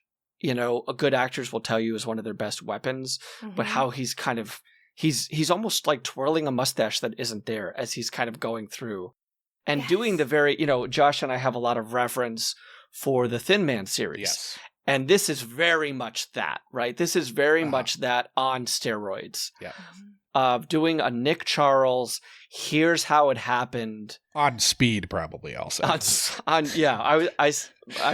S5: good actors will tell you is one of their best weapons, but how he's kind of, he's almost like twirling a mustache that isn't there as he's kind of going through and doing the very, Josh and I have a lot of reference for the Thin Man series.
S1: Yes.
S5: And this is very much that, right? This is very much that on steroids.
S1: Yeah.
S5: Of doing a Nick Charles, here's how it happened.
S1: On speed, probably also.
S5: I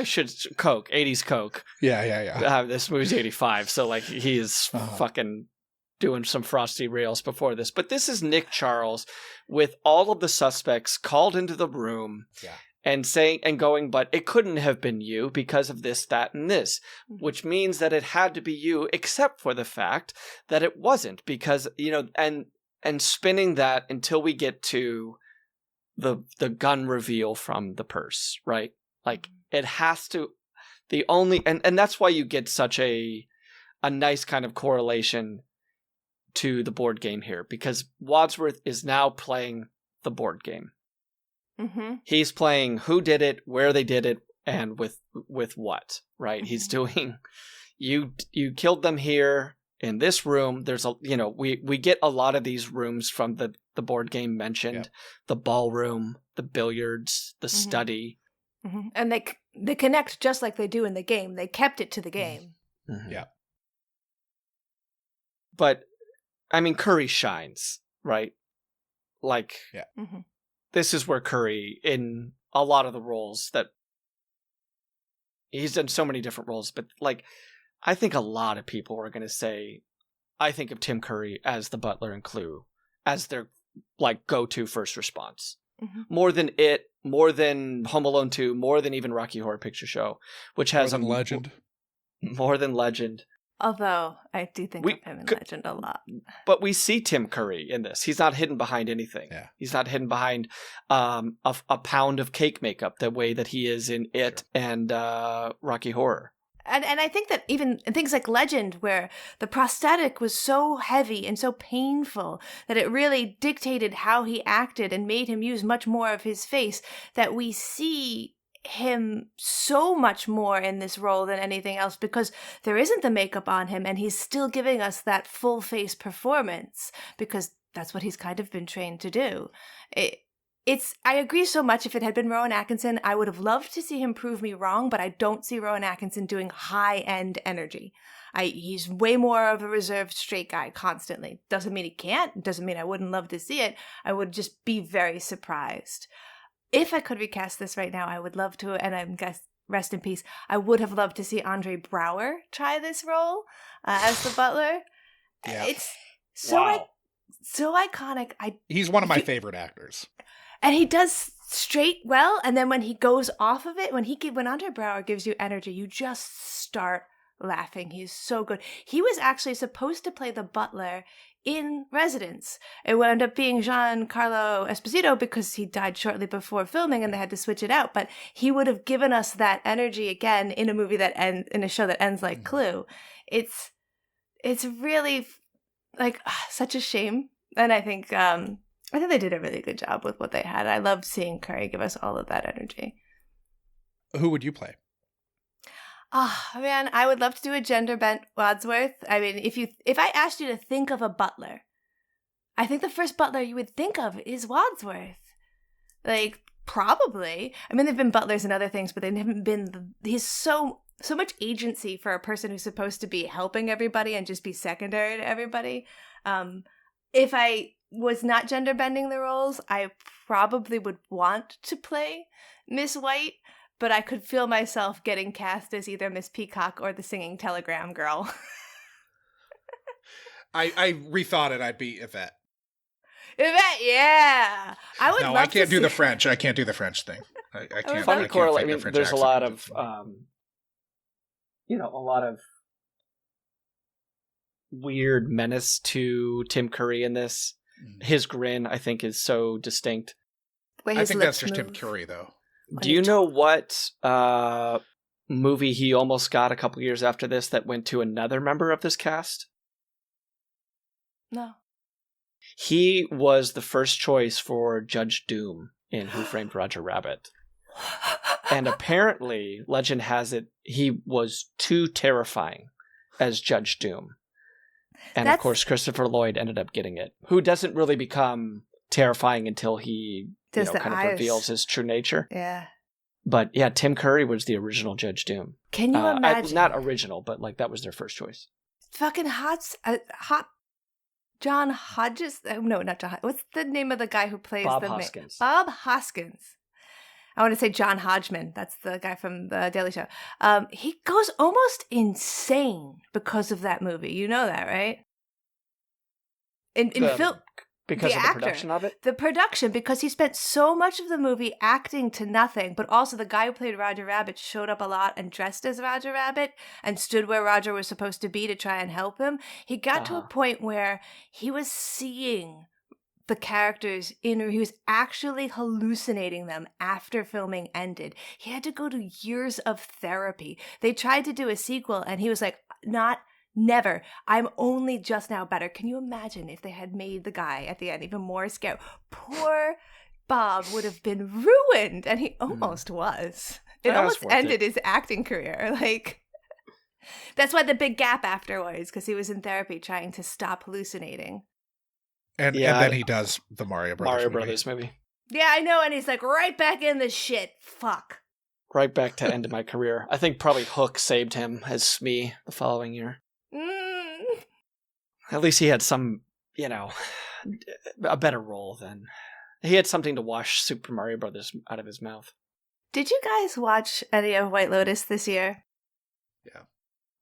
S5: should Coke, 80s Coke.
S1: Yeah.
S5: This movie's 85, so like he is fucking doing some frosty rails before this. But this is Nick Charles with all of the suspects called into the room.
S1: Yeah.
S5: And saying and going, but it couldn't have been you because of this, that, and this, which means that it had to be you, except for the fact that it wasn't, because, and spinning that until we get to the gun reveal from the purse, right? Like it has to, and that's why you get such a nice kind of correlation to the board game here, because Wadsworth is now playing the board game.
S6: Mm-hmm.
S5: He's playing who did it, where they did it, and with what, right? He's doing, you killed them here in this room. There's we get a lot of these rooms from the board game mentioned, the ballroom, the billiards, the study.
S6: Mm-hmm. And they connect just like they do in the game. They kept it to the game.
S5: Mm-hmm.
S1: Yeah.
S5: But, Curry shines, right? Like, this is where Curry, in a lot of the roles that he's done so many different roles, but like, I think a lot of people are going to say, I think of Tim Curry as the butler in Clue, as their like go-to first response. More than it, more than Home Alone 2, more than even Rocky Horror Picture Show, which has
S1: more than Legend.
S5: More than Legend.
S6: Although I do think of him in Legend a lot.
S5: But we see Tim Curry in this. He's not hidden behind anything.
S1: Yeah.
S5: He's not hidden behind a pound of cake makeup the way that he is in It and Rocky Horror.
S6: And I think that even in things like Legend, where the prosthetic was so heavy and so painful that it really dictated how he acted and made him use much more of his face, that we see him so much more in this role than anything else, because there isn't the makeup on him and he's still giving us that full face performance, because that's what he's kind of been trained to do. I agree so much. If it had been Rowan Atkinson, I would have loved to see him prove me wrong, but I don't see Rowan Atkinson doing high-end energy. He's way more of a reserved straight guy constantly. Doesn't mean he can't. Doesn't mean I wouldn't love to see it. I would just be very surprised. If I could recast this right now, I would love to, and I guess, rest in peace, I would have loved to see Andre Braugher try this role as the butler.
S1: Yeah.
S6: It's so iconic.
S1: He's one of my favorite actors.
S6: And he does straight well, and then when he goes off of it, when Andre Braugher gives you energy, you just start laughing. He's so good. He was actually supposed to play the butler in Residence. It wound up being Giancarlo Esposito because he died shortly before filming and they had to switch it out, but he would have given us that energy again in a movie that ends in a show that ends like Clue. It's really like such a shame, and I think they did a really good job with what they had. I loved seeing Curry give us all of that energy.
S1: Who would you play?
S6: Oh man, I would love to do a gender bent Wadsworth. I mean, if I asked you to think of a butler, I think the first butler you would think of is Wadsworth. Like, probably. I mean, they've been butlers and other things, but they haven't been. He's so much agency for a person who's supposed to be helping everybody and just be secondary to everybody. If I was not gender bending the roles, I probably would want to play Miss White. But I could feel myself getting cast as either Miss Peacock or the singing telegram girl.
S1: I rethought it. I'd be Yvette.
S6: Yvette, yeah. I would.
S1: No,
S6: love
S1: I can't
S6: to
S1: do the
S6: see-
S1: French. I can't do the French thing. I can't.
S5: Funny
S1: I can't
S5: correlate. I
S1: fake the
S5: mean,
S1: French
S5: there's a
S1: accent.
S5: lot of, a lot of weird menace to Tim Curry in this. His grin, I think, is so distinct.
S6: Way
S1: I
S6: his
S1: think
S6: lips
S1: that's just Tim
S6: move.
S1: Curry, though.
S5: Do you know what movie he almost got a couple years after this that went to another member of this cast?
S6: No.
S5: He was the first choice for Judge Doom in Who Framed Roger Rabbit. And apparently, legend has it, he was too terrifying as Judge Doom. And of course, Christopher Lloyd ended up getting it, who doesn't really become terrifying until he
S6: Does the
S5: kind of
S6: eyes.
S5: Reveals his true nature.
S6: Yeah.
S5: But yeah, Tim Curry was the original Judge Doom.
S6: Can you imagine?
S5: Not original, but like that was their first choice.
S6: Fucking hot John Hodges. No, not John. What's the name of the guy who plays
S5: Bob
S6: the
S5: Hoskins.
S6: Bob Hoskins. I want to say John Hodgman. That's the guy from the Daily Show. He goes almost insane because of that movie. You know that, right? In film.
S5: Because
S6: the
S5: of the
S6: actor.
S5: production of it?
S6: The production, because he spent so much of the movie acting to nothing, but also the guy who played Roger Rabbit showed up a lot and dressed as Roger Rabbit and stood where Roger was supposed to be to try and help him. He got to a point where he was seeing the characters he was actually hallucinating them after filming ended. He had to go to years of therapy. They tried to do a sequel and he was like, never. I'm only just now better. Can you imagine if they had made the guy at the end even more scary? Poor Bob would have been ruined, and he almost was. It almost ended his acting career. Like, that's why the big gap afterwards, because he was in therapy trying to stop hallucinating.
S1: And then he does the Mario Brothers
S5: movie.
S6: Yeah, I know, and he's like, right back in the shit. Fuck.
S5: Right back to end of my career. I think probably Hook saved him as Smee the following year. At least he had some, a better role than... He had something to wash Super Mario Brothers out of his mouth.
S6: Did you guys watch any of White Lotus this year?
S1: Yeah.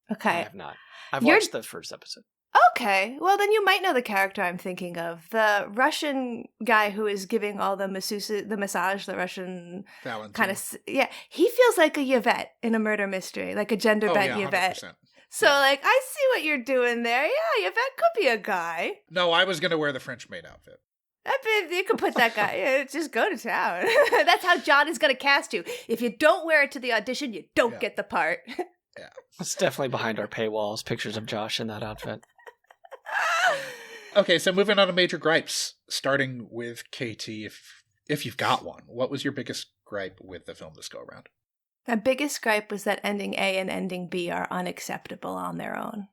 S6: Okay.
S5: I have not. I've watched the first episode.
S6: Okay. Well, then you might know the character I'm thinking of. The Russian guy who is giving all the massage, the Russian
S1: Valentine.
S6: kind of... Yeah. He feels like a Yvette in a murder mystery, like a gender bent Yvette.
S1: 100%.
S6: So, like, I see what you're doing there. Yeah, Yvette could be a guy.
S1: No, I was going to wear the French maid outfit.
S6: You could put that guy. Yeah, just go to town. That's how John is going to cast you. If you don't wear it to the audition, you don't get the part.
S1: Yeah.
S5: It's definitely behind our paywalls, pictures of Josh in that outfit.
S1: Okay, so moving on to major gripes, starting with KT, if you've got one. What was your biggest gripe with the film this go around?
S6: My biggest gripe was that ending A and ending B are unacceptable on their own.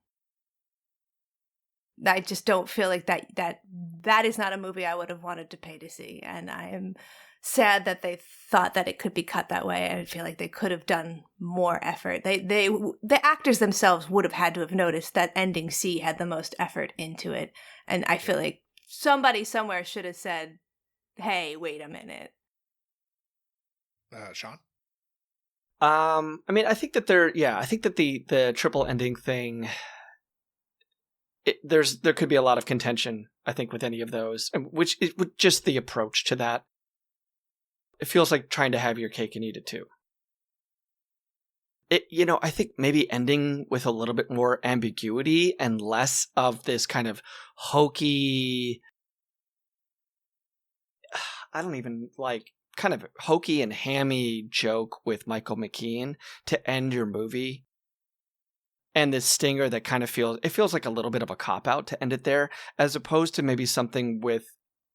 S6: I just don't feel like that is not a movie I would have wanted to pay to see, and I am sad that they thought that it could be cut that way. I feel like they could have done more effort. The actors themselves would have had to have noticed that ending C had the most effort into it, and I feel like somebody somewhere should have said, "Hey, wait a minute."
S1: Sean?
S5: I mean, I think that the triple ending thing, there could be a lot of contention, I think, with any of those, which is just the approach to that. it feels like trying to have your cake and eat it too. I think maybe ending with a little bit more ambiguity and less of this kind of hokey, kind of hokey and hammy joke with Michael McKean to end your movie. And this stinger that kind of feels like a little bit of a cop-out to end it there, as opposed to maybe something with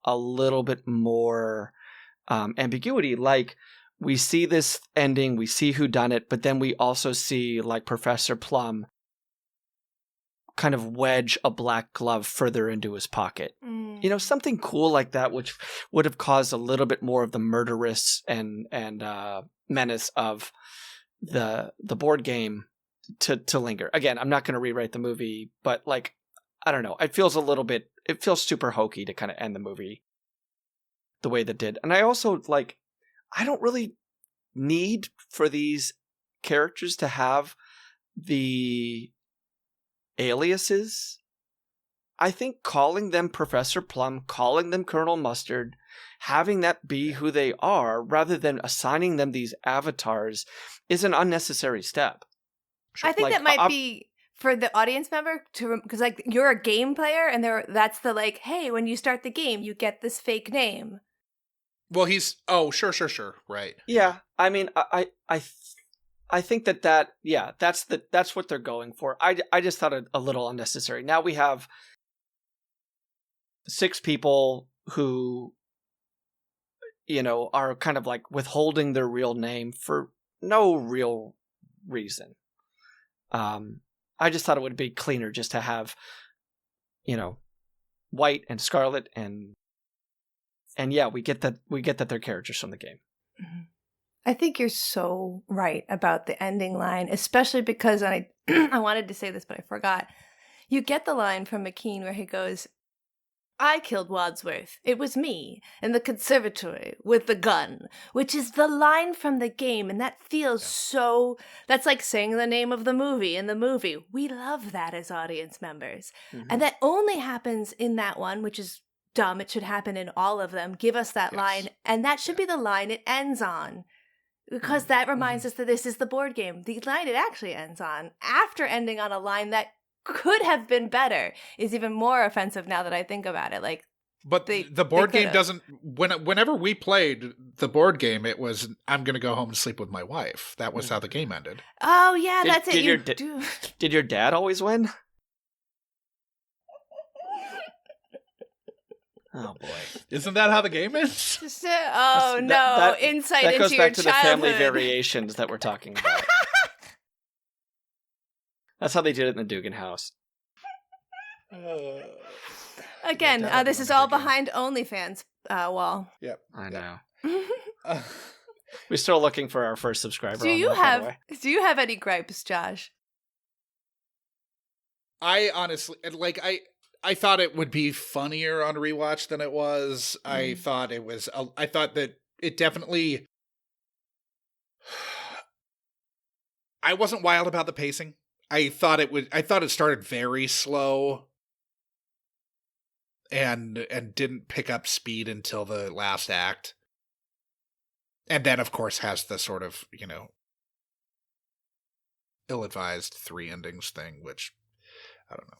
S5: a little bit more ambiguity. Like, we see this ending, we see who done it, but then we also see, like, Professor Plum kind of wedge a black glove further into his pocket. Something cool like that, which would have caused a little bit more of the murderous and menace of the board game to linger. Again, I'm not going to rewrite the movie, but, like, I don't know. It feels super hokey to kind of end the movie the way that did. And I also, like, I don't really need for these characters to have the aliases. I think calling them Professor Plum, calling them Colonel Mustard, having that be who they are, rather than assigning them these avatars, is an unnecessary step.
S6: I think that might be for the audience member because, like, you're a game player, and that's the, like, hey, when you start the game, you get this fake name.
S1: Well, sure, right.
S5: Yeah, I mean, I think that's what they're going for. I just thought it a little unnecessary. Now we have 6 people who, are kind of like withholding their real name for no real reason. I just thought it would be cleaner just to have, White and Scarlet and yeah, we get that they're characters from the game.
S6: Mm-hmm. I think you're so right about the ending line, especially because I wanted to say this, but I forgot. You get the line from McKean where he goes, I killed Wadsworth. It was me in the conservatory with the gun, which is the line from the game. And that feels that's like saying the name of the movie in the movie. We love that as audience members. Mm-hmm. And that only happens in that one, which is dumb. It should happen in all of them. Give us that line. And that should be the line it ends on. Because that reminds us that this is the board game. The line it actually ends on, after ending on a line that could have been better, is even more offensive now that I think about it. Like,
S1: but the board game doesn't. Whenever we played the board game, it was, I'm going to go home and sleep with my wife. That was how the game ended.
S6: Oh yeah, that's it.
S5: Did your dad always win? Oh boy!
S1: Isn't that how the game ends?
S6: Insight
S5: that
S6: into
S5: goes
S6: your
S5: back to
S6: childhood.
S5: the family variations that we're talking about. That's how they did it in the Dugan house.
S6: Again, this is all behind OnlyFans wall.
S1: Yep.
S5: I know. We're still looking for our first subscriber.
S6: Do you have any gripes, Josh?
S1: I honestly, I thought it would be funnier on rewatch than it was. I thought that it definitely. I wasn't wild about the pacing. I thought it started very slow and didn't pick up speed until the last act. And then, of course, has the sort of, ill-advised 3 endings thing, which I don't know.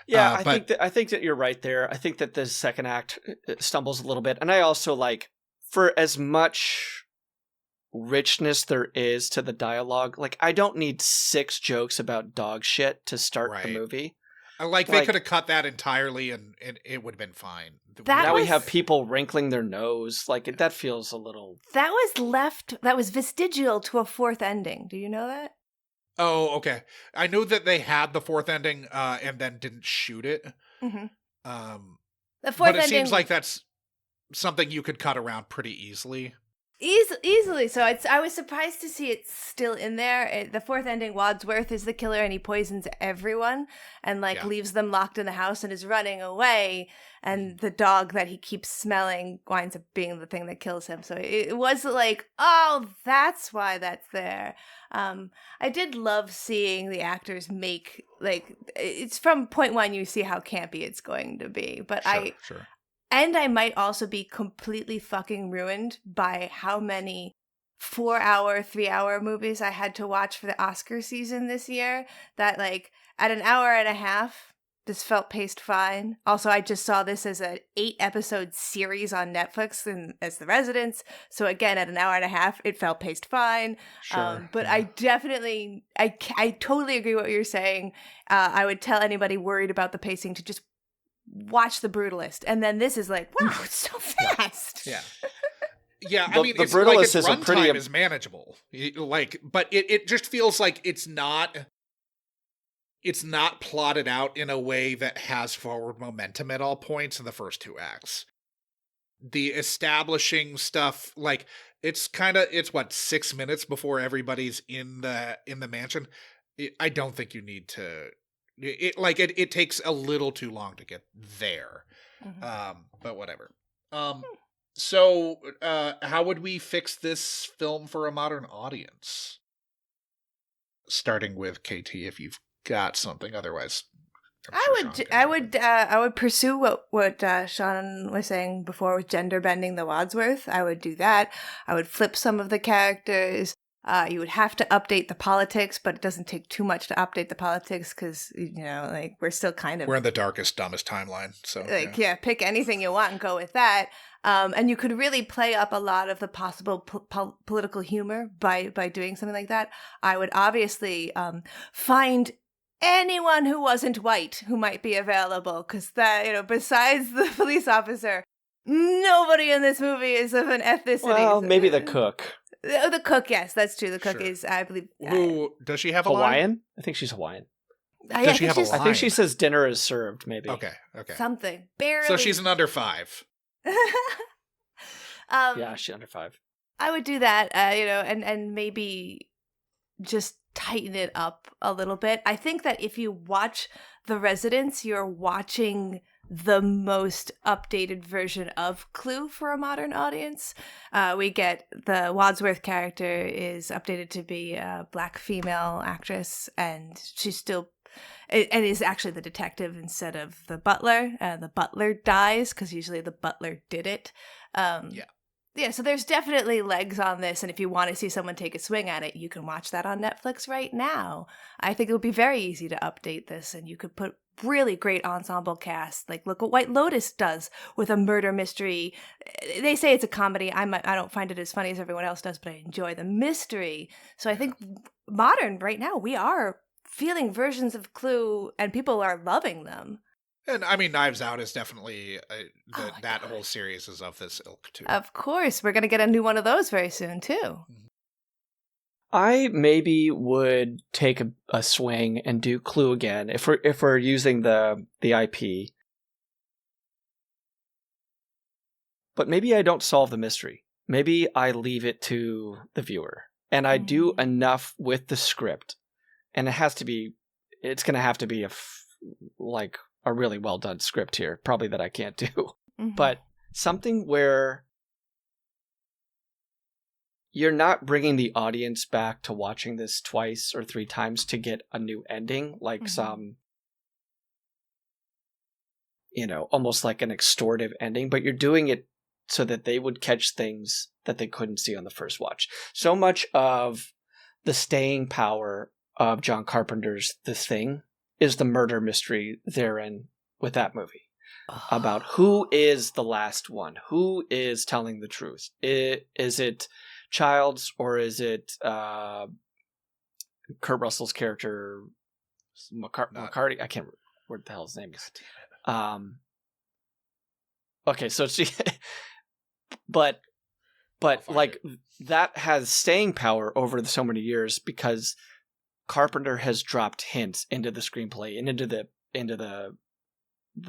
S5: Yeah, I think that you're right there. I think that the second act stumbles a little bit. And I also, like, for as much richness there is to the dialogue, like, I don't need 6 jokes about dog shit to start the movie.
S1: They could have cut that entirely and it would have been fine.
S5: We have people wrinkling their nose. Like, that feels a little...
S6: That was vestigial to a 4th ending. Do you know that?
S1: Oh, okay. I knew that they had the 4th ending and then didn't shoot it.
S6: Mm-hmm.
S1: The 4th ending... But it seems like that's something you could cut around pretty easily.
S6: Easily. So I was surprised to see it still in there. The 4th ending, Wadsworth is the killer and he poisons everyone and leaves them locked in the house and is running away. And the dog that he keeps smelling winds up being the thing that kills him. So it was like, oh, that's why that's there. I did love seeing the actors make, like, it's from point 1 you see how campy it's going to be. But
S1: sure.
S6: And I might also be completely fucking ruined by how many 4-hour, 3-hour movies I had to watch for the Oscar season this year that, like, at an hour and a half, this felt paced fine. Also, I just saw this as an 8-episode series on Netflix and as The Residents. So again, at an hour and a half, it felt paced fine.
S1: Sure.
S6: But I definitely, I totally agree with what you're saying. I would tell anybody worried about the pacing to just watch The Brutalist. And then this is like, wow, it's so fast.
S1: Yeah. Yeah, I
S5: The-
S1: mean,
S5: the
S1: it's like
S5: Brutalist
S1: its
S5: is a pretty-
S1: runtime is manageable. But it just feels like it's not plotted out in a way that has forward momentum at all points in the first 2 acts. The establishing stuff, like, it's what, 6 minutes before everybody's in the mansion. I don't think you need to. It takes a little too long to get there.
S6: Mhm.
S1: But whatever. So, how would we fix this film for a modern audience? Starting with KT, if you've got something. Otherwise, I'm sure Sean can jump in.
S6: I would pursue what Sean was saying before with gender bending the Wadsworth. I would do that. I would flip some of the characters. You would have to update the politics, but it doesn't take too much to update the politics because, like, we're still kind of...
S1: We're in the darkest, dumbest timeline. So,
S6: yeah, pick anything you want and go with that. And you could really play up a lot of the possible political humor by doing something like that. I would obviously find anyone who wasn't white who might be available, because that, besides the police officer, nobody in this movie is of an ethnicity.
S5: Well, maybe the cook.
S6: The cook, yes, that's true. The cook
S1: Sure.
S6: is, I believe...
S1: Who does she have a line?
S5: Hawaiian? I think she's Hawaiian.
S1: Does she have a
S6: she's
S1: line?
S5: I think she says dinner is served, maybe.
S1: Okay.
S6: something. Barely.
S1: So she's an under 5.
S5: Yeah, she's under 5.
S6: I would do that, and maybe just tighten it up a little bit. I think that if you watch The Residents, you're watching the most updated version of Clue for a modern audience. We get the Wadsworth character is updated to be a Black female actress, and she's still... and is actually the detective instead of the butler. The butler dies because usually the butler did it. Yeah, so there's definitely legs on this, and if you want to see someone take a swing at it, you can watch that on Netflix right now. I think it would be very easy to update this, and you could put really great ensemble cast. Like, look what White Lotus does with a murder mystery. They say it's a comedy. I don't find it as funny as everyone else does, but I enjoy the mystery. So I think modern right now, we are feeling versions of Clue, and people are loving them.
S1: And I mean, Knives Out is definitely that
S6: God.
S1: whole series is of this ilk too.
S6: Of course, we're going to get a new one of those very soon, too.
S5: I maybe would take a swing and do Clue again if we're using the IP. But maybe I don't solve the mystery. Maybe I leave it to the viewer, and I do enough with the script, and it's going to have to be a really well done script here, probably that I can't do, but something where you're not bringing the audience back to watching this 2 or 3 times to get a new ending, like some, almost like an extortive ending, but you're doing it so that they would catch things that they couldn't see on the first watch. So much of the staying power of John Carpenter's The Thing is the murder mystery therein with that movie. About who is the last one? Who is telling the truth? Is it Childs or is it Kurt Russell's character McCarty? I can't remember what the hell his name is. Okay, so she but like that has staying power over so many years because Carpenter has dropped hints into the screenplay and into the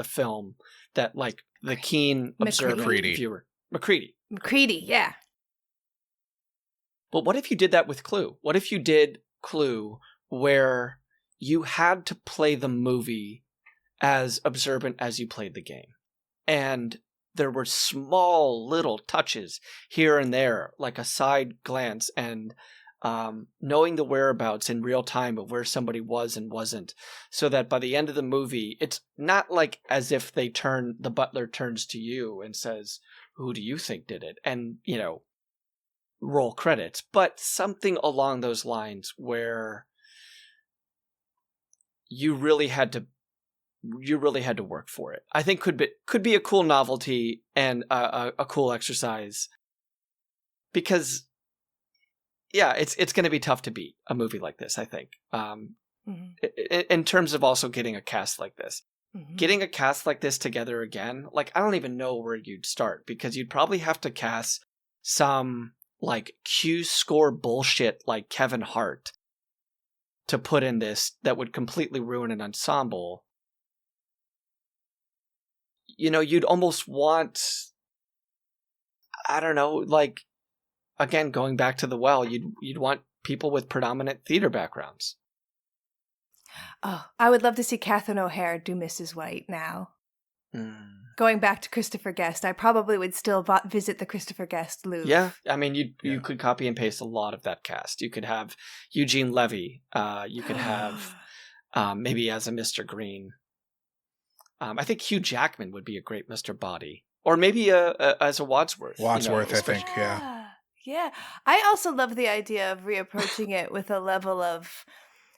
S5: film that, like, the keen observant viewer. McCready,
S6: yeah.
S5: But what if you did that with Clue? What if you did Clue where you had to play the movie as observant as you played the game, and there were small little touches here and there, like a side glance and knowing the whereabouts in real time of where somebody was and wasn't, so that by the end of the movie, it's not like as if the butler turns to you and says, "Who do you think did it?" And, roll credits, but something along those lines where you really had to work for it. I think could be a cool novelty and a cool exercise, because it's going to be tough to beat a movie like this, I think. In terms of also getting a cast like this. Mm-hmm. Getting a cast like this together again, like, I don't even know where you'd start, because you'd probably have to cast some like Q score bullshit like Kevin Hart to put in this that would completely ruin an ensemble. You'd almost want, I don't know, like, again, going back to The Well, you'd want people with predominant theater backgrounds.
S6: Oh, I would love to see Catherine O'Hara do Mrs. White now. Going back to Christopher Guest, I probably would still visit the Christopher Guest Louvre.
S5: Yeah, I mean, you could copy and paste a lot of that cast. You could have Eugene Levy. You could have maybe as a Mr. Green. I think Hugh Jackman would be a great Mr. Boddy. Or maybe as a Wadsworth.
S1: Wadsworth, I think, yeah.
S6: Yeah. I also love the idea of reapproaching it with a level of...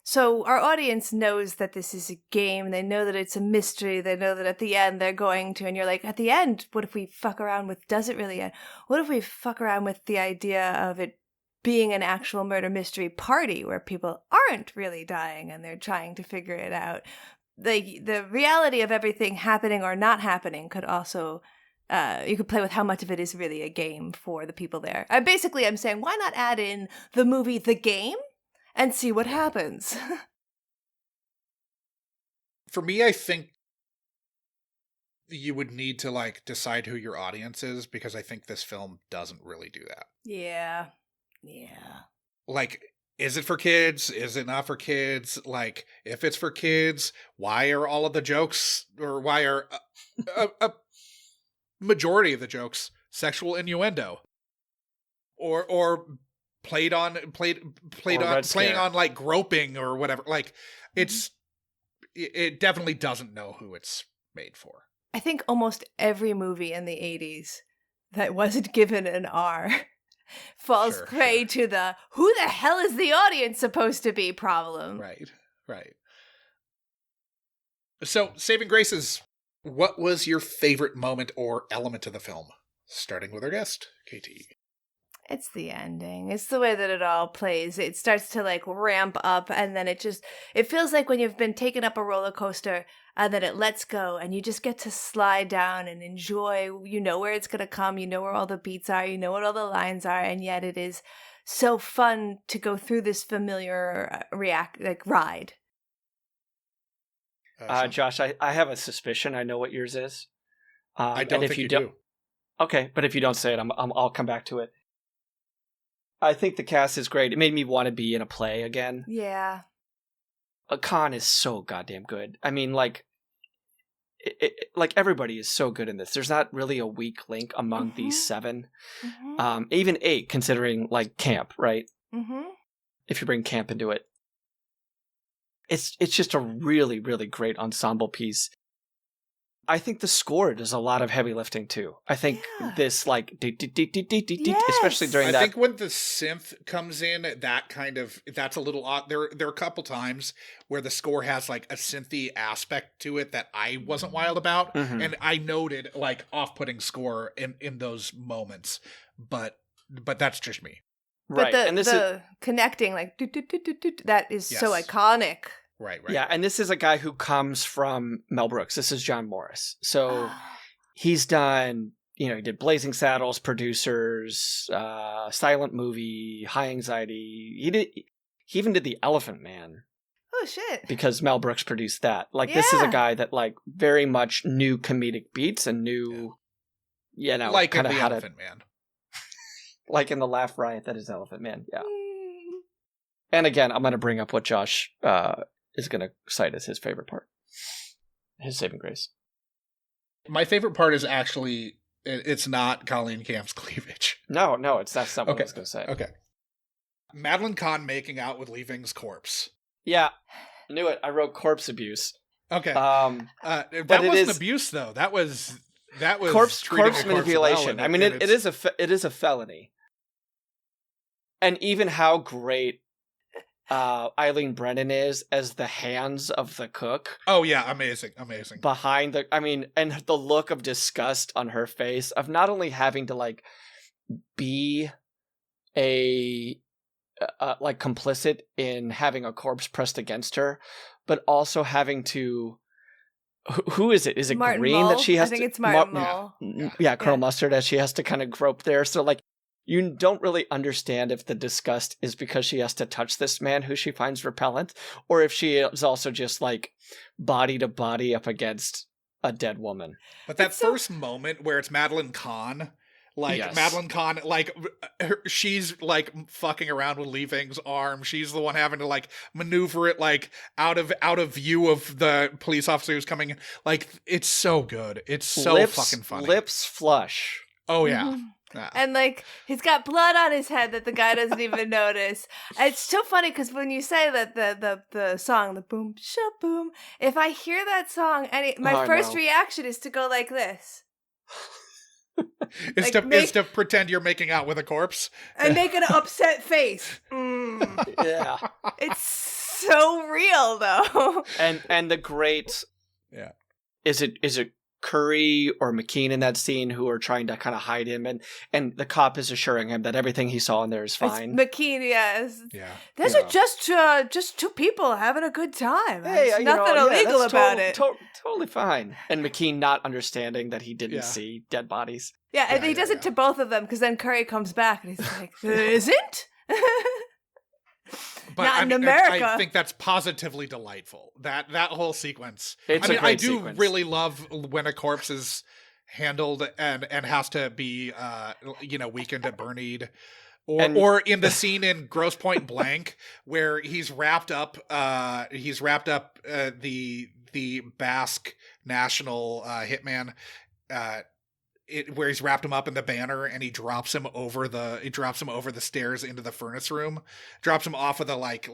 S6: So our audience knows that this is a game. They know that it's a mystery. They know that at the end they're going to... And you're like, at the end, what if we fuck around with... Does it really end? What if we fuck around with the idea of it being an actual murder mystery party where people aren't really dying and they're trying to figure it out? The reality of everything happening or not happening could also... you could play with how much of it is really a game for the people there. I'm saying, why not add in the movie The Game and see what happens?
S1: For me, I think you would need to, like, decide who your audience is, because I think this film doesn't really do that.
S6: Yeah.
S1: Like, is it for kids? Is it not for kids? Like, if it's for kids, why are all of the jokes, or why are a majority of the jokes sexual innuendo, or playing on like groping or whatever? Like, it definitely doesn't know who it's made for.
S6: I think almost every movie in the 80s that wasn't given an R falls prey to the who the hell is the audience supposed to be problem.
S1: Right. So, saving graces, what was your favorite moment or element of the film? Starting with our guest, KT.
S6: It's the ending. It's the way that it all plays. It starts to like ramp up, and then it feels like when you've been taken up a roller coaster and then it lets go and you just get to slide down and enjoy. You know where it's going to come. You know where all the beats are. You know what all the lines are. And yet it is so fun to go through this familiar ride.
S5: Josh, I have a suspicion I know what yours is.
S1: I don't think you do.
S5: Okay, but if you don't say it, I'll come back to it. I think the cast is great. It made me want to be in a play again.
S6: Yeah.
S5: Khan is so goddamn good. I mean, like, everybody is so good in this. There's not really a weak link among these 7. Even 8, considering, like, camp, right? If you bring camp into it. It's just a really, really great ensemble piece. I think the score does a lot of heavy lifting too. I think this like especially during that.
S1: I think when the synth comes in, that's a little odd. There are a couple times where the score has like a synthy aspect to it that I wasn't wild about, and I noted like off-putting score in those moments. But that's just me.
S6: Right, but and this is connecting like that is so iconic.
S1: Right.
S5: Yeah, and this is a guy who comes from Mel Brooks. This is John Morris. So he's done, he did Blazing Saddles, Producers, Silent Movie, High Anxiety. He even did The Elephant Man.
S6: Oh, shit.
S5: Because Mel Brooks produced that. Like, this is a guy that, like, very much knew comedic beats and knew,
S1: like kind of how Elephant Man.
S5: Like in the laugh riot that is Elephant Man, yeah. And again, I'm going to bring up what Josh is going to cite as his favorite part. His saving grace.
S1: My favorite part is actually, it's not Colleen Camp's cleavage.
S5: No, that's not what I was going to say.
S1: Okay. Madeline Kahn making out with Leaving's corpse.
S5: Yeah, knew it. I wrote corpse abuse.
S1: Okay.
S5: But
S1: that
S5: it
S1: wasn't
S5: is
S1: abuse though. That was
S5: corpse
S1: treating a corpse
S5: manipulation.
S1: well,
S5: I mean, it is a felony. And even how great Eileen Brennan is as the hands of the cook.
S1: Oh yeah, amazing.
S5: Behind and the look of disgust on her face of not only having to like be a like complicit in having a corpse pressed against her, but also having to who is it? Is it
S6: Martin
S5: Green
S6: Mull?
S5: that she has
S6: I think
S5: to?
S6: it's Martin Mull.
S5: Yeah, Colonel Mustard, as she has to kind of grope there. So like, you don't really understand if the disgust is because she has to touch this man who she finds repellent, or if she is also just like body to body up against a dead woman.
S1: But that first moment where it's Madeline Kahn. Like,
S5: yes.
S1: Madeline Kahn, like, she's, like, fucking around with Leaving's arm. She's the one having to, like, maneuver it, like, out of view of the police officer who's coming in. Like, it's so good. It's so fucking funny.
S5: Lips flush.
S1: Oh, yeah.
S6: Mm-hmm. And, like, he's got blood on his head that the guy doesn't even notice. It's so funny because when you say that the song, the boom, shaboom, if I hear that song, my first reaction is to go like this.
S1: Is to pretend you're making out with a corpse
S6: and make an upset face.
S5: Yeah,
S6: it's so real though.
S5: And the great, is it Curry or McKean in that scene who are trying to kind of hide him, and the cop is assuring him that everything he saw in there is fine.
S6: It's McKean, yes.
S1: Yeah.
S6: Those are just two people having a good time.
S5: Hey,
S6: There's nothing illegal about it.
S5: Totally fine. And McKean not understanding that he didn't see dead bodies.
S6: Yeah, and he does it to both of them because then Curry comes back and he's like, "Isn't?"
S1: But
S6: not in America.
S1: I think that's positively delightful. That whole sequence.
S5: It's a great
S1: I do
S5: sequence.
S1: really love when a corpse is handled and has to be weakened at Burneyed. Or in the scene in Grosse Point Blank where he's wrapped up the Basque national hitman where he's wrapped him up in the banner and he drops him over the stairs into the furnace room, drops him off of the like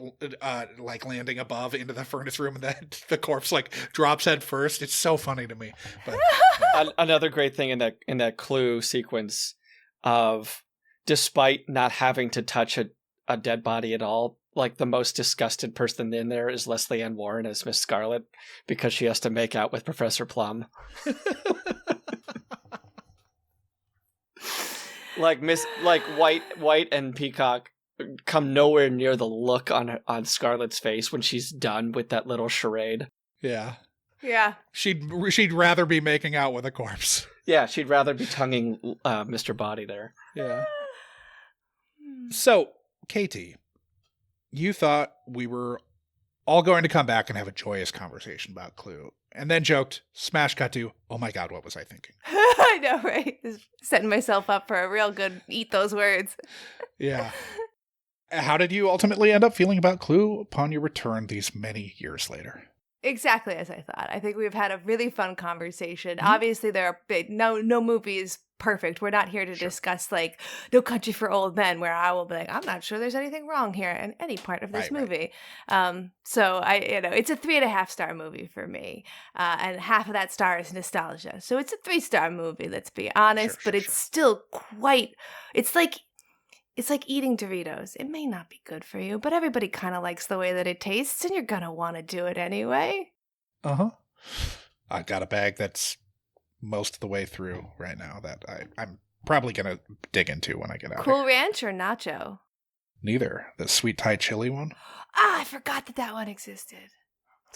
S1: landing above into the furnace room, and then the corpse like drops head first. It's so funny to me. But
S5: another great thing in that clue sequence of, despite not having to touch a dead body at all, like the most disgusted person in there is Leslie Ann Warren as Miss Scarlet because she has to make out with Professor Plum. like White and Peacock come nowhere near the look on Scarlet's face when she's done with that little charade.
S1: Yeah.
S6: Yeah.
S1: She'd rather be making out with a corpse.
S5: Yeah, she'd rather be tonguing Mr. Boddy there.
S1: Yeah. So, Katie, you thought we were all going to come back and have a joyous conversation about Clue, and then joked, smash cut to, oh my God, what was I thinking?
S6: I know, right? Just setting myself up for a real good eat those words.
S1: Yeah. How did you ultimately end up feeling about Clue upon your return these many years later?
S6: Exactly as I thought. I think we've had a really fun conversation. Mm-hmm. Obviously, there are no movie is perfect. We're not here to discuss like No Country for Old Men, where I will be like, I'm not sure there's anything wrong here in any part of this movie. Right. So it's a 3.5-star movie for me, and half of that star is nostalgia. So it's a 3-star movie. Let's be honest, but it's still quite. It's like eating Doritos. It may not be good for you, but everybody kind of likes the way that it tastes, and you're going to want to do it anyway.
S1: Uh-huh. I got a bag that's most of the way through right now that I'm probably going to dig into when I get out.
S6: Cool Ranch or Nacho?
S1: Neither. The sweet Thai chili one?
S6: I forgot that one existed.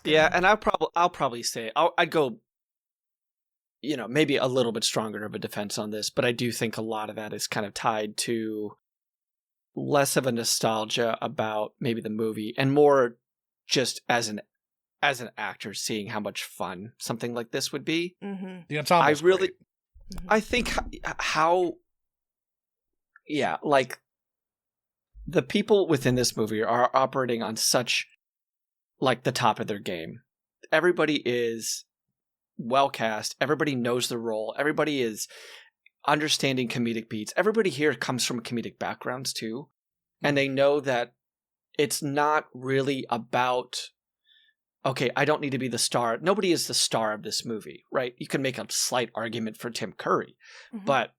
S5: Yeah, and I'll probably say, I'd go, maybe a little bit stronger of a defense on this, but I do think a lot of that is kind of tied to less of a nostalgia about maybe the movie and more just as an actor seeing how much fun something like this would be.
S6: Mm-hmm.
S1: The ensemble's great.
S5: I think how like the people within this movie are operating on such like the top of their game. Everybody is well cast. Everybody knows the role. Everybody is understanding comedic beats. Everybody here comes from comedic backgrounds too. And they know that it's not really about, okay, I don't need to be the star. Nobody is the star of this movie, right? You can make a slight argument for Tim Curry, but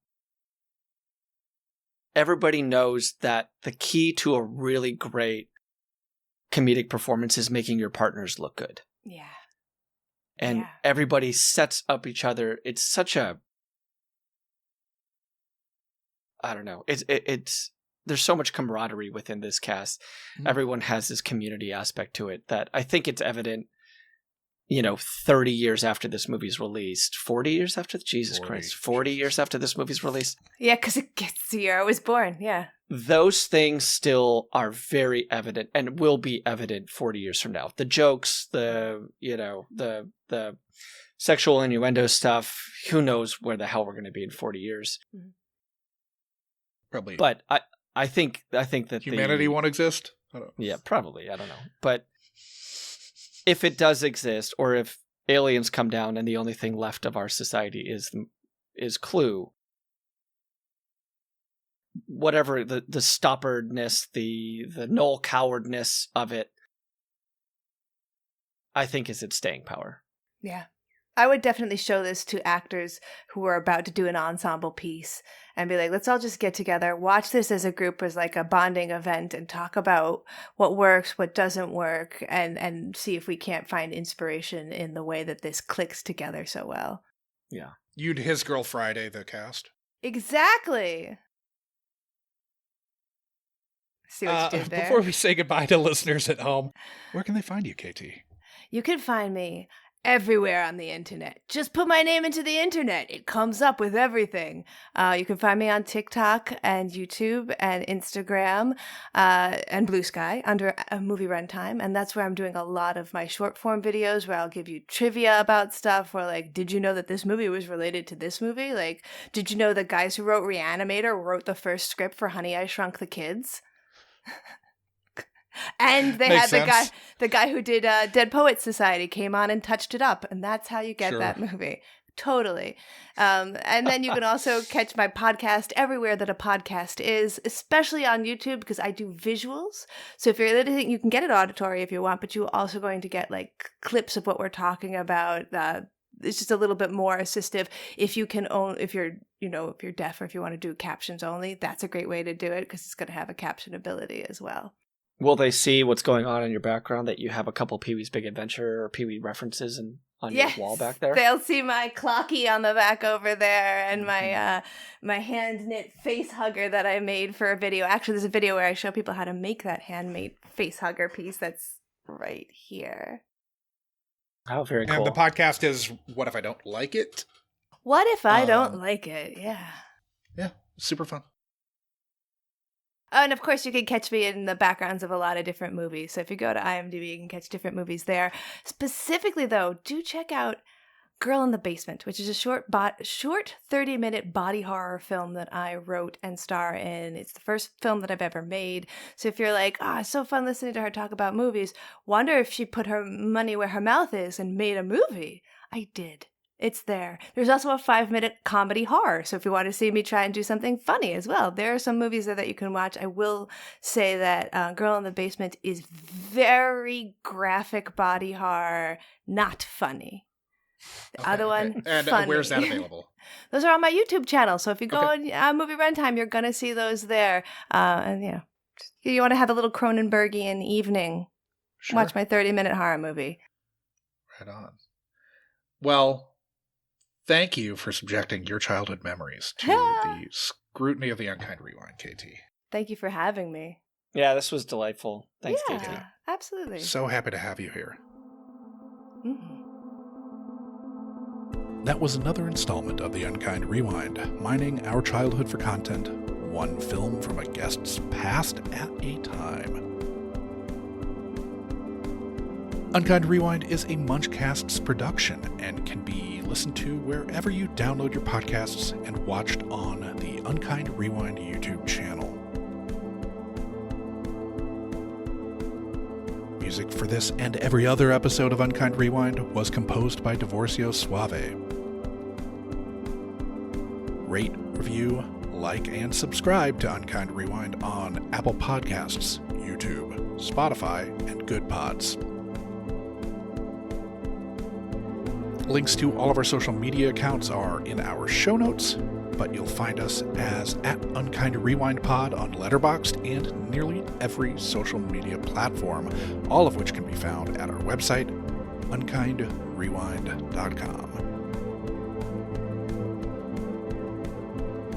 S5: everybody knows that the key to a really great comedic performance is making your partners look good.
S6: Yeah.
S5: And everybody sets up each other. It's such a, I don't know. It's there's so much camaraderie within this cast. Everyone has this community aspect to it that I think it's evident, 30 years after this movie's released, 40 years after, Jesus Christ, 40 years after this movie's released.
S6: Yeah, because it gets the year I was born. Yeah.
S5: Those things still are very evident and will be evident 40 years from now. The jokes, the sexual innuendo stuff, who knows where the hell we're going to be in 40 years.
S1: Probably.
S5: But I think that
S1: humanity won't exist?
S5: Yeah, probably. I don't know. But if it does exist, or if aliens come down and the only thing left of our society is Clue, whatever the stopperedness, the null cowardness of it, I think is its staying power.
S6: Yeah. I would definitely show this to actors who are about to do an ensemble piece and be like, let's all just get together, watch this as a group as like a bonding event and talk about what works, what doesn't work, and see if we can't find inspiration in the way that this clicks together so well.
S5: Yeah.
S1: You'd His Girl Friday, the cast.
S6: Exactly. See what you did there?
S1: Before we say goodbye to listeners at home, where can they find you, KT?
S6: You can find me everywhere on the internet. Just put my name into the internet. It comes up with everything. You can find me on TikTok and YouTube and Instagram and Blue Sky under Movie Runtime. And that's where I'm doing a lot of my short form videos where I'll give you trivia about stuff where like, did you know that this movie was related to this movie? Like, did you know the guys who wrote Reanimator wrote the first script for Honey, I Shrunk the Kids? And they had the guy who did Dead Poets Society came on and touched it up, and that's how you get that movie. Totally. And then you can also catch my podcast everywhere that a podcast is, especially on YouTube because I do visuals. So if you're listening, you can get it auditory if you want, but you're also going to get like clips of what we're talking about. It's just a little bit more assistive. If you're deaf or if you want to do captions only, that's a great way to do it because it's going to have a caption ability as well.
S5: Will they see what's going on in your background, that you have a couple Pee-wee's Big Adventure or Pee-wee references on your wall back there?
S6: They'll see my clocky on the back over there and my hand-knit face hugger that I made for a video. Actually, there's a video where I show people how to make that handmade face hugger piece that's right here.
S5: Oh, very cool.
S1: And the podcast is What If I Don't Like It?
S6: What if I don't like it? Yeah.
S1: Yeah, super fun.
S6: And of course, you can catch me in the backgrounds of a lot of different movies. So if you go to IMDb, you can catch different movies there. Specifically, though, do check out Girl in the Basement, which is a short 30-minute body horror film that I wrote and star in. It's the first film that I've ever made. So if you're like, it's so fun listening to her talk about movies, wonder if she put her money where her mouth is and made a movie. I did. It's there. There's also a 5-minute comedy horror. So if you want to see me try and do something funny as well, there are some movies there that you can watch. I will say that Girl in the Basement is very graphic body horror, not funny. The other one,
S1: and
S6: funny.
S1: Where's that available?
S6: Those are on my YouTube channel. So if you go on Movie Runtime, you're going to see those there. And you want to have a little Cronenbergian evening, watch my 30-minute horror movie.
S1: Right on. Well, thank you for subjecting your childhood memories to the scrutiny of the Unkind Rewind, KT.
S6: Thank you for having me.
S5: Yeah, this was delightful. Thanks, KT.
S6: Absolutely.
S1: So happy to have you here.
S6: Mm-hmm.
S1: That was another installment of the Unkind Rewind, mining our childhood for content, one film from a guest's past at a time. Unkind Rewind is a Munchcasts production and can be listened to wherever you download your podcasts and watched on the Unkind Rewind YouTube channel. Music for this and every other episode of Unkind Rewind was composed by Divorcio Suave. Rate, review, like and subscribe to Unkind Rewind on Apple Podcasts, YouTube, Spotify, and Good Pods. Links to all of our social media accounts are in our show notes, but you'll find us as at Unkind Rewind Pod on Letterboxd and nearly every social media platform, all of which can be found at our website, unkindrewind.com.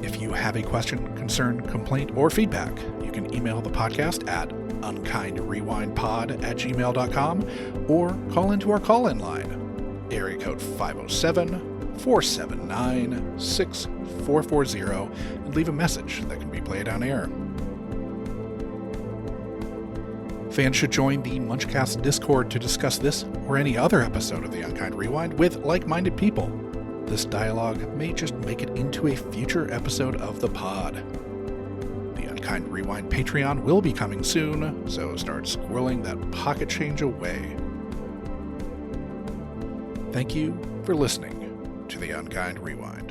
S1: If you have a question, concern, complaint, or feedback, you can email the podcast at unkindrewindpod@gmail.com or call into our call-in line, area code 507-479-6440, and leave a message that can be played on air. Fans should join the Munchcast Discord to discuss this or any other episode of the Unkind Rewind with like-minded people. This dialogue may just make it into a future episode of the pod. The Unkind Rewind Patreon will be coming soon, so start squirreling that pocket change away. Thank you for listening to the Unkind Rewind.